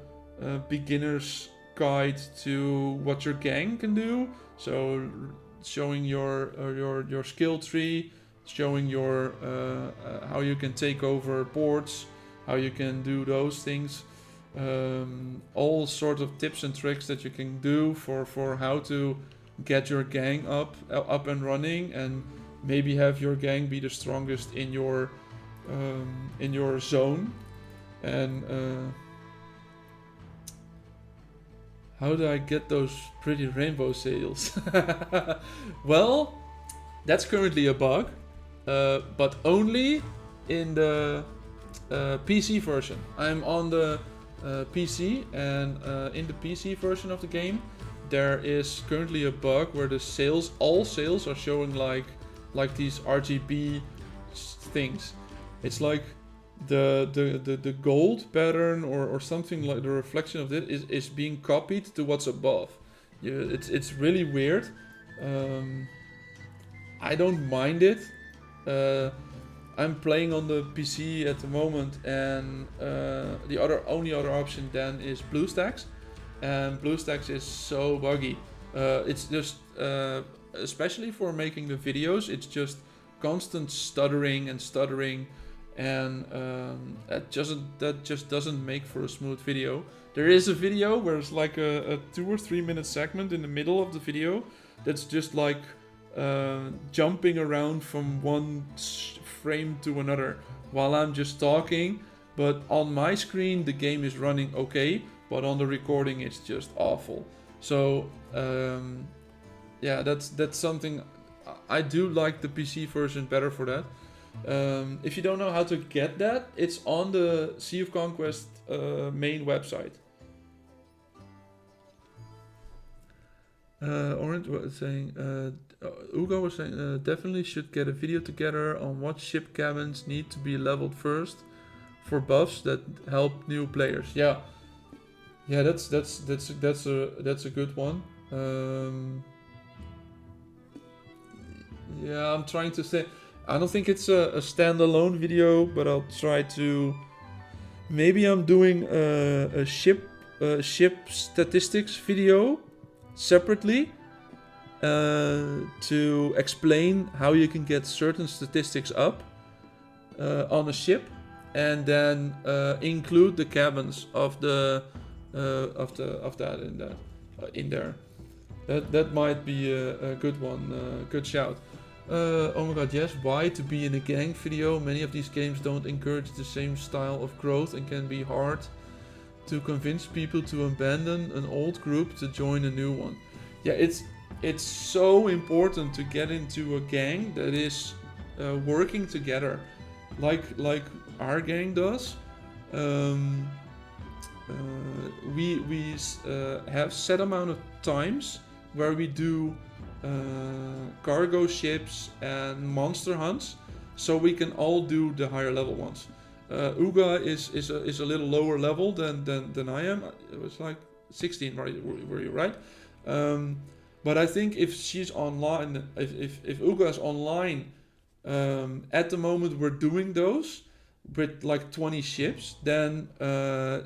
beginner's guide to what your gang can do. So showing your skill tree, showing your how you can take over boards, how you can do those things. All sorts of tips and tricks that you can do for how to get your gang up and running, and maybe have your gang be the strongest in your zone. And how do I get those pretty rainbow sails? Well, that's currently a bug, but only in the PC version. I'm on the PC, and in the PC version of the game, there is currently a bug where the sails, all sails, are showing like these RGB things. It's like the gold pattern or something, like the reflection of it is being copied to what's above. It's really weird. I don't mind it. I'm playing on the PC at the moment, and the only other option then is BlueStacks, and BlueStacks is so buggy. It's just especially for making the videos, it's just constant stuttering, and that just doesn't make for a smooth video. There is a video where it's like a 2 or 3 minute segment in the middle of the video that's just like jumping around from one frame to another while I'm just talking, but on my screen the game is running okay, but on the recording it's just awful. So yeah, that's something. I do like the PC version better for that. If you don't know how to get that, it's on the Sea of Conquest main website. Orange was saying, Ugo was saying, definitely should get a video together on what ship cabins need to be leveled first for buffs that help new players. Yeah, that's a good one. Yeah, I'm trying to say. I don't think it's a standalone video, but I'll try to. Maybe I'm doing a ship statistics video separately, to explain how you can get certain statistics up on a ship, and then include the cabins of that in there. That might be a good one, good shout. Oh my god, yes, why to be in a gang video? Many of these games don't encourage the same style of growth and can be hard to convince people to abandon an old group to join a new one. Yeah, it's so important to get into a gang that is working together, like our gang does. We have set amount of times where we do cargo ships and monster hunts, so we can all do the higher level ones. Uga is a little lower level than I am. It was like 16, right? Were you right? But I think if she's online, if Uga is online, at the moment we're doing those with like 20 ships, then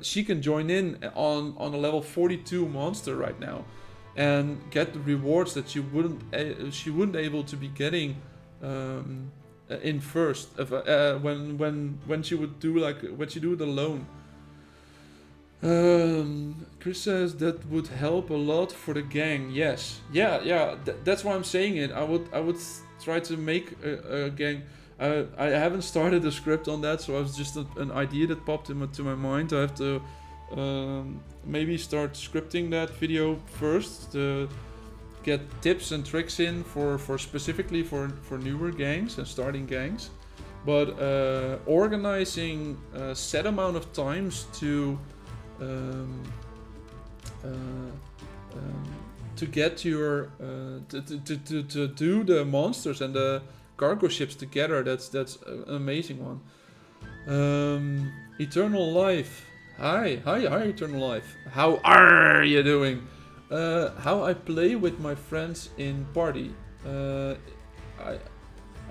she can join in on a level 42 monster right now, and get the rewards that she wouldn't able to be getting in first when she would do when she do it alone. Chris says that would help a lot for the gang. Yes, yeah. That's why I'm saying it. I would try to make a gang. I haven't started a script on that, so it was just an idea that popped into my mind. I have to maybe start scripting that video first to get tips and tricks in for specifically for newer gangs and starting gangs. But organizing a set amount of times to get your to do the monsters and the cargo ships together, that's an amazing one. Eternal Life. Hi Eternal Life. How are you doing? How I play with my friends in party.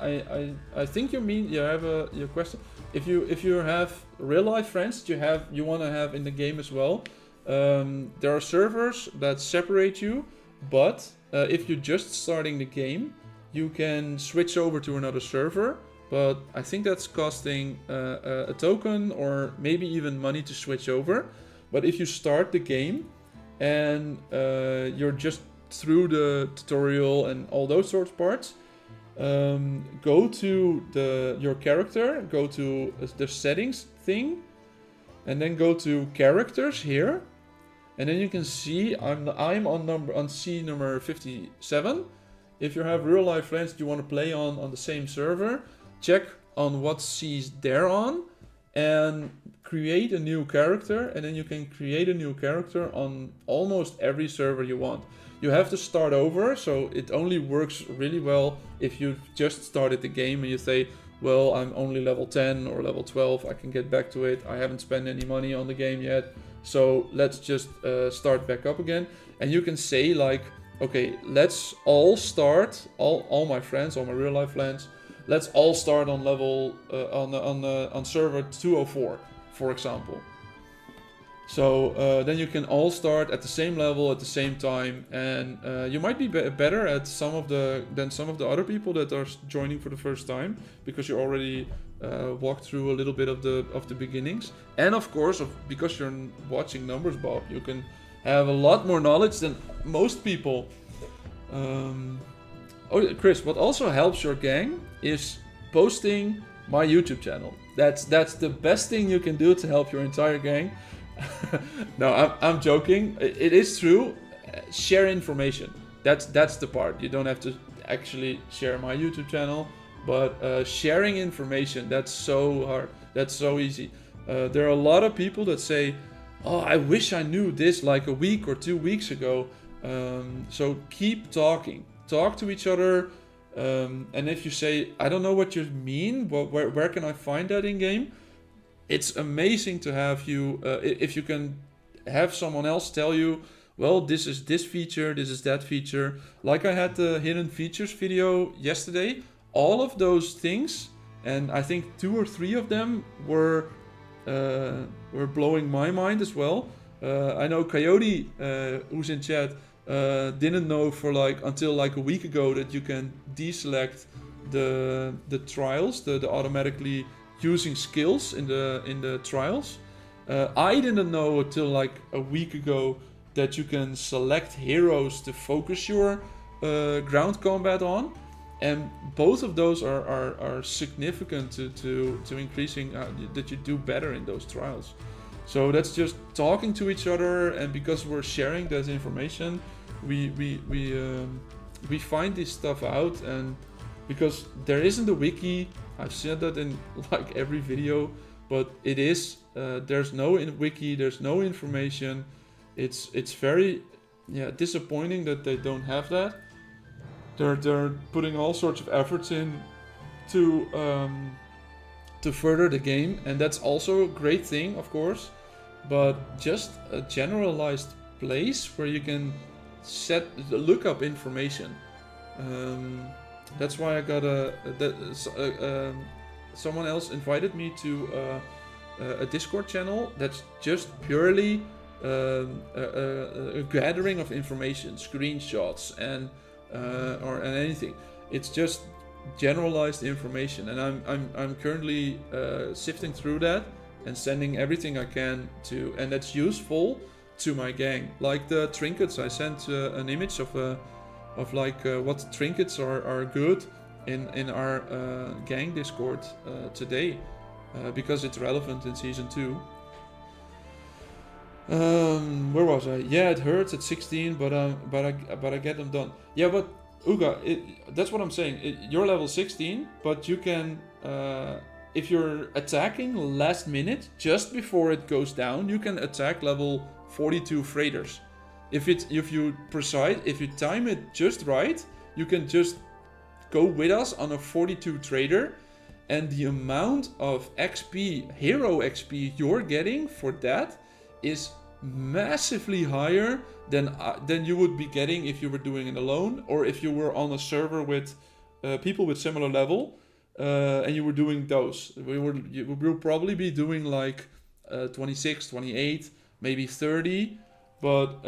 I think you mean you have your question. If you have real life friends that you want to have in the game as well, there are servers that separate you. But if you're just starting the game, you can switch over to another server. But I think that's costing a token or maybe even money to switch over. But if you start the game and you're just through the tutorial and all those sorts of parts, go to your character, go to the settings thing, and then go to characters here, and then you can see I'm on C number 57. If you have real life friends that you want to play on the same server, check on what C's they're on and create a new character, and then you can create a new character on almost every server you want. You have to start over, so it only works really well if you've just started the game and you say, well, I'm only level 10 or level 12, I can get back to it, I haven't spent any money on the game yet, so let's just start back up again. And you can say like, okay, let's all start, all my friends, all my real life friends, let's all start on level, on server 204, for example. So then you can all start at the same level at the same time, and you might be better at than some of the other people that are joining for the first time, because you already walked through a little bit of the beginnings. And of course, because you're watching Numbers Bob, you can have a lot more knowledge than most people. Oh, Chris, what also helps your gang is posting my YouTube channel. That's the best thing you can do to help your entire gang. No, I'm joking. It is true. Share information. That's the part. You don't have to actually share my YouTube channel, but sharing information, that's so hard. That's so easy. There are a lot of people that say, oh, I wish I knew this like a week or 2 weeks ago. So keep talking. Talk to each other. And if you say, I don't know what you mean, where can I find that in game? It's amazing to have you, if you can have someone else tell you, well, this is this feature, this is that feature. Like I had the hidden features video yesterday. All of those things, and I think 2 or 3 of them were blowing my mind as well. I know Coyote, who's in chat, didn't know for like until like a week ago that you can deselect the trials, the automatically using skills in the trials. I didn't know until like a week ago that you can select heroes to focus your ground combat on, and both of those are significant to increasing that you do better in those trials. So that's just talking to each other, and because we're sharing that information, we find this stuff out. And because there isn't a wiki, I've said that in like every video, but it is there's no wiki, there's no information. It's very disappointing that they don't have that. They're putting all sorts of efforts in to further the game, and that's also a great thing, of course. But just a generalized place where you can look up information. That's why I got someone else invited me to a Discord channel that's just purely a gathering of information, screenshots and anything. It's just generalized information, and I'm currently sifting through that and sending everything I can to, and that's useful to my gang. Like the trinkets, I sent an image of like what trinkets are good in our gang Discord today, because it's relevant in season 2. Where was I? Yeah, it hurts at 16, but I get them done. Yeah, but Uga, that's what I'm saying. You're level 16, but you can, if you're attacking last minute, just before it goes down, you can attack level 42 freighters. If you time it just right, you can just go with us on a 42 trader, and the amount of XP, hero XP you're getting for that is massively higher than you would be getting if you were doing it alone, or if you were on a server with people with similar level, and you were doing those. You will probably be doing like 26, 28, maybe 30, but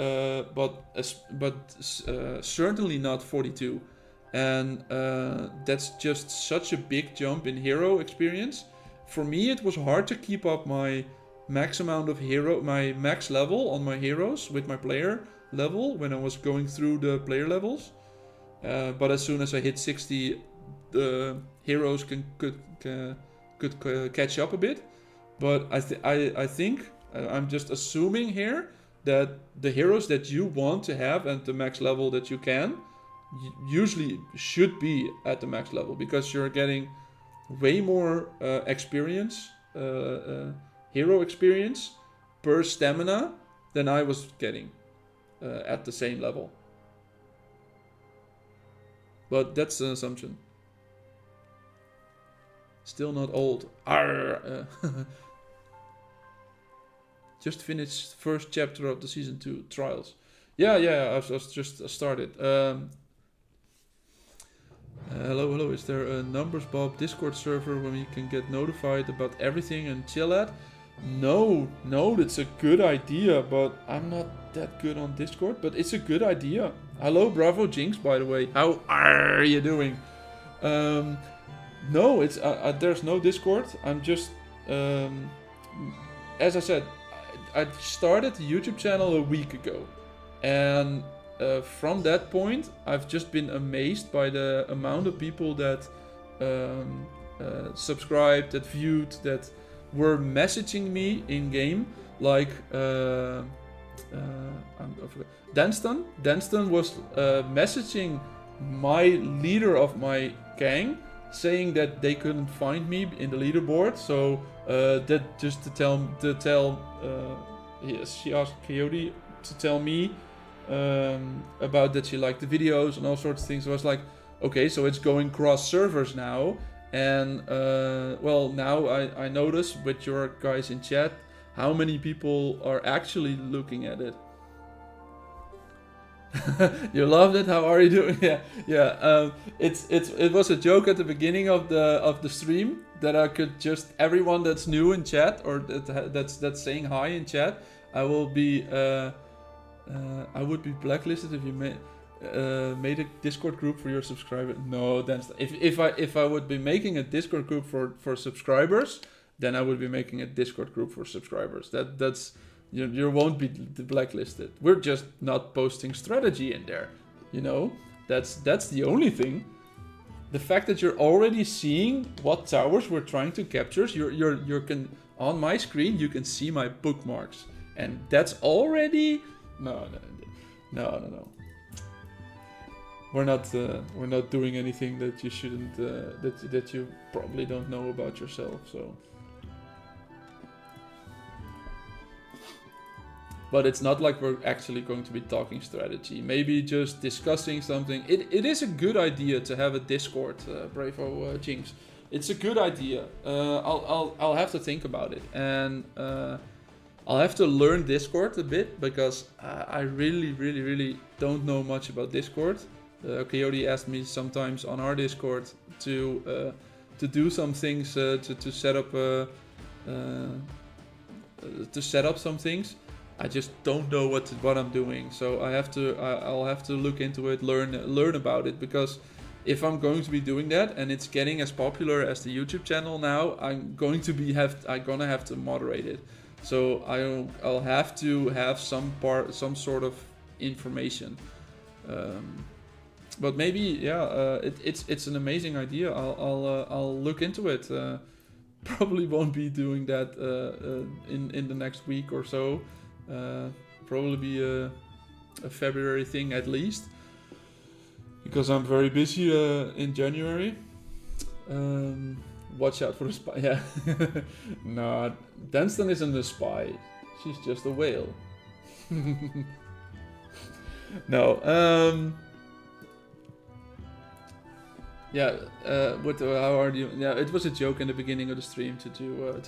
certainly not 42. And that's just such a big jump in hero experience. For me, it was hard to keep up my max amount of my max level on my heroes with my player level when I was going through the player levels. But as soon as I hit 60, the heroes could catch up a bit. But I think I'm just assuming here that the heroes that you want to have at the max level that you can usually should be at the max level, because you're getting way more experience, hero experience per stamina than I was getting at the same level. But that's an assumption. Still not old. Just finished first chapter of the season 2 trials. Yeah, I was just started. Hello. Is there a Numbers Bob Discord server where we can get notified about everything and chill at? No, that's a good idea, but I'm not that good on Discord. But it's a good idea. Hello, Bravo Jinx, by the way. How are you doing? No, it's there's no Discord. I'm just, as I said, I started the YouTube channel a week ago, and from that point, I've just been amazed by the amount of people that subscribed, that viewed, that were messaging me in game. Like Danston. Danston was messaging my leader of my gang, saying that they couldn't find me in the leaderboard. So that just to tell she asked Coyote to tell me about that she liked the videos and all sorts of things. So I was like, okay, so it's going cross servers now. And well, now I notice with your guys in chat how many people are actually looking at it. You loved it. How are you doing? Yeah. It was a joke at the beginning of the stream that I could just, everyone that's new in chat or that's saying hi in chat, I will be I would be blacklisted if you made a Discord group for your subscribers. No, then if I would be making a Discord group for subscribers, then I would be making a Discord group for subscribers. That's you won't be blacklisted. We're just not posting strategy in there. You know, that's the only thing. The fact that you're already seeing what towers we're trying to capture, you can on my screen you can see my bookmarks, and that's already no. We're not doing anything that you shouldn't that you probably don't know about yourself. So, but it's not like we're actually going to be talking strategy. Maybe just discussing something. It is a good idea to have a Discord, Bravo Jinx. It's a good idea. I'll have to think about it, and I'll have to learn Discord a bit because I really don't know much about Discord. Coyote asked me sometimes on our Discord to do some things to set up some things. I just don't know what I'm doing, so I'll have to look into it, learn about it, because if I'm going to be doing that and it's getting as popular as the YouTube channel now, I'm gonna have to moderate it. So I'll have to have some sort of information. But maybe it's an amazing idea. I'll look into it. Probably won't be doing that in the next week or so. Probably be a February thing at least, because I'm very busy in January. Watch out for the spy. Yeah. No, Dunstan isn't a spy. She's just a whale. No. Yeah. How are you? Yeah, it was a joke in the beginning of the stream to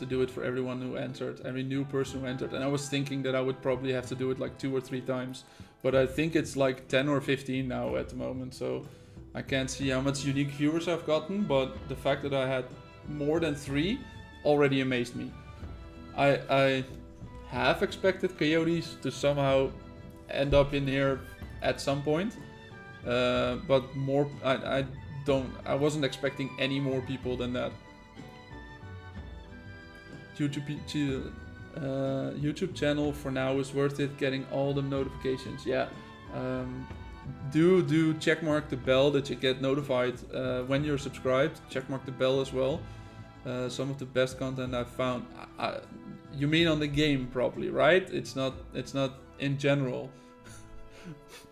do it for everyone who entered, every new person who entered, and I was thinking that I would probably have to do it like 2 or 3 times, but I think it's like 10 or 15 now at the moment. So I can't see how much unique viewers I've gotten, but the fact that I had more than 3 already amazed me. I have expected Coyotes to somehow end up in here at some point, but more I wasn't expecting any more people than that. YouTube channel for now is worth it, getting all the notifications. Yeah. Do checkmark the bell that you get notified when you're subscribed. Checkmark the bell as well. Some of the best content I've found. You mean on the game probably, right? It's not in general.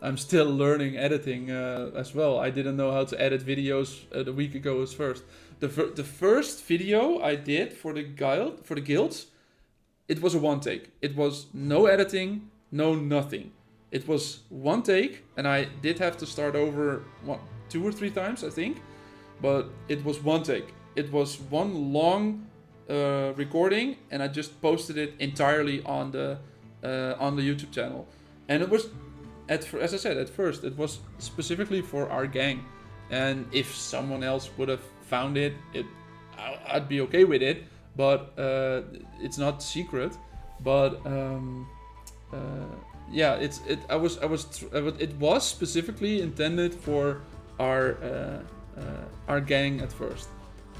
I'm still learning editing as well. I didn't know how to edit videos a week ago as first. The first video I did for the guilds, it was a one take. It was no editing, no nothing. It was one take, and I did have to start over 2 or 3 times, I think. But it was one take. It was one long recording, and I just posted it entirely on the YouTube channel. And it was, as I said, at first, it was specifically for our gang. And if someone else would have found it, I'd be okay with it. But it's not secret. But yeah, it was specifically intended for our gang at first.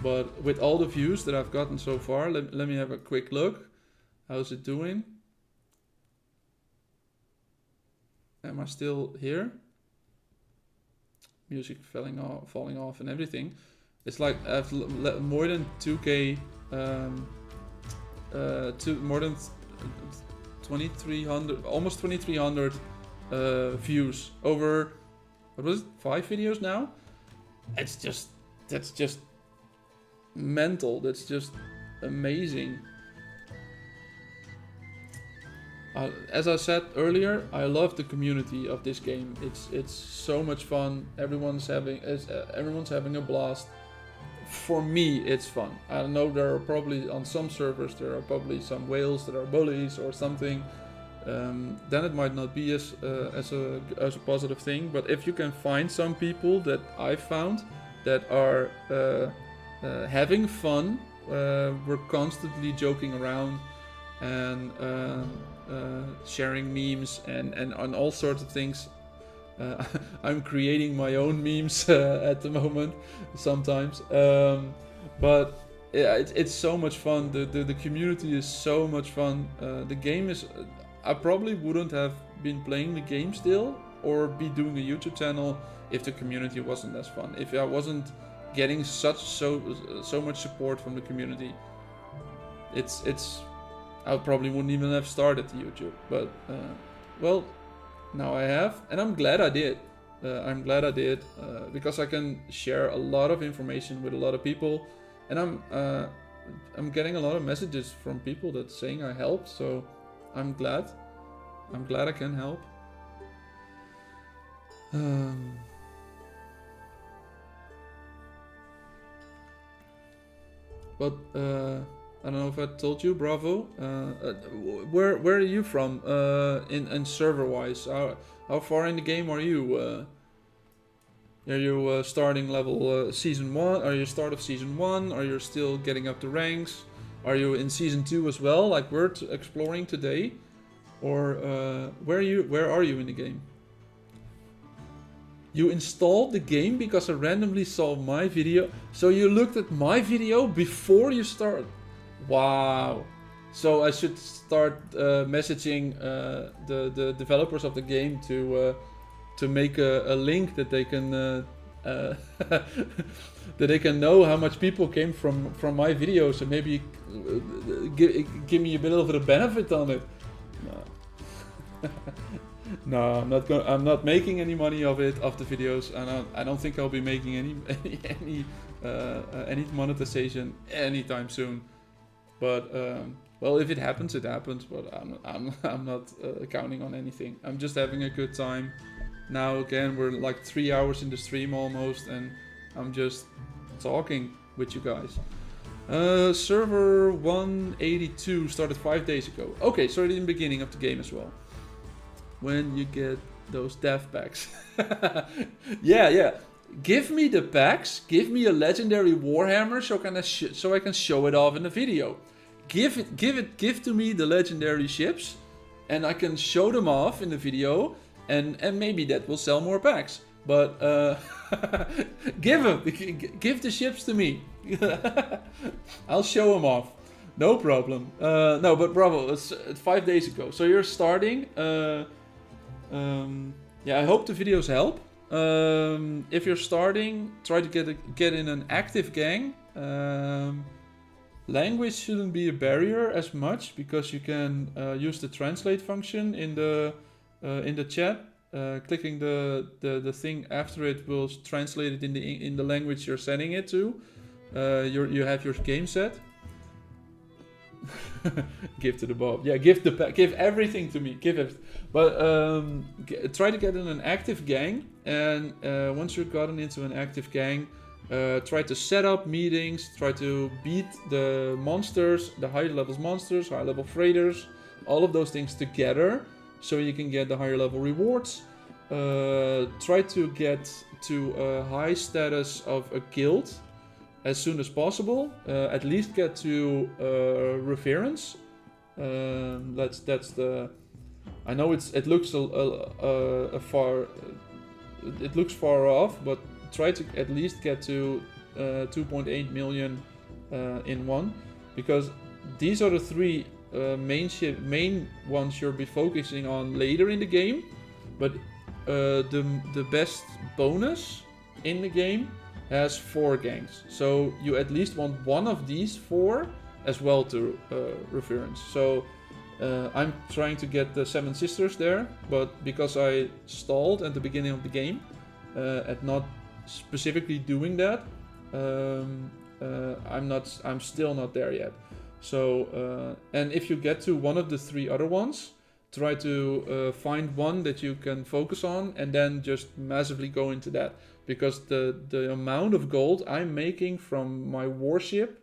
But with all the views that I've gotten so far, let me have a quick look. How's it doing? Am I still here? Music falling off and everything. It's like I have more than 2K, more than 2,300, almost 2,300 views over, what was it, 5 videos now? That's just mental. That's just amazing. As I said earlier, I love the community of this game. It's so much fun. Everyone's having a blast. For me, it's fun. I know there are probably on some servers there are probably some whales that are bullies or something. Then it might not be as a positive thing. But if you can find some people that I found that are having fun, we're constantly joking around and sharing memes and on all sorts of things. I'm creating my own memes at the moment sometimes, but yeah, it's so much fun. The community is so much fun. The game is. I probably wouldn't have been playing the game still or be doing a YouTube channel if the community wasn't as fun. If I wasn't getting so much support from the community, I probably wouldn't even have started the YouTube. But well, now I have, and I'm glad I did. Because I can share a lot of information with a lot of people, and I'm getting a lot of messages from people that saying I helped. So I'm glad I can help. But I don't know if I told you, Bravo. Where are you from? In server wise, how far in the game are you? Are you starting level season 1? Are you start of season 1? Are you still getting up the ranks? Are you in season 2 as well, like we're exploring today? Or where are you in the game? You installed the game because I randomly saw my video. So you looked at my video before you start. Wow. So I should start messaging the developers of the game to make a link that they can that they can know how much people came from my videos and maybe give me a bit of a benefit on it. No. No, I'm not making any money of the videos, and I don't think I'll be making any monetization anytime soon. But well, if it happens, it happens. But I'm not counting on anything. I'm just having a good time. Now again, we're like 3 hours in the stream almost, and I'm just talking with you guys. Server 182 started 5 days ago. Okay, started in the beginning of the game as well. When you get those death packs. Yeah. Give me the packs. Give me a legendary Warhammer so I can show it off in the video. Give to me the legendary ships, and I can show them off in the video, and maybe that will sell more packs. But give the ships to me. I'll show them off. No problem. No, but Bravo, it's 5 days ago. So you're starting. Yeah, I hope the videos help. If you're starting, try to get in an active gang. Language shouldn't be a barrier as much because you can use the translate function in the chat. Clicking the thing after it will translate it in the language you're sending it to. You have your game set. Give to the Bob. Yeah, give everything to me. Give it. But try to get in an active gang, and once you've gotten into an active gang, try to set up meetings. Try to beat the monsters, the higher levels monsters, higher level freighters, all of those things together, so you can get the higher level rewards. Try to get to a high status of a guild as soon as possible. At least get to reference. That's the. I know it looks it looks far off, but try to at least get to 2.8 million in one, because these are the three main ones you'll be focusing on later in the game. But the best bonus in the game has 4 gangs, so you at least want one of these 4 as well to reference. So I'm trying to get the 7 Sisters there, but because I stalled at the beginning of the game at not specifically doing that, I'm still not there yet. So and if you get to one of the 3 other ones, try to find one that you can focus on and then just massively go into that, because the amount of gold I'm making from my warship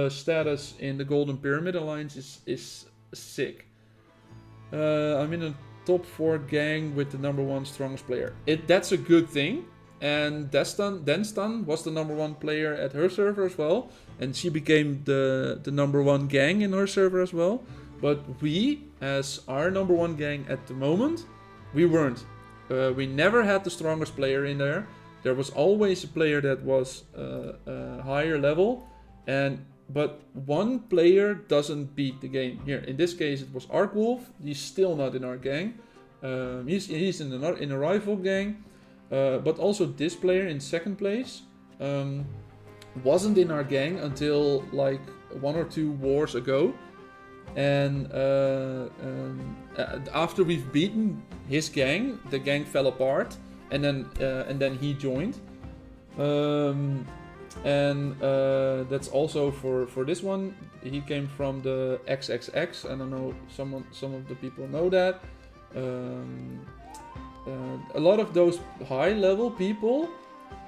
status in the Golden Pyramid Alliance is sick. I'm in a top 4 gang with the #1 strongest player. That's a good thing. And Denstan was the #1 player at her server as well, and she became the #1 gang in her server as well. But we, as our number one gang at the moment, we weren't. We never had the strongest player in there. There was always a player that was higher level, but one player doesn't beat the game. Here, in this case, it was Arkwolf. He's still not in our gang. He's in a rival gang, but also this player in second place wasn't in our gang until like 1 or 2 wars ago. And after we've beaten his gang, the gang fell apart, and then he joined. That's also for this one. He came from the XXX. I don't know, some of the people know that. A lot of those high level people,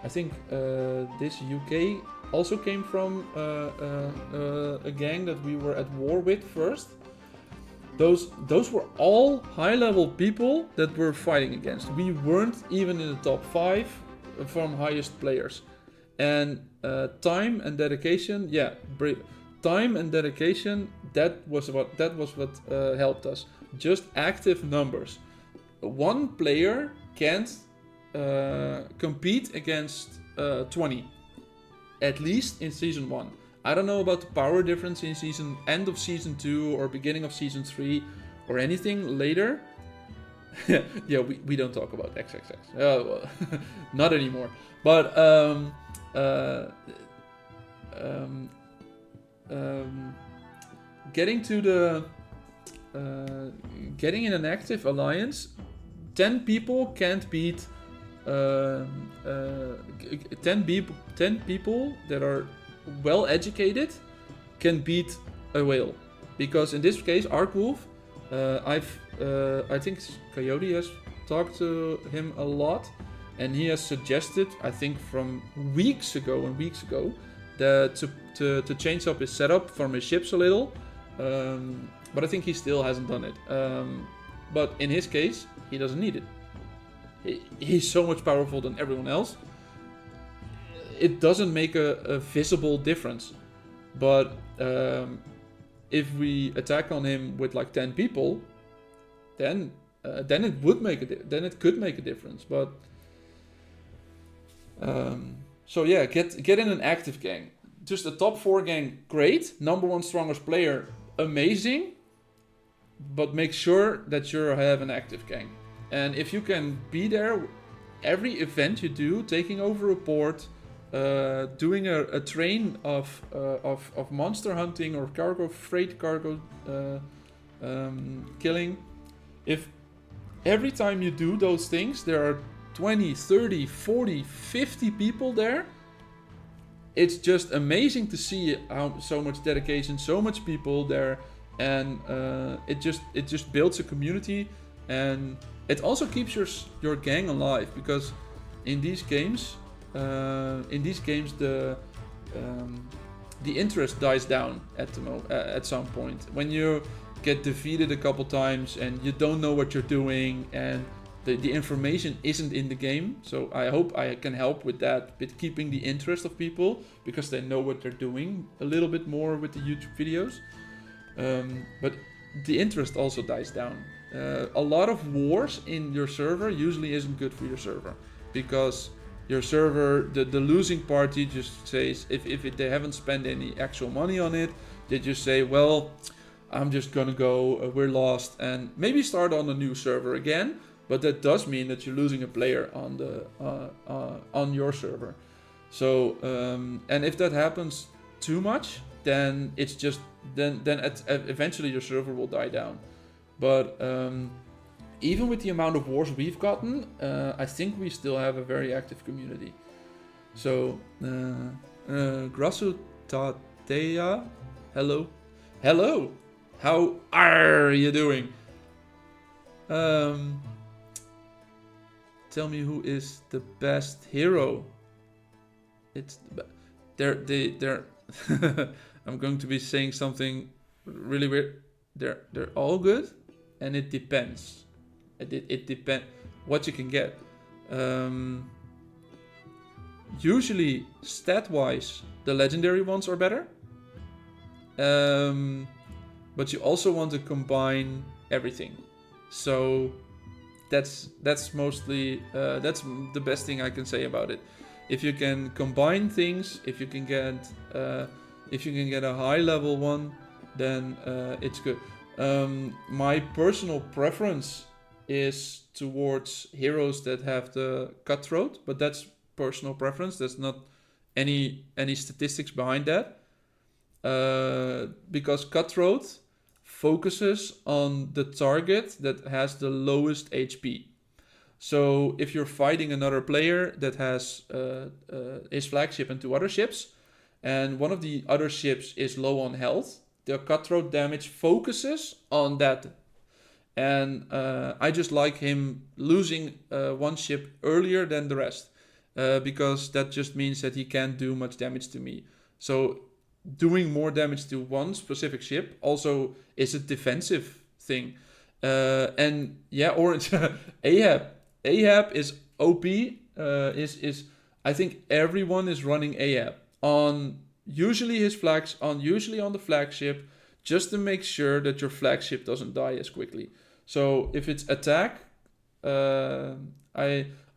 I think this UK also came from a gang that we were at war with first. Those were all high level people that we're fighting against. We weren't even in the top 5 from highest players. And time and dedication, time and dedication, that was what helped us. Just active numbers. One player can't compete against 20, at least in season 1. I don't know about the power difference in end of season 2 or beginning of season 3 or anything later. Yeah, we don't talk about XXX. Well, not anymore. But getting in an active alliance, 10 people can't beat 10 people that are well educated can beat a whale, because in this case Arkwolf, I think Coyote has talked to him a lot, and he has suggested, I think from weeks ago, that to change up his setup from his ships a little, but I think he still hasn't done it. But in his case, he doesn't need it. He's so much powerful than everyone else. It doesn't make a visible difference. But if we attack on him with like 10 people, then it would make it could make a difference. But so yeah, get in an active gang. Just a top 4 gang, great. Number 1 strongest player, amazing. But make sure that you have an active gang. And if you can be there every event you do, taking over a port, doing a train of monster hunting or freight cargo killing. If every time you do those things there are 20, 30, 40, 50 people there, it's just amazing to see how so much dedication, so much people there, and it just builds a community, and it also keeps your gang alive, because in these games the interest dies down at some point when you get defeated a couple times and you don't know what you're doing, and the information isn't in the game. So I hope I can help with that, with keeping the interest of people, because they know what they're doing a little bit more with the YouTube videos. But the interest also dies down. A lot of wars in your server usually isn't good for your server, because your server, the losing party just says, if they haven't spent any actual money on it, they just say, well, I'm just gonna go, we're lost, and maybe start on a new server again. But that does mean that you're losing a player on your server. So and if that happens too much, then it's just then eventually your server will die down. But even with the amount of wars we've gotten, I think we still have a very active community. So Grasu Tatea, hello, how are you doing? Tell me who is the best hero. It's they're I'm going to be saying something really weird. They're all good, and it depends. It depends what you can get. Usually, stat-wise, the legendary ones are better. but you also want to combine everything. So that's mostly that's the best thing I can say about it. If you can combine things, if you can get a high level one, then it's good. My personal preference is towards heroes that have the cutthroat, but that's personal preference. There's not any statistics behind that. Because cutthroat focuses on the target that has the lowest HP. So if you're fighting another player that has his flagship and 2 other ships, and one of the other ships is low on health, the cutthroat damage focuses on that. And I just like him losing one ship earlier than the rest, because that just means that he can't do much damage to me. So doing more damage to one specific ship also is a defensive thing. And yeah, Orange Ahab is OP. Is I think everyone is running Ahab on usually on the flagship, just to make sure that your flagship doesn't die as quickly. So if it's attack, I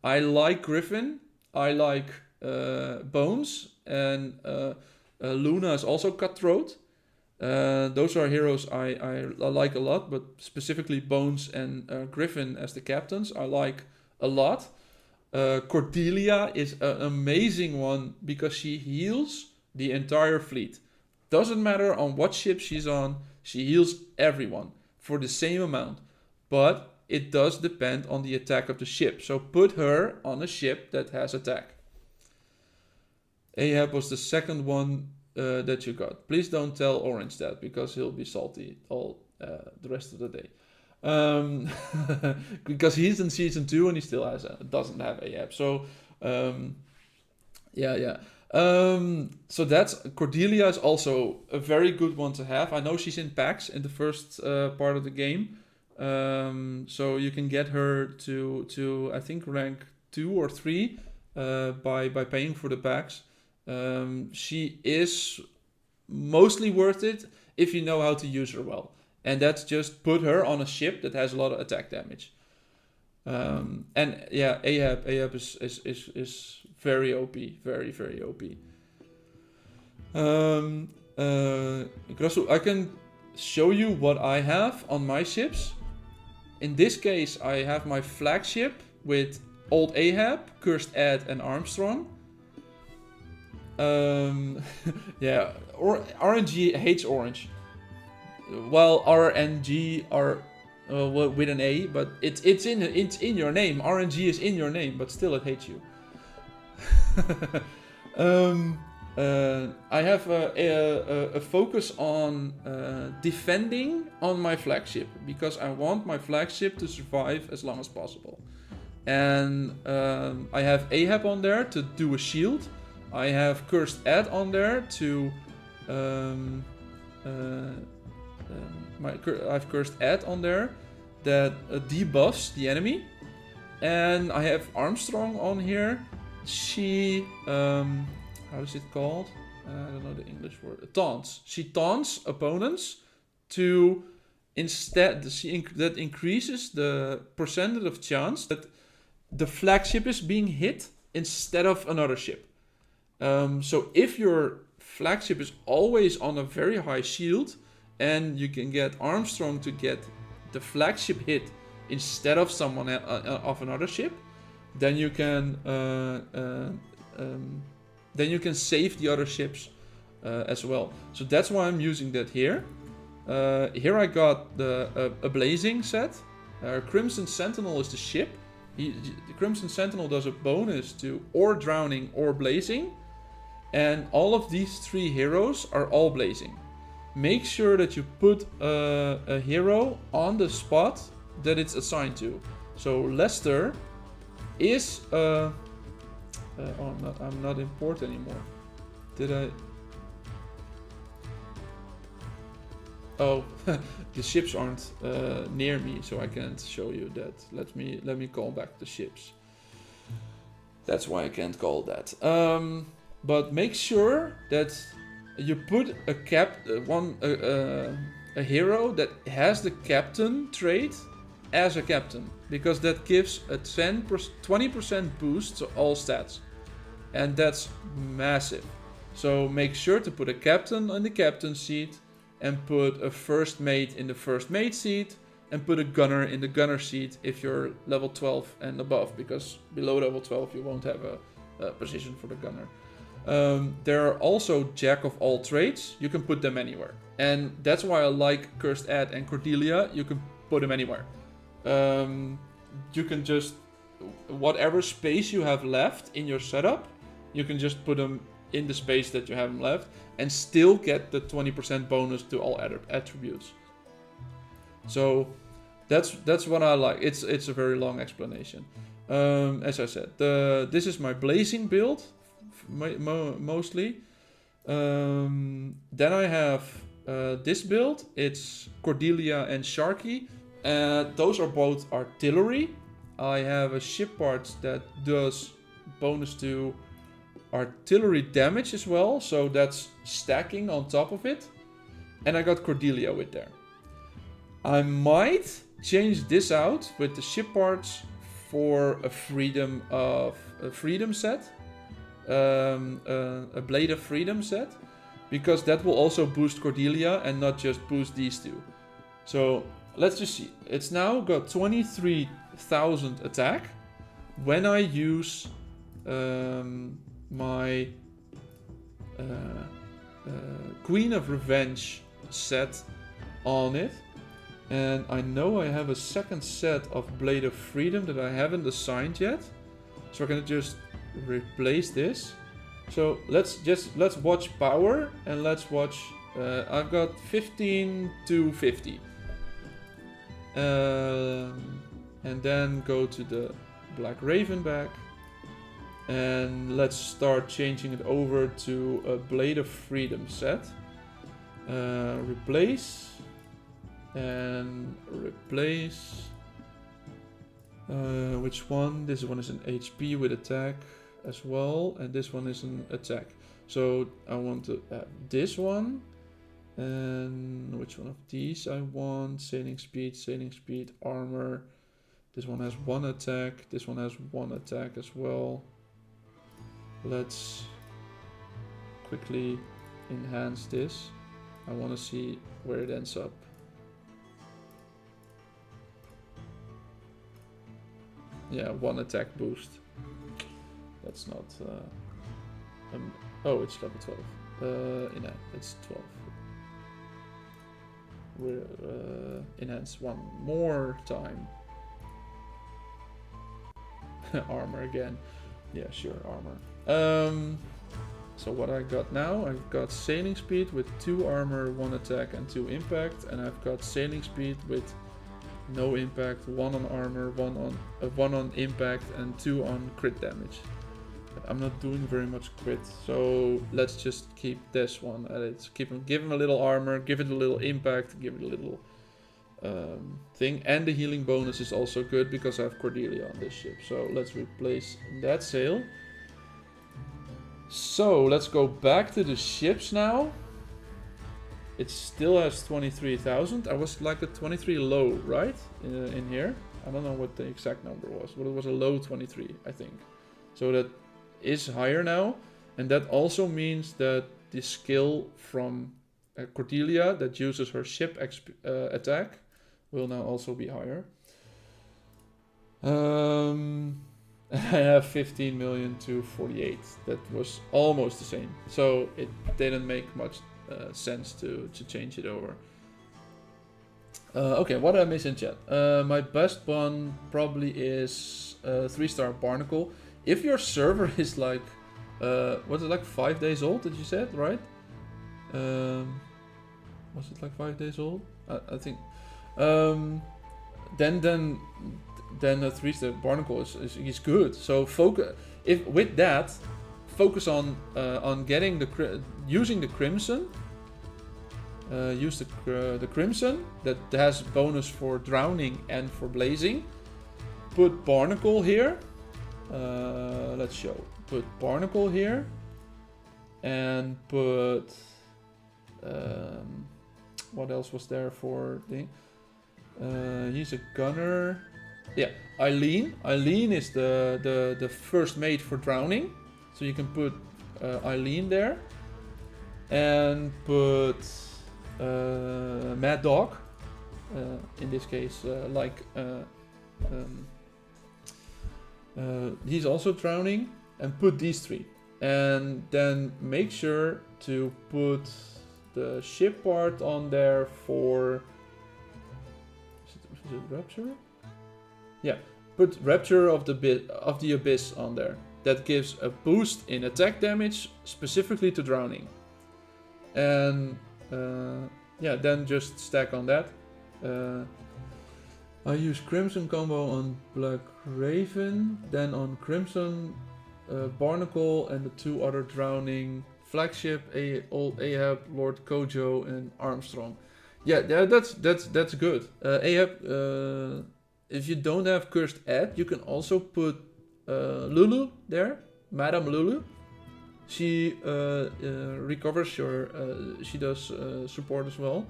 like Griffin, I like Bones, and Luna is also cutthroat. Those are heroes I like a lot, but specifically Bones and Griffin as the captains I like a lot. Cordelia is an amazing one because she heals the entire fleet. Doesn't matter on what ship she's on, she heals everyone for the same amount. But it does depend on the attack of the ship. So put her on a ship that has attack. Ahab was the second one that you got. Please don't tell Orange that, because he'll be salty all the rest of the day. Because he's in season 2 and he still doesn't have Ahab. So yeah. So that's Cordelia is also a very good one to have. I know she's in packs in the first part of the game. So you can get her to I think rank 2 or 3 by paying for the packs. She is mostly worth it if you know how to use her well. And that's just put her on a ship that has a lot of attack damage. And yeah, Ahab is very OP, very, very OP. Grasu, I can show you what I have on my ships. In this case, I have my flagship with Old Ahab, Cursed Ed, and Armstrong. Yeah, RNG hates Orange. Well, RNG are with an A, but it's in your name. RNG is in your name, but still it hates you. I have a focus on defending on my flagship, because I want my flagship to survive as long as possible. And I have Ahab on there to do a shield. I have Cursed Ed on there to I have Cursed Ed on there that debuffs the enemy. And I have Armstrong on here. She how is it called? I don't know the English word. Taunts. She taunts opponents to that increases the percentage of chance that the flagship is being hit instead of another ship. So if your flagship is always on a very high shield, and you can get Armstrong to get the flagship hit instead of someone of another ship, then you can save the other ships as well. So that's why I'm using that here. Here I got a blazing set. Crimson Sentinel is the ship. The Crimson Sentinel does a bonus to or drowning or blazing. And all of these 3 heroes are all blazing. Make sure that you put a hero on the spot that it's assigned to. So Lester is I'm not in port anymore. Did I? Oh, the ships aren't near me, so I can't show you that. Let me call back the ships. That's why I can't call that. But make sure that you put a a hero that has the captain trait as a captain, because that gives a 20% boost to all stats, and that's massive. So make sure to put a captain on the captain seat, and put a first mate in the first mate seat, and put a gunner in the gunner seat if you're level 12 and above, because below level 12 you won't have a position for the gunner. There are also jack of all trades. You can put them anywhere, and that's why I like Cursed Ad and Cordelia. You can put them anywhere. You can just, whatever space you have left in your setup, you can just put them in the space that you have them left, and still get the 20% bonus to all attributes. So that's what I like. It's a very long explanation. As I said, this is my blazing build, mostly. Then I have this build. It's Cordelia and Sharky. Those are both artillery. I have a ship part that does bonus to artillery damage as well, so that's stacking on top of it. And I got Cordelia with there. I might change this out with the ship parts for a freedom set, a Blade of Freedom set, because that will also boost Cordelia and not just boost these two. So let's just see. It's now got 23,000 attack when I use my Queen of Revenge set on it. And I know I have a second set of Blade of Freedom that I haven't assigned yet. So I'm gonna just replace this. So let's watch power, and let's watch, I've got 15 to 50. And then go to the Black Raven back. And let's start changing it over to a Blade of Freedom set. Replace. And replace. Which one? This one is an HP with attack as well. And this one is an attack. So I want to have this one. And which one of these I want? Sailing speed, armor. This one has one attack. This one has one attack as well. Let's quickly enhance this. I want to see where it ends up. Yeah, one attack boost. That's not... oh, it's level 12. Yeah, it's 12. We'll enhance one more time. Armor again. Yeah, sure, armor. So what I got now, I've got sailing speed with 2 armor, 1 attack and 2 impact, and I've got sailing speed with no impact, 1 on armor, 1 on impact, and 2 on crit damage. I'm not doing very much crit, so let's just keep this one at it. Give him a little armor, give it a little impact, give it a little thing, and the healing bonus is also good because I have Cordelia on this ship. So let's replace that sail. So let's go back to the ships now. It still has 23,000. I was like a 23 low, right? In here. I don't know what the exact number was, but it was a low 23, I think. So that is higher now. And that also means that the skill from Cordelia that uses her ship attack will now also be higher. I have 15 million to 48. That was almost the same. So it didn't make much sense to change it over. Okay, what did I miss in chat? My best one probably is 3-star Barnacle. If your server is like, was it like 5 days old that you said, right? Was it like 5 days old? I think. Then a 3-star Barnacle is good. So focus on getting using the Crimson. Use the Crimson that has bonus for drowning and for blazing. Put Barnacle here. Let's show. Put Barnacle here, and put what else was there for the? He's a gunner. Yeah, Eileen. Eileen is the first mate for drowning, so you can put Eileen there, and put Mad Dog. In this case, he's also drowning, and put these three, and then make sure to put the ship part on there for. Is it Rapture? Yeah, put Rapture of the Abyss on there. That gives a boost in attack damage specifically to drowning. And yeah, then just stack on that. I use Crimson combo on Black Raven, then on Crimson Barnacle and the two other drowning flagship, old Ahab, Lord Kojo, and Armstrong. Yeah, that's good. Ahab, if you don't have Cursed Ed, you can also put Lulu there, Madame Lulu. She recovers your. She does support as well.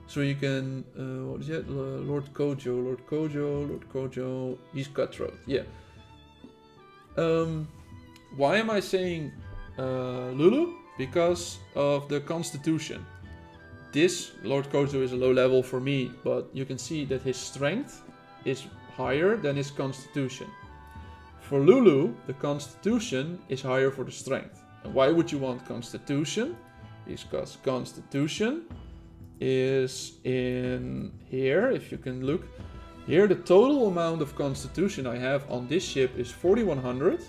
So you can. What is it? Lord Kojo. He's Cutthroat. Yeah. Why am I saying Lulu? Because of the Constitution. This Lord Kojo is a low level for me, but you can see that his strength is higher than his Constitution. For Lulu, the Constitution is higher for the strength. And why would you want Constitution? Because Constitution is in here, if you can look. Here, the total amount of Constitution I have on this ship is 4100.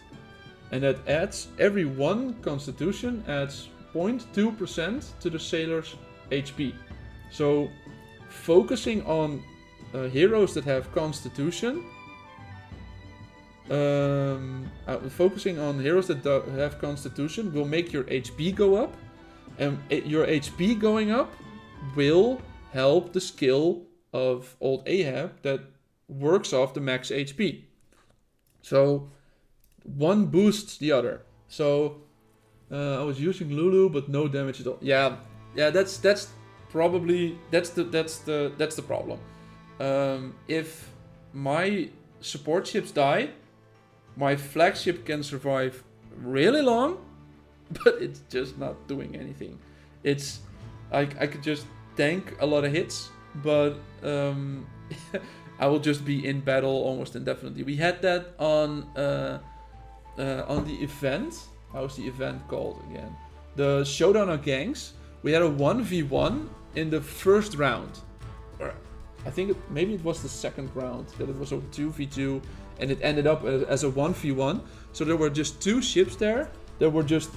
And that adds, every one Constitution adds 0.2% to the sailor's HP. So, focusing on heroes that have Constitution, focusing on heroes that have Constitution will make your HP go up, and your HP going up will help the skill of old Ahab that works off the max HP. So one boosts the other. So I was using Lulu, but no damage at all. Yeah, that's probably the problem. If my support ships die, my flagship can survive really long, but it's just not doing anything. It's I could just tank a lot of hits, but I will just be in battle almost indefinitely. We had that on the event. How's the event called again? The Showdown of Gangs. We had a 1v1 in the first round. Or I think maybe it was the second round that it was a 2v2, and it ended up as a 1v1. So there were just two ships there that were just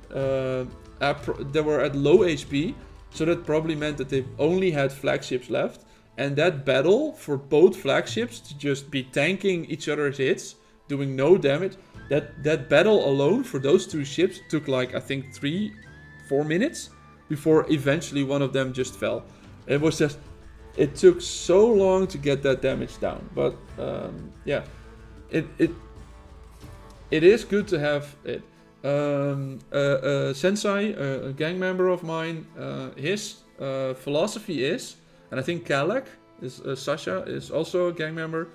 they were at low HP. So that probably meant that they only had flagships left. And that battle for both flagships to just be tanking each other's hits, doing no damage. That battle alone for those two ships took like, I think 3-4 minutes before eventually one of them just fell. It took so long to get that damage down. But yeah, it is good to have it. Sensei, a gang member of mine, his philosophy is, and I think Kalak is Sasha is also a gang member.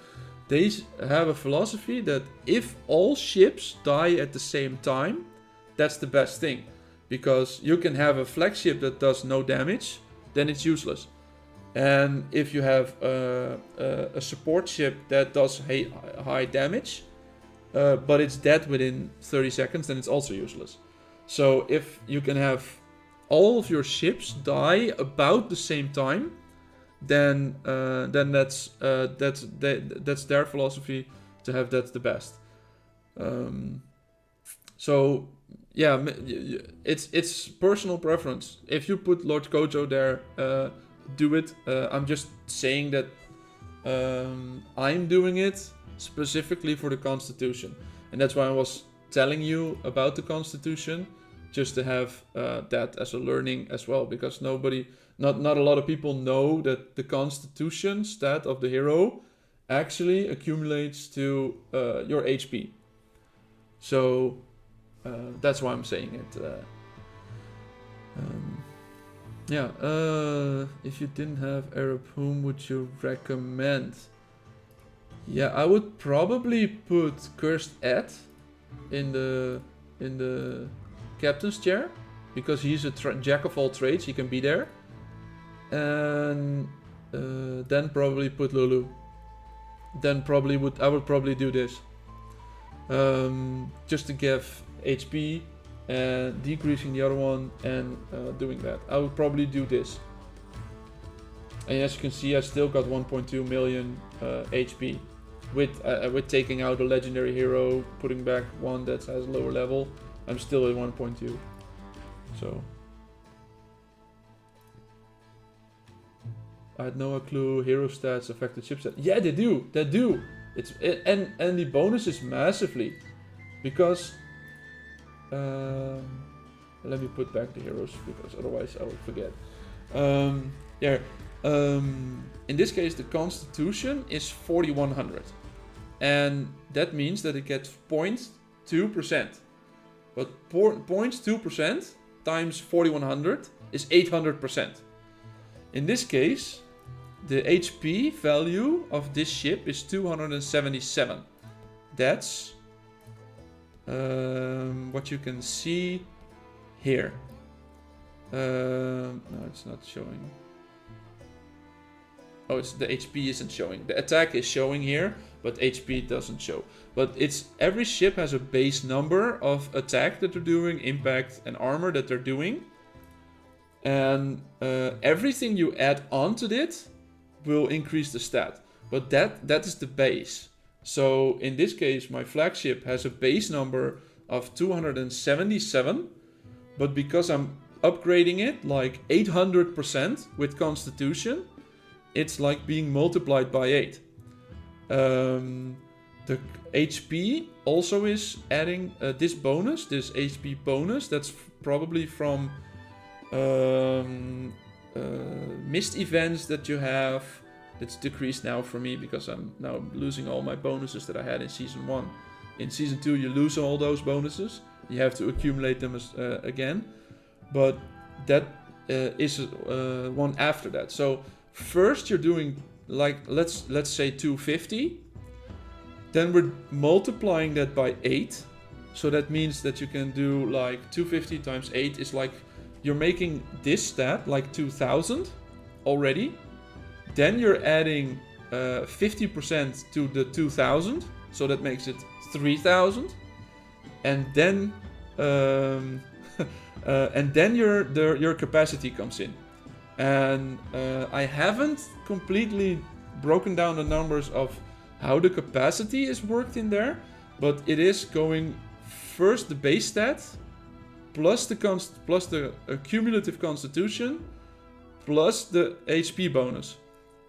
They have a philosophy that if all ships die at the same time, that's the best thing, because you can have a flagship that does no damage, then it's useless. And if you have a support ship that does high damage, but it's dead within 30 seconds, then it's also useless. So if you can have all of your ships die about the same time, then that's their philosophy to have that the best. So yeah, it's personal preference. If you put Lord Kojo there, do it. I'm just saying that I'm doing it specifically for the Constitution, and that's why I was telling you about the Constitution, just to have that as a learning as well, because not a lot of people know that the Constitution stat of the hero actually accumulates to your HP. So that's why I'm saying it. Yeah, if you didn't have Arab, whom would you recommend? Yeah, I would probably put Cursed Ed in the captain's chair, because he's a jack of all trades. He can be there, and then probably put Lulu. Then I would probably do this, just to give HP and decreasing the other one and doing that. I would probably do this. And as you can see, I still got 1.2 million HP with taking out a legendary hero, putting back one that has lower level. I'm still at 1.2. So I had no clue hero stats affected chipset. Yeah, they do. They do. And the bonus is massively, because let me put back the heroes, because otherwise I will forget. Yeah. In this case, the Constitution is 4100, and that means that it gets 0.2%. But 0.2% times 4100 is 800%. In this case, the HP value of this ship is 277. That's what you can see here. No, it's not showing. Oh, it's the HP isn't showing. The attack is showing here, but HP doesn't show. But every ship has a base number of attack that they're doing, impact, and armor that they're doing. And everything you add onto it will increase the stat. But that is the base. So in this case, my flagship has a base number of 277. But because I'm upgrading it like 800% with Constitution, it's like being multiplied by 8. The HP also is adding this bonus, this HP bonus. That's probably from missed events that you have. It's decreased now for me because I'm now losing all my bonuses that I had in Season 1. In Season 2 you lose all those bonuses. You have to accumulate them again. But that is one after that. So first you're doing, like, let's say 250. Then we're multiplying that by 8. So that means that you can do like 250 times 8 is like, you're making this stat like 2000 already. Then you're adding 50% to the 2000. So that makes it 3000. And then your capacity comes in. And I haven't completely broken down the numbers of how the capacity is worked in there, but it is going first the base stat plus the cumulative Constitution plus the HP bonus,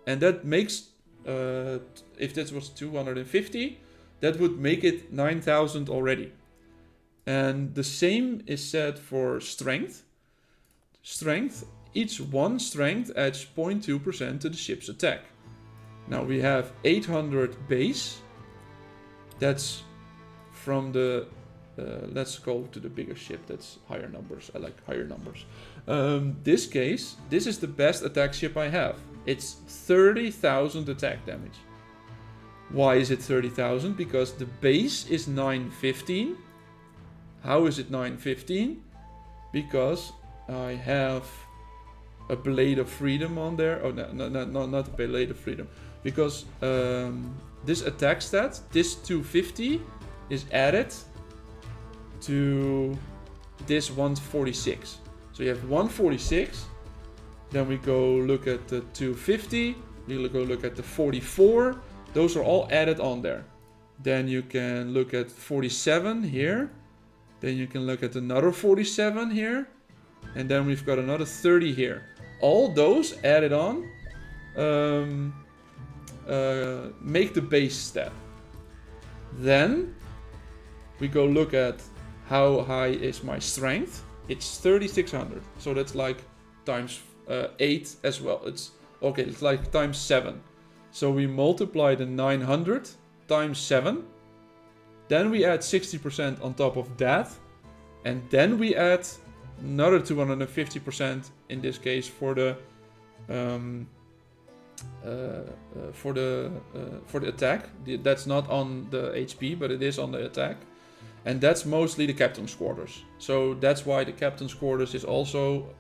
and that makes if this was 250, that would make it 9000 already. And the same is said for strength. Each one strength adds 0.2% to the ship's attack. Now we have 800 base. That's from the... let's go to the bigger ship. That's higher numbers. I like higher numbers. This case, this is the best attack ship I have. It's 30,000 attack damage. Why is it 30,000? Because the base is 915. How is it 915? Because I have a Blade of Freedom on there. Oh, no, not a Blade of Freedom. Because this attack stat, this 250, is added to this 146. So you have 146. Then we go look at the 250. We go look at the 44. Those are all added on there. Then you can look at 47 here. Then you can look at another 47 here. And then we've got another 30 here. All those added on make the base stat. Then we go look at how high is my strength. It's 3600. So that's like times 8 as well. It's okay, it's like times 7. So we multiply the 900 times 7. Then we add 60% on top of that. And then we add another 250% in this case for the attack. That's not on the HP, but it is on the attack, and that's mostly the captain's quarters. So that's why the captain's quarters is also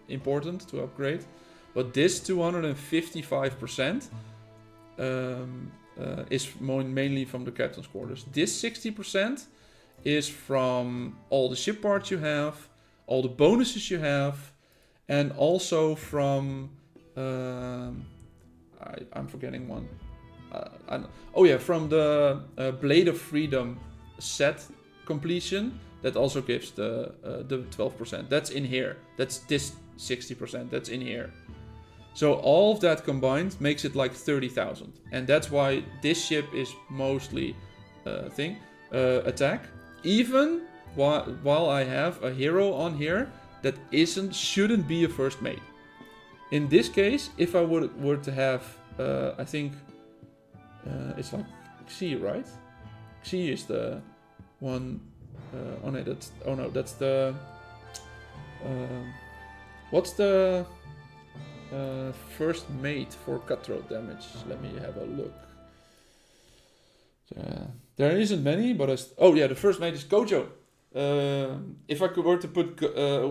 important to upgrade. But this 255% is mainly from the captain's quarters. This 60% is from all the ship parts you have, all the bonuses you have, and also from I'm forgetting one. From the Blade of Freedom set completion. That also gives the 12%. That's in here. That's this 60%. That's in here. So all of that combined makes it like 30,000, and that's why this ship is mostly attack. Even while I have a hero on here that shouldn't be a first mate. In this case, if I were to have, I think it's like Xi, right? Xi is the one. That's the. What's the first mate for cutthroat damage? Let me have a look. There isn't many, but the first mate is Kojo. If I were to put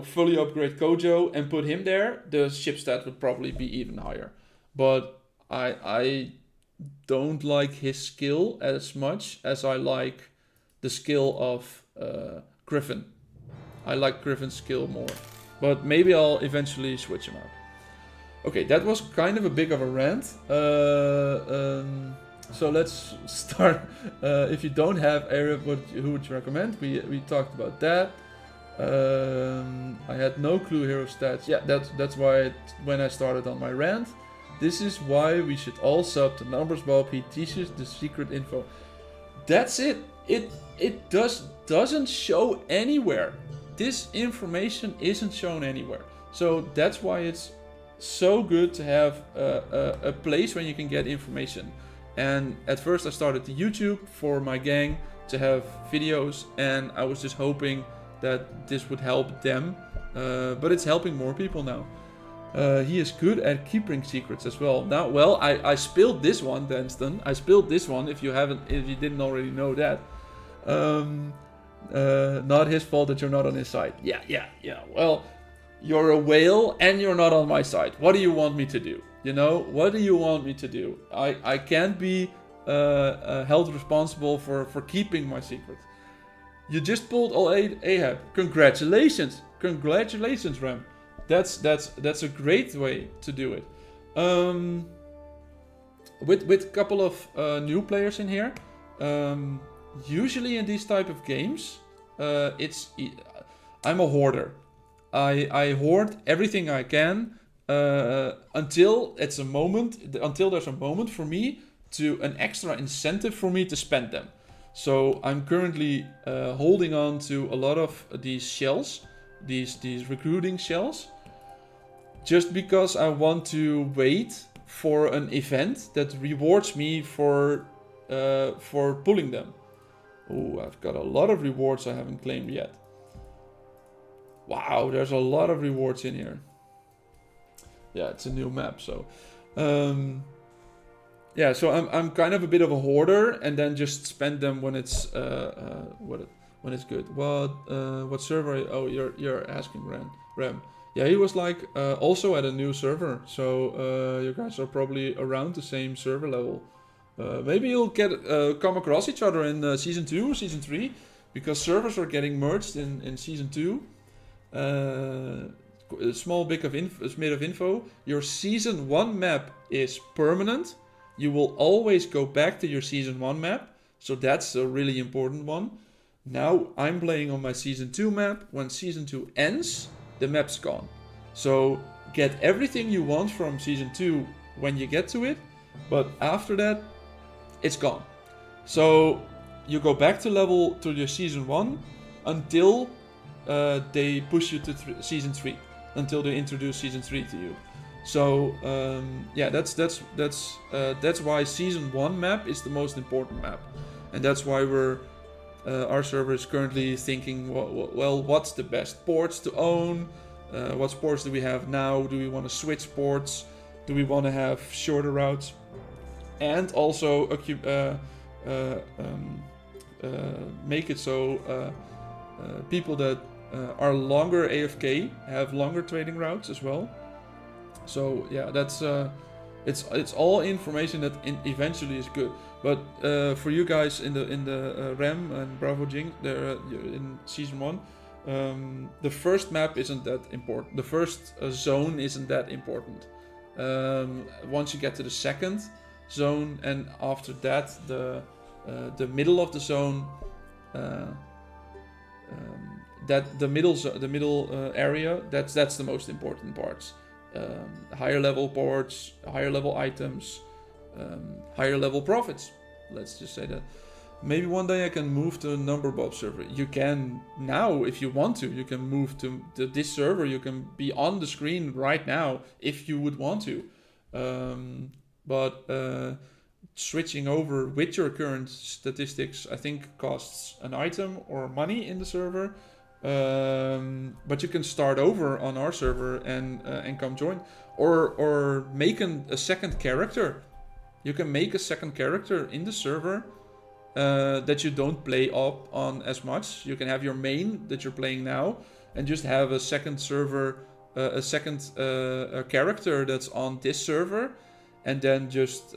fully upgrade Kojo and put him there, the ship stat would probably be even higher. But I don't like his skill as much as I like the skill of Griffin. I like Griffin's skill more. But maybe I'll eventually switch him out. Okay, that was kind of a big of a rant. So let's start. If you don't have Arab, who would you recommend? We talked about that. I had no clue hero stats. Yeah, that's why when I started on my rant. This is why we should all sub to Numbers Bob. He teaches the secret info. That's it. It doesn't show anywhere. This information isn't shown anywhere. So that's why it's so good to have a place where you can get information. And at first I started the YouTube for my gang to have videos, and I was just hoping that this would help them. But it's helping more people now. He is good at keeping secrets as well. Now, I spilled this one, Denston. I spilled this one. If you didn't already know that. Not his fault that you're not on his side. Yeah. Well, you're a whale and you're not on my side. What do you want me to do? What do you want me to do? I can't be held responsible for keeping my secret. You just pulled all Ahab. Congratulations, Rem. That's a great way to do it. With a couple of new players in here. Usually in these type of games, I'm a hoarder. I hoard everything I can until there's a moment for me an extra incentive for me to spend them. So I'm currently holding on to a lot of these shells, these recruiting shells, just because I want to wait for an event that rewards me for pulling them. Oh, I've got a lot of rewards I haven't claimed yet. Wow, there's a lot of rewards in here. Yeah, it's a new map, so so I'm kind of a bit of a hoarder, and then just spend them when it's when it's good. What server? Oh, you're asking Rem. Yeah, he was like also at a new server, so you guys are probably around the same server level. Maybe you'll come across each other in season 2 or season 3, because servers are getting merged in season 2. A small bit of info. Your season 1 map is permanent. You will always go back to your season 1 map, so that's a really important one. Now I'm playing on my season 2 map. When season 2 ends, the map's gone. So get everything you want from season 2 when you get to it, but after that, it's gone. So you go back to your season 1 until they push you to season 3, until they introduce season 3 to you. So that's why season 1 map is the most important map, and that's why we're our server is currently thinking, well, what's the best ports to own? What ports do we have now? Do we want to switch ports? Do we want to have shorter routes? And also make it so people that are longer AFK have longer trading routes as well. So yeah, that's it's all information that eventually is good. But for you guys in the Ram and Bravo Jing, in season 1, the first map isn't that important. The first zone isn't that important. Once you get to the second zone, and after that the middle of the zone, that the middle area, that's the most important parts. Higher level ports, higher level items, higher level profits. Let's just say that. Maybe one day I can move to a number Bob server. You can now, if you want to. You can move to this server. You can be on the screen right now if you would want to. But switching over with your current statistics, I think, costs an item or money in the server. But you can start over on our server and come join, or make a second character. You can make a second character in the server that you don't play up on as much. You can have your main that you're playing now, and just have a second server, a second character that's on this server, and then just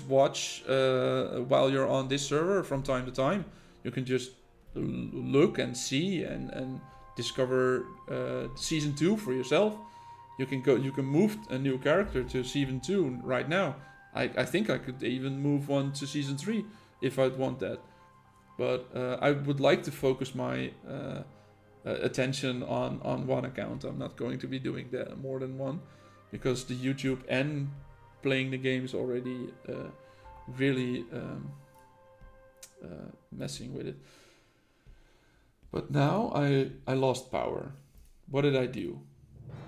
watch while you're on this server from time to time. You can just look and see and discover season 2 for yourself. You can move a new character to season 2 right now. I think I could even move one to season 3 if I'd want that. But I would like to focus my attention on one account. I'm not going to be doing that more than one, because the YouTube and playing the game is already really messing with it. But now I lost power. What did I do?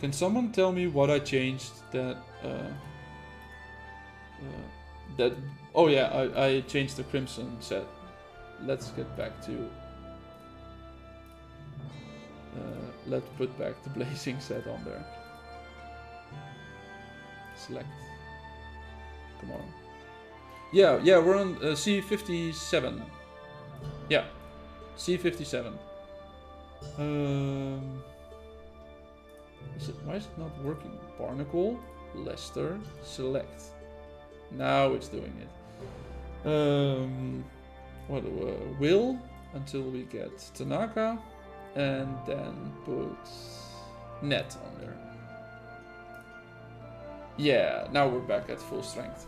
Can someone tell me what I changed that... oh yeah, I changed the crimson set. Let's get back to... let's put back the blazing set on there. Select. Come on. Yeah, we're on C57. Yeah, C57. Why is it not working? Barnacle, Leicester, select. Now it's doing it. Will until we get Tanaka, and then put net on there. Yeah, now we're back at full strength.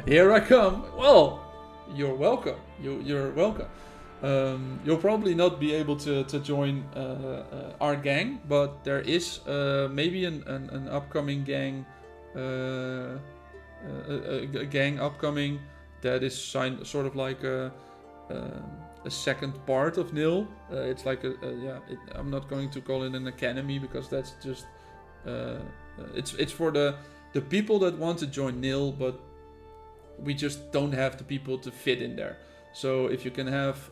Here I come. Well, you're welcome. You're welcome. You'll probably not be able to join our gang, but there is maybe an upcoming gang, a gang upcoming that is sort of like a second part of Nil. It's like I'm not going to call it an academy, because that's just it's for the people that want to join Nil, but we just don't have the people to fit in there. So if you can have,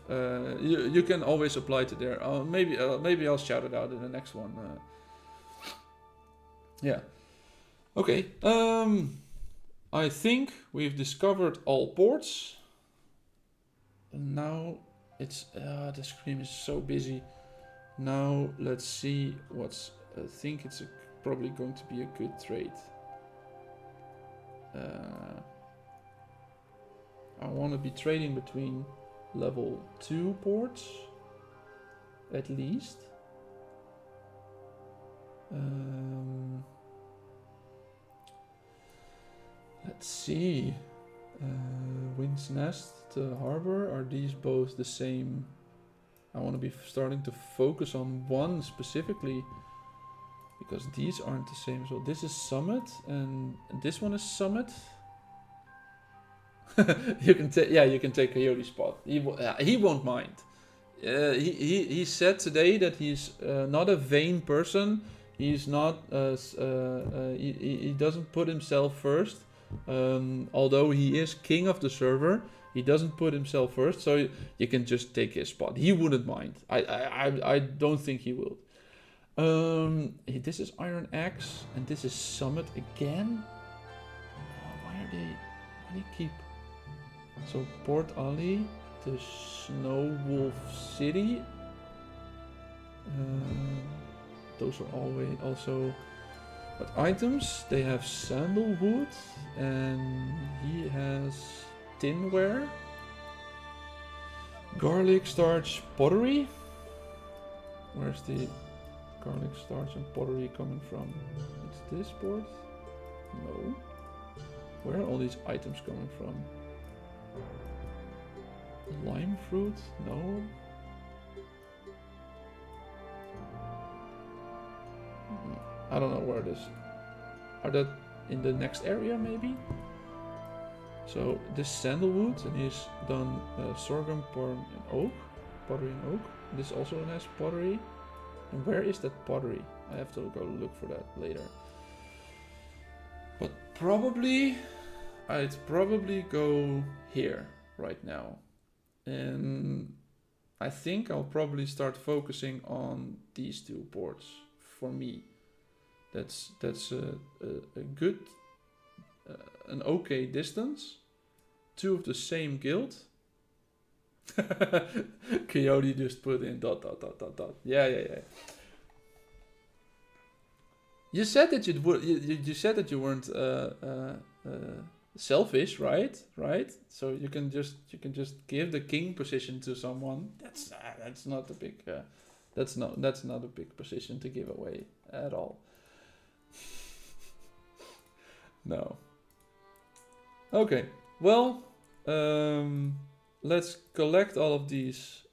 you can always apply to there. Maybe I'll shout it out in the next one. Yeah. Okay. I think we've discovered all ports. And now it's the screen is so busy. Now let's see what's. I think it's probably going to be a good trade. I want to be trading between level 2 ports, at least. Let's see. Wind's Nest to Harbor, are these both the same? I want to be starting to focus on one specifically, because these aren't the same. So this is Summit, and this one is Summit. You can take Coyote's spot. He won't mind. He said today that he's not a vain person. He's not. He doesn't put himself first. Although he is king of the server, He doesn't put himself first, so you can just take his spot. He wouldn't mind. I don't think he will. This is Iron Axe, and this is Summit again. Why do you keep? So Port Ali, the Snow Wolf City. Those are always also. But items, they have sandalwood, and he has tinware, garlic starch pottery. Where's the garlic starch and pottery coming from? It's this board? No. Where are all these items coming from? Lime fruit? No. I don't know where it is. Are that in the next area maybe? So this sandalwood, and he's done sorghum, corn, and oak. Pottery and oak. This also has pottery. And where is that pottery? I have to go look for that later. But probably, I'd probably go here right now. And I think I'll probably start focusing on these two boards for me. That's a good, an okay distance. Two of the same guild. Coyote just put in ... Yeah. You said that you said that you weren't selfish, right? Right. So you can just give the king position to someone. That's not a big that's not a big position to give away at all. No. Okay. Well, let's collect all of these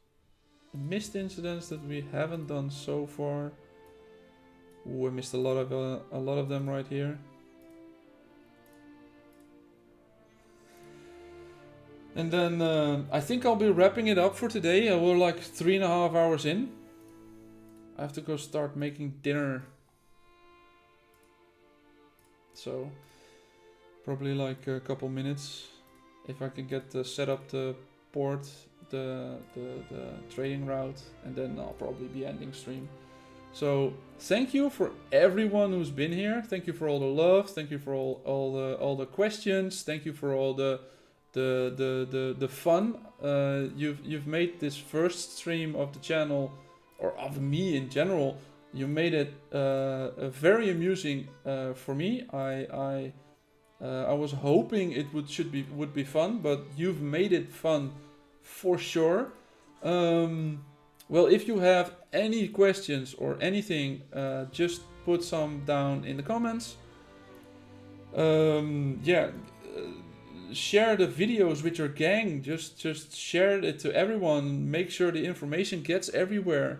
missed incidents that we haven't done so far. Ooh, I missed a lot of them right here. And then I think I'll be wrapping it up for today. We're like 3.5 hours in. I have to go start making dinner. So probably like a couple minutes. If I can get set up the port, the trading route, and then I'll probably be ending stream. So thank you for everyone who's been here. Thank you for all the love. Thank you for all the questions. Thank you for all the fun. You've made this first stream of the channel, or of me in general. You made it very amusing for me. I was hoping it would be fun, but you've made it fun for sure. Well, if you have any questions or anything, just put some down in the comments. Share the videos with your gang. Just share it to everyone. Make sure the information gets everywhere.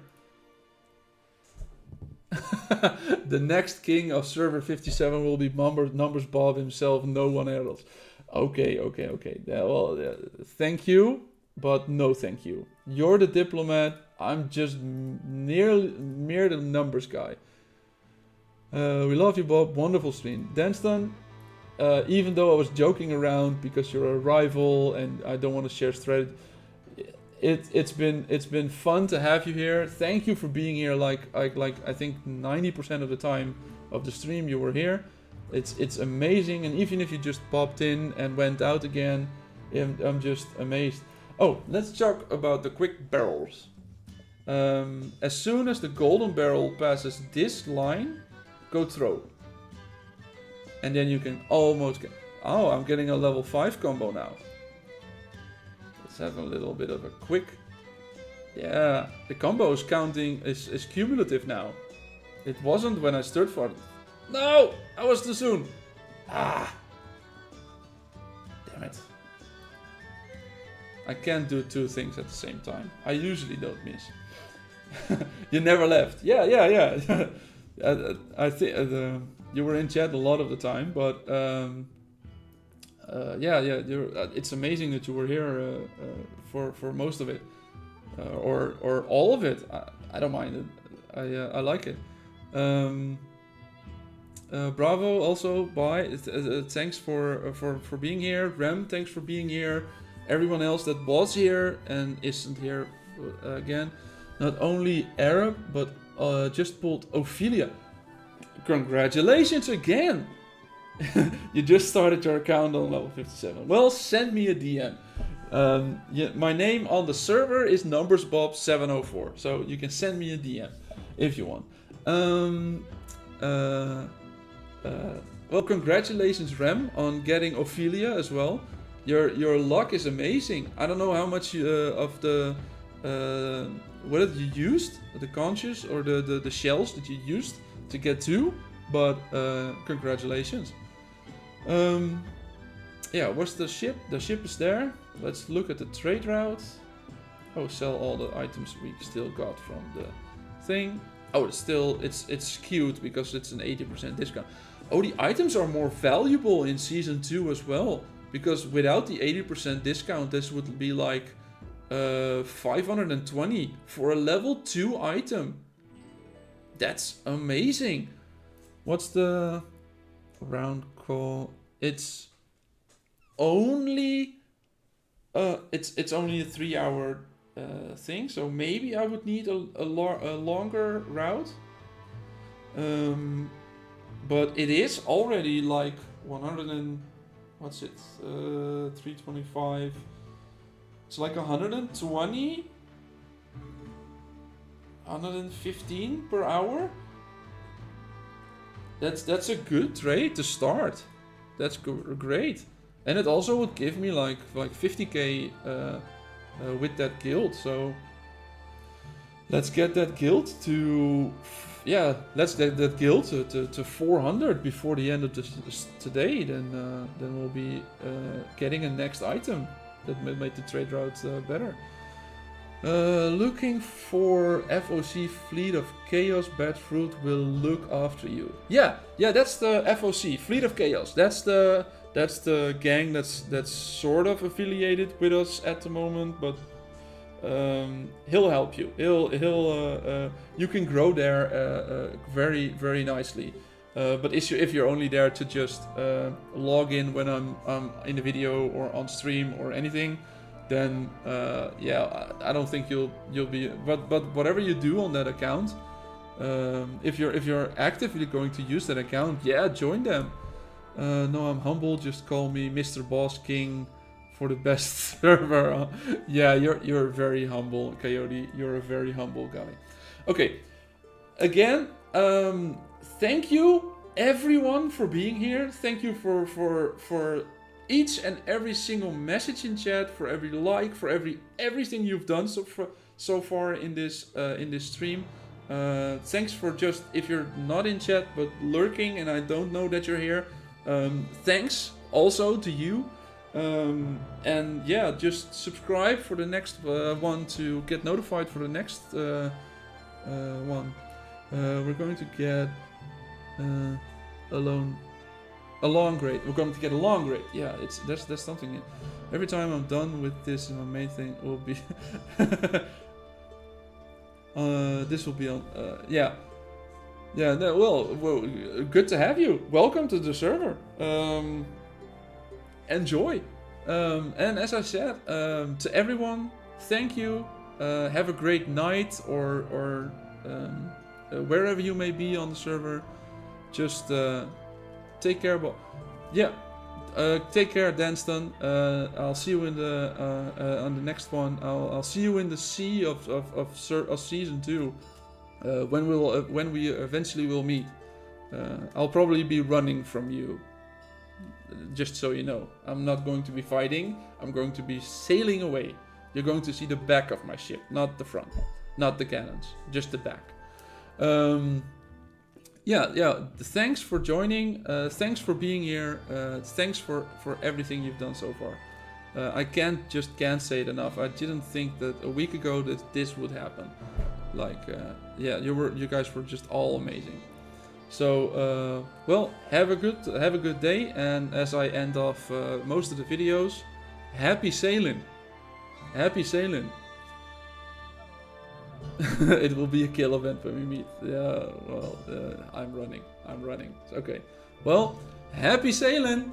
The next king of server 57 will be Numbers Bob himself, no one else. Okay. Thank you, but no thank you. You're the diplomat. I'm just mere the numbers guy. We love you, Bob. Wonderful stream. Danstan, even though I was joking around because you're a rival and I don't want to share strategy, it's been fun to have you here. Thank you for being here. Like I think 90% of the time of the stream you were here. It's amazing, and even if you just popped in and went out again, I'm just amazed. Oh, let's talk about the quick barrels. As soon as the golden barrel passes this line, go throw. And then you can almost get... Oh, I'm getting a level 5 combo now. Let's have a little bit of a quick... Yeah, the combo is counting, is cumulative now. It wasn't when I stirred for it. No! I was too soon. Ah! Damn it. I can't do two things at the same time. I usually don't miss. You never left. Yeah. I think you were in chat a lot of the time, but it's amazing that you were here for most of it, or all of it. I don't mind it. I like it. Bravo also. Bye. Thanks for being here. Rem, thanks for being here. everyone else that was here and isn't here again. Not only Arab, but just pulled Ophelia. Congratulations again! You just started your account on level 57. Well, send me a DM. Yeah, my name on the server is numbersbob704, so you can send me a DM if you want. Well, congratulations, Rem, on getting Ophelia as well. Your luck is amazing. I don't know how much of the what did you used, the conches or the shells that you used to get to, but congratulations. Yeah, what's the ship? The ship is there. Let's look at the trade route. Oh, sell all the items we still got from the thing. Oh, it's skewed because it's an 80% discount. Oh, the items are more valuable in Season 2 as well. Because without the 80% discount, this would be like 520 for a level 2 item. That's amazing. What's the round call? It's only it's only a 3-hour thing, so maybe I would need a longer route. But it is already like 100 and what's it? 325. It's like 120, 115 per hour. That's a good trade to start. That's great, and it also would give me like 50k with that guild. So let's get that guild to let's get that guild to 400 before the end of today. Then we'll be getting a next item that may make the trade route better. Looking for FOC Fleet of Chaos. Bad Fruit will look after you. Yeah, that's the FOC Fleet of Chaos. That's the gang that's sort of affiliated with us at the moment, but he'll help you. You can grow there very, very nicely. But if you're only there to just log in when I'm in the video or on stream or anything, then I don't think you'll be. But whatever you do on that account, if you're actively going to use that account, join them. No, I'm humble. Just call me Mr. Boss King for the best server. You're very humble, Coyote. You're a very humble guy. Okay, again, thank you everyone for being here. Thank you for each and every single message in chat, for every like, for everything you've done so far in this stream. Thanks for just, if you're not in chat but lurking and I don't know that you're here, thanks also to you. And just subscribe for the next one to get notified for the next one. We're going to get a long grade. We're going to get a long grade. Yeah, there's something. Every time I'm done with this, my main thing will be this will be on. Well, good to have you. Welcome to the server. Enjoy. And as I said, to everyone, thank you. Have a great night or wherever you may be on the server. Just take care. Take care, Danston. I'll see you in on the next one. I'll see you in the sea of season 2 when we eventually will meet. I'll probably be running from you. Just so you know, I'm not going to be fighting. I'm going to be sailing away. You're going to see the back of my ship, not the front, not the cannons, just the back. Thanks for joining. Thanks for being here. Thanks for everything you've done so far. I can't say it enough. I didn't think that a week ago that this would happen. You guys were just all amazing. So, have a good day, and as I end off most of the videos, happy sailing. Happy sailing. It will be a kill event when we meet. I'm running. Okay. Well, happy sailing.